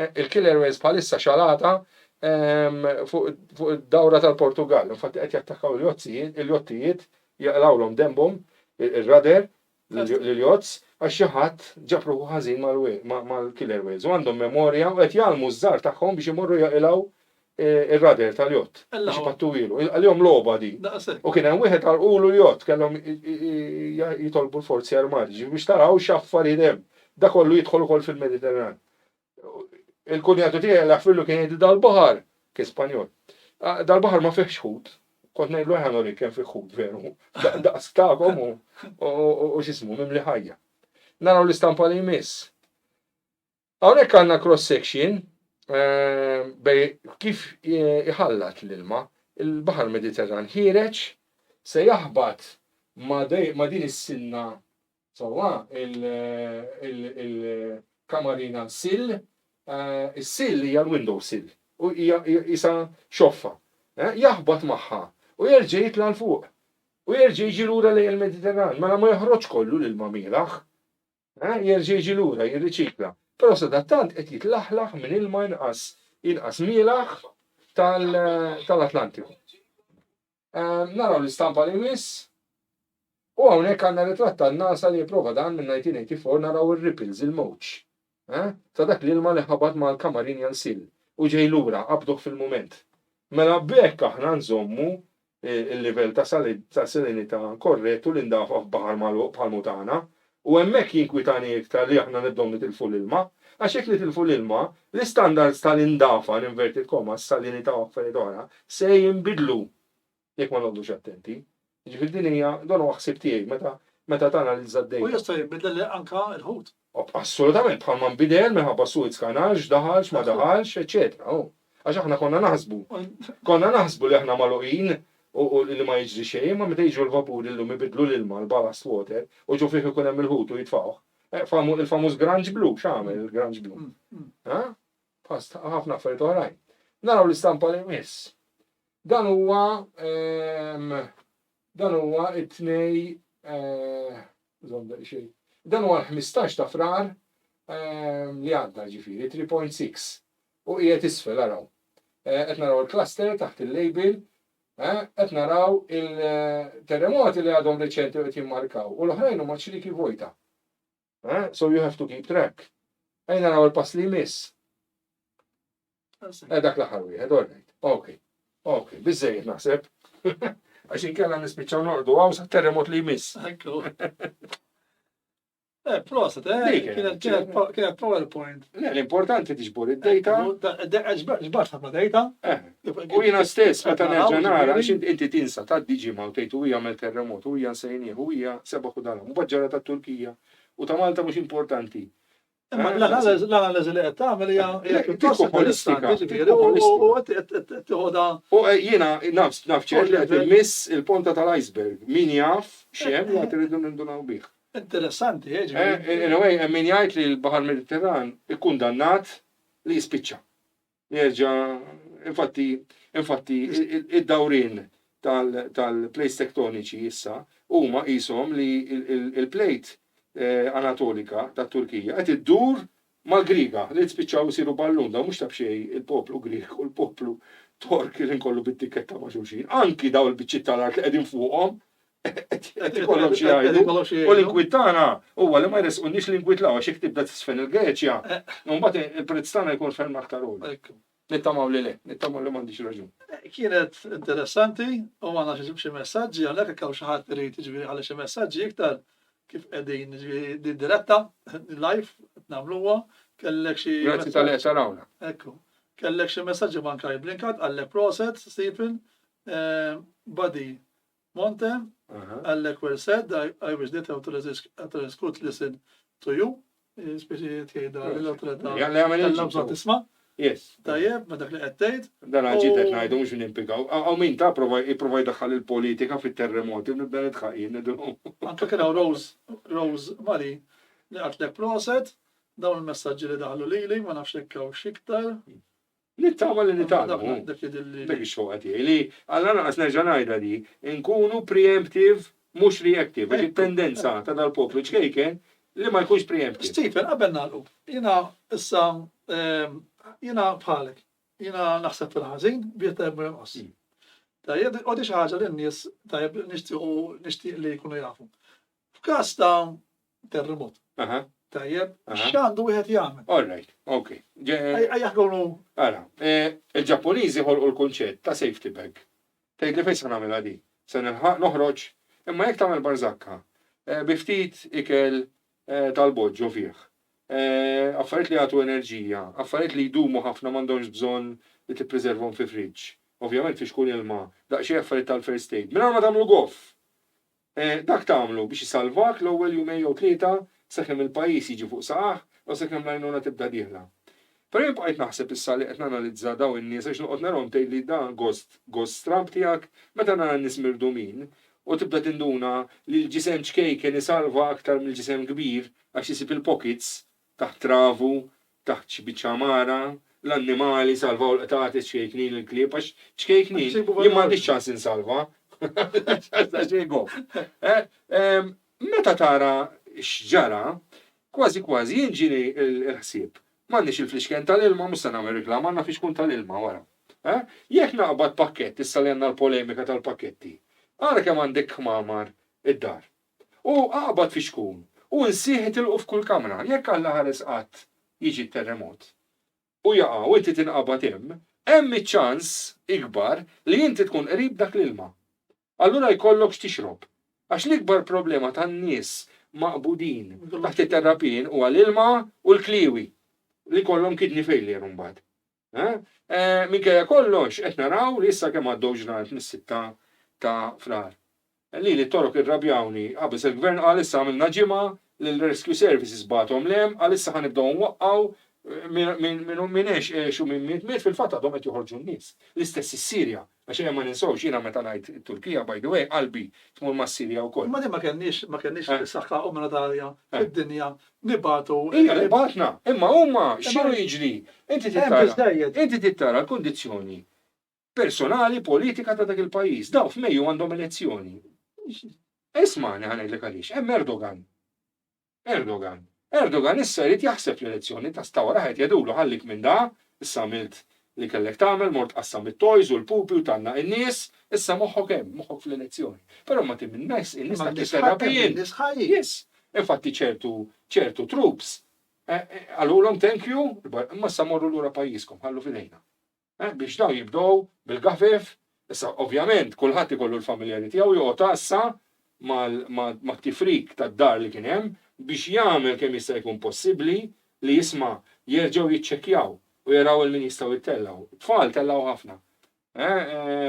Il-killer whales bħalissa xalata fuq id-dawra tal-Portugal, infatti qed jattakkaw il-jottijiet jaqlawlhom dembhom ir-rader l-jozz għax xi ħadd ġabru ħażin mal-killer whales u għandhom memorja u qed jagħmlu żżar tagħhom biex imorru jaqilgħu ir-rader tal-jott biex ipattu ilu. Għalihom logħba di. U kien hemm wieħed għalqulu l-jott kellhom jitolbu l-forzi armati biex taraw x'affarijiet hemm. Dak kollu jidħol ukoll fil-Mediterran. Il-kunjatu tiegħi l-affillu kien jgħid dal-baħar kien Spanjol. Dal-baħar ma fihx ħut. Kont ngħidlu ħanori kemm fih ħut veru. Daqs tagħhom u x'ismu mimli ħajja. Naraw l-istampa li jmiss. Hawnhekk għandna cross section bej kif iħallat l-ilma, il-Baħar Mediterran ħireġ se jaħbad ma' din is-silna sewwa il-kamarina sill, is-sill hija l-window sill u hija isa xoffa. Jaħbad magħha u jerġa' jitla' l fuq. U jerġa' jiġi lura lejn il-Mediterran, mela ma joħroġ kollu l-ilma mielaħ. Jerġa' jiġi lura, jirriċikla. Però sadattant qed jitlaħlaħ minn ilma inqas mielaħ tal-Atlantiku. Naraw l-istampa li jmiss u hawnhekk għandna ritratt tan-NASA li jipprova dan minn 1984 naraw ir-ripples il-mowġ. Ta' dak l-ilma li ħabad mal-Camarinian Sill u ġej lura qabduh fil-mument. Mela bekk aħna nżommu il-livell ta' salinità korrettu li ndafa f'baħar bħal-Mutana. U hemmhekk jinkwitani iktar li aħna nibdew nitilfu l-ilma, għax hekk li tilfu l-ilma, l-istandards tal-indafa inverted commas salinità u affarijiet oħra se jinbidlu jekk ma nagħmlux attenti. Ġifieri din hija dan huwa ħsieb tiegħi meta tanalizza d-dejta. U jista' jinbidel anke l-ħut. Assolutament, bħalma nbidel minħabba Suez Kanal, x'daħalx, ma daħalx, eċetera. Għax aħna konna naħsbu li aħna magħluqin u li ma jiġri xejn, ma meta jiġu l-vapuri llum ibidlu l-ilma l-ballast water u ġu fih ikun hemm il-ħut u jitfgħuh. Il-famuż Grange Blue, x'għamel il-Grange Blue? Ħafna affarijiet oħrajn. Naraw l-istampa li jmiss. Dan huwa it-tnej dan huwa l-15 ta' frar li għadda ġifieri 3.6 u qiegħed isfel araw. Qed naraw il-cluster taħt il-label, qed naraw il-terremoti li għadhom reċenti qed jimmarkaw u l-oħrajn huma ċriki vojta. So you have to keep track. Naraw il-pass li jmiss. Dak l-aħħar wieħed, orrejt. Ok, biżejjed naħseb. Għax inkella nispiċċaw nordu għaw sa terremot li jmiss. Proset, kienet PowerPoint. L-importanti tiġbor id-data. Ġbart ħafna data. U jiena stess, meta nerġa' nara, għax inti tinsa ta' diġima u tgħid u hija mel terremot, u hija nsejnieh, u hija sebaħ u dalhom, u baġġara ta' Turkija. U ta' Malta mhux importanti. L-analiżi li qed tagħmel hija pjuttost holistika. U jiena naf ċert li qed immiss il-ponta tal-iceberg. Min jaf x'hemm li qed irridu nindunaw bih. Interessanti, Anyway, min jgħid li l-Baħar Mediterran ikun dannat li jispiċċa. Infatti, id-dawrin tal-plejts tektoniċi issa huma qishom li il-plejt anatolika tat Turkija qed iddur mal-Griga li spiċċaw isiru ballunda mhux tab xejn il-poplu Grieg u l-poplu Tork li nkollu bit-tikketta ma' xulxin. Anki daw il-biċċiet tal-art li qegħdin fuqhom qed ikollhom xi jgħidu. U l-inkwiet tagħna huwa li ma jresqunniex l-inkwit għax jekk tibda tisfen il-Greċja, mbagħad il-prezz tagħna jkun ferm aktar għoli. Nittamaw li m'għandix raġun. Kienet interessanti u għandna xi messaġġi għalhekk hawn xi ħadd irid jiġifieri għal xi messaġġi iktar kif qegħdin ġifieri diretta live nagħmluha kellek xi. Grazzi tal-qed tarawna. Ekku. Kellek xi messaġġi manka jiblinkat għallek proset, Stephen, Buddy Monte, għallek well said, I wish that authorities could listen to you, speċi tjejda l-autorità tal-labżat tisma. Yes. Tajjeb, ma dak li qed tgħid. Dan ġiet ngħidu mhux nimpikaw. Aw min ta' jipprova jdaħħal il-politika fit-terremoti u nibda nitħaqjin nidhom. Anke kien hawn Rose Mari li għatlek proset, dawn il-messaġġi li daħlu lili, ma nafx hekk hawn xiktar. Nittama li nitalmu. Dak ix-xogħol tiegħi li allura naqas nerġa' ngħidha li nkunu preemptive mhux reactive. Il-tendenza ta' dal-poplu ċkejken li ma jkunx preemptive. Stephen, qabel nagħlqu, jiena issa jiena bħalek, jiena naħseb fil-ħażin biex tajjeb inqos. Tajjeb, għodi xi ħaġa li n-nies tajjeb nixtieq li jkunu jafu. F'każ ta' terremot. Tajjeb, x'għandu wieħed jagħmel? All right, okay. Jaħgħu. Ara, il-Ġappuniżi ħolqu l-kunċett ta' safety bag. Tgħid li fejn se nagħmilha di? Se noħroġ, imma jekk tagħmel barzakka, bi ftit ikel tal-boġġo fih. Affarijiet li għatu enerġija, affarijiet li jdumu ħafna m'għandhomx bżonn li tippreservhom fi friġġ. Ovvjament fi xkun ilma, daqsxejn affarijiet tal-first aid. Mingħajr ma tagħmlu goff. Dak tagħmlu biex isalvak l-ewwel jumejn jew tlieta sakemm il-pajjiż jiġi fuq saqaħ u sakemm l-għajnuna tibda dieħla. Però jien bqajt naħseb issa li qed nanalizza daw in-nies għax noqgħod narhom tgħid li dan ghost trump tiegħek meta nara n-nies mirdumin u tibda tinduna li l-ġisem ċkejken isalva aktar mill-ġisem kbir għax isib il-pockets taħt travu, taħt xi biċċamara, l-annimali salvaw l-qtati ċkejknin il-klieb, għax ċkejknin jien m'għandix ċans insalva. Meta tara x'ġara, kważi jinġini l-ħsieb. M'għandniex il-fliexken tal-ilma, mhux se nagħmel riklama, għandna fliexkun tal-ilma wara. Jekk naqbad pakkett, issa li għandna l-polemika tal-pakketti, ara kemm għandek kmamar id-dar. U aqbad fixkun. U nsieħ tilqu f'kull kamra, jekk Alla ħares qatt jiġi terremot. U jaqa' u inti tinqabad hemm iċ-ċans ikbar li inti tkun qrib dak l-ilma. Allura jkollok x'tixrob. Għax l-ikbar problema tan-nies maqbudin taħt it-terrapien huwa l-ilma u l-kliwi li kollhom kidney failure mbagħad. Minkejja kollox qed naraw li issa kemm għaddew ġranet mis-sitta ta' frar. Li torok irrabjawni, qabes il-gvern qal issa għamilna ġimgħa l-Rescue Services batom lem, għalissa ħanibdaw nwaqqaw minn xu minn miet fil-fatt għadhom qed joħorġu n-nies. L-istess is-Sirja, għax ma ninsawx jiena meta ngħid Turkija by the way, qalbi tmur mas-Sirja wkoll. Ma ma kenniex is-saħħa umanitarja fid-dinja nibatu. Iva nibatna, imma huma x'inhu jiġri? Inti tittara l-kondizzjoni personali, politika ta' dak il-pajjiż. Daw f'Mejju għandhom elezzjoni. Isma'ni ħanejdlek għaliex, hemm Erdogan issa jrid jaħseb l-elezzjoni ta' stawra ħed jadulu ħallik minn da, issa għamilt li kellek tagħmel, mort qassam it-toys u l-pupi u tanna in-nies, issa moħħok hemm, moħħok fl-elezzjoni. Però ma tim in-nies ta' kisserrabijin. Yes, infatti ċertu troops għalulhom thank you, imma issa morru lura pajjiżkom, ħallu fidejna. Biex daw jibdew bil-gafef, issa ovvjament kulħadd ikollu l-familjari tiegħu joqgħod issa mat-tifrik tad-dar li kien hemm biex jagħmel kemm jista' jkun possibbli li jisma' jerġgħu jiċċekkjaw u jaraw il-min jistgħu jittellgħu. Tfal tellgħu ħafna.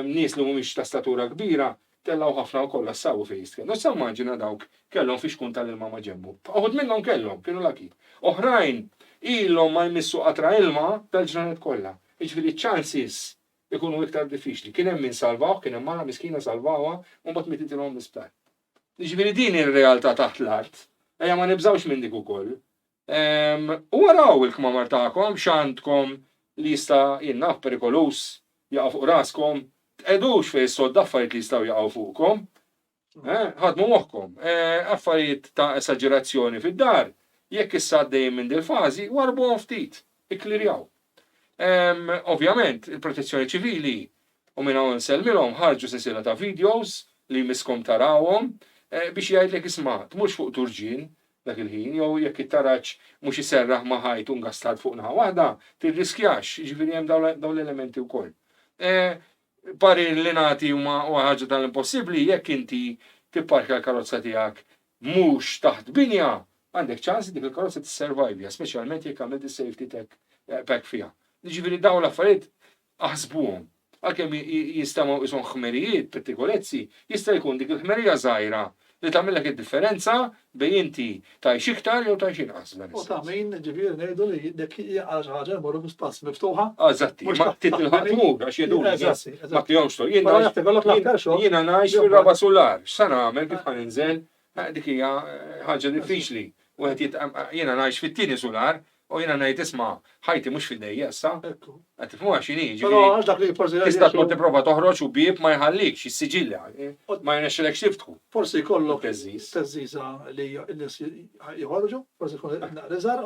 Nies li mhumiex ta' statura kbira tellgħu ħafna wkoll assawu fejn jitkellmu. Issa immaġina dawk kellhom fiex kun tal-ilma ma ġemmu. Uħud minnhom kellhom, kienu laki. Oħrajn ilhom ma jmissu qatra ilma tal-ġranet kollha. Jiġifieri chances ikunu iktar diffiċli. Kien hemm min salvaw, kien hemm mara miskina salvawha u mbagħad mititilhom l-isptar. Jiġifieri din ir-realtà taħt l-art. Ejja ma nibżawx minn dik ukoll. U waraw il-kmamar tagħkom x'għandkom li jista' jinnaf perikolus jaqgħu fuq raskom, tqedux fejn sod affarijiet li jistgħu jaqgħu fuqkom. Ħadmu moħħkom. Affarijiet ta' esagerazzjoni fid-dar, jekk issa għaddejjin minn dil-fażi, warbuhom ftit, ikklirjaw. Ovvjament, il-protezzjoni ċivili u minn hawn nsellmilhom ħarġu sensiela ta' videos li miskom tarawhom biex jgħidlek isma' tmurx fuq turġien dak il-ħin, jew jekk it-taraġġ mhux iserraħ ma' ħajt u ngastat fuq naħa waħda, tirriskjax, jiġifieri hemm dawn l-elementi wkoll. Pari li nagħti huma ħaġa tal-impossibbli jekk inti tipparka l-karozza tiegħek mhux taħt binja, għandek ċans dik il-karozza tisservajvja, speċjalment jekk għamilt is-safety pack fiha. Jiġifieri dawn l-affarijiet aħsbuhom. Għalkemm jistgħu jishom ħmerijiet, pettikolezzi, jista' jkun dik il-ħmerija żgħira li tagħmilek id-differenza bejn inti tgħix iktar jew tgħix inqas. U ta' min ġifieri ngħidu li dik hija ħaġa jmorru f'spass miftuħa. Eżatti, ma titilħaq tmur għax jedulu ma tjomx tol. Jiena ngħix fir-raba solar, x'sa nagħmel kif ħaninżel, dik hija ħaġa diffiċli. Jiena ngħix fit-tieni solar u jiena ngħid isma' ħajti mhux fidejja issa. Qed tifhmu x'inhi, tista' tkun tipprova toħroġ u bieb ma jħallikx is-siġilla, ma jnexxilekx tiftħu. Forsi jkollok teżżiża li n-nies joħorġu, forsi jkun naqriżar,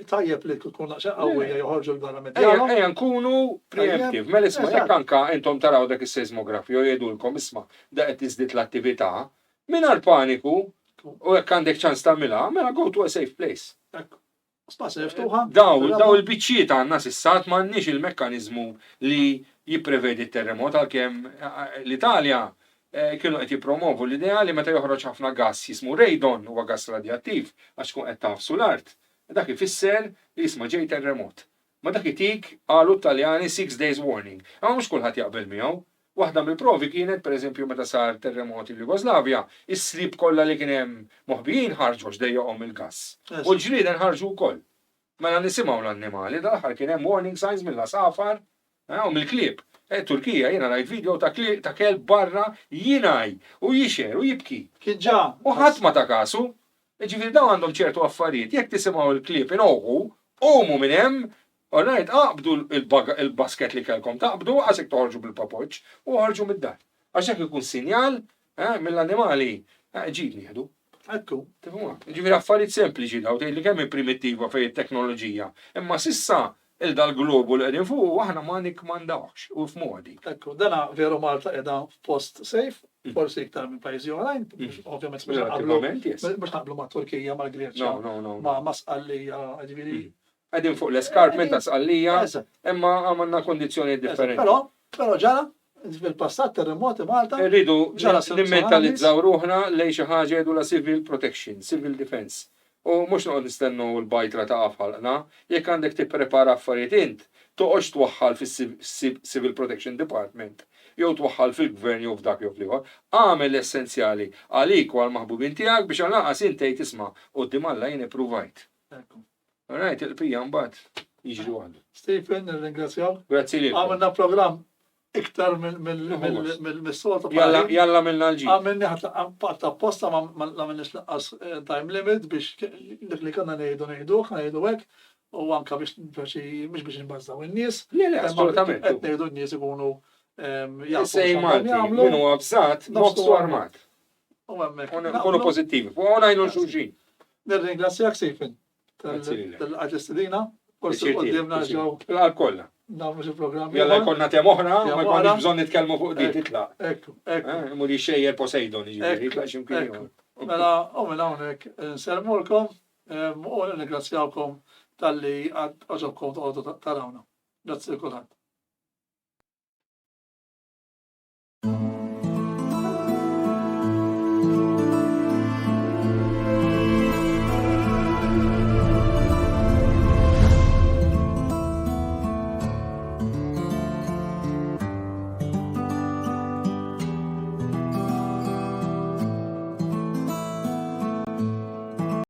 tajjeb li tkun naqxa qawwija joħorġu l-barra Ejja nkunu preemptive, mela isma' jekk anke intom taraw dak is-seismografju jgħidulkom isma' da qed tiżdied l-attività, mingħajr paniku u jekk għandek ċans tagħmilha, mela go to a safe place. Spazja miftuħa. Daw il-biċċiet għandna sissat m'għandniex il-mekkaniżmu li jipprevedi t-terremot għalkemm l-Italja kienu qed jippromovu l-idea li meta joħroġ ħafna gass jismu radon huwa gass radjattiv għax tkun qed tafsu l-art. Dak ifisser li jisma' ġej terremot. Ma dak itik qalu Taljani 6 days warning. Imma mhux kulħadd jaqbel miegħu. Waħda mill-provi kienet pereżempju meta sar terremoti l-Jugoslavja, is-srib kollha li kien hemm moħbijin ħarġu x'dejjaqhom il-gass. U l-ġrieden ħarġu wkoll. Mela nisimgħu l-annimali, dal-aħħar kien hemm warning signs mill-safar u mill-klieb. Turkija jiena rajt video ta' kelb barra jingħaj u jixer u jibki. Kien ġa. U ħadd ma ta' kasu. Ġifieri dawn għandhom ċertu affarijiet, jekk tisimgħu l-klieb inogħu, qomu minn hemm. Alright, aqbdu il-basket li kelkom taqbdu, għasek toħorġu bil-papoċ u ħorġu mid-dar. Għaxek ikun sinjal mill-animali ġid nieħdu. Ekku. Ġifieri affarijiet sempliċi daw tgħid li kemm primittiva fejn it-teknoloġija. Imma sissa il-dal-globu li qegħdin fuq aħna ma nikmandawx u f'modi. Ekku, dana veru Malta qiegħda post safe, forsi iktar minn pajjiżi oħrajn, ovvjament mhux naqblu ma' Turkija, ma' Greċja, ma' Masqallija, ġifieri. Għedin fuq l-eskarpment ta' sqallija, imma għamanna kondizjoni differenti. Però ġara, fil-passat terremoti Malta. Rridu nimmentalizzaw ruħna lejn xi ħaġa jgħidu la civil protection, civil defense. U mhux noqgħod nistennu l-bajtra ta' għafħalqna, jekk għandek tipprepara affarijiet int, toqgħodx twaħħal fis-Civil Protection Department jew twaħħal fil-gvern jew f'dak jew fl-ieħor, għamel l-essenzjali għalik u għal-maħbubin tiegħek biex għal-laqas intejt tisma' qudiem Alla jien ippruvajt. Alright, il-pija mbagħad jiġri waħdu. Stephen, nirringrazzjaw. Grazzi lilkom. Għamilna programm iktar mill-soltu. Jalla minna l-ġi. Għamilni ħatta apposta ma għamilniex laqqas time limit biex dik li konna ngħidu hekk, u anka biex biex nbazzaw in-nies. Le, assolutament. Qed ngħidu n-nies ikunu Sej Malti, minu għabżat, nofsu armat. U hemmhekk. Kunu pozittivi, u għonajnu xulxin. Nirringrazzjak Stephen tal-istedina. Forsi qoddimna ġew. Għal kolla. Nagħmlu xi programmi. Jalla jkollna tem oħra, ma jkollniex bżonn nitkellmu fuq di titlaq. Ekku. Muri xejjer Poseidon jiġifieri, jitlaq x'imkien ieħor. Mela hawnhekk nsermulkom u nirringrazzjawkom tal-li għaġobkom toqgħodu tarawna. Grazzi kulħadd.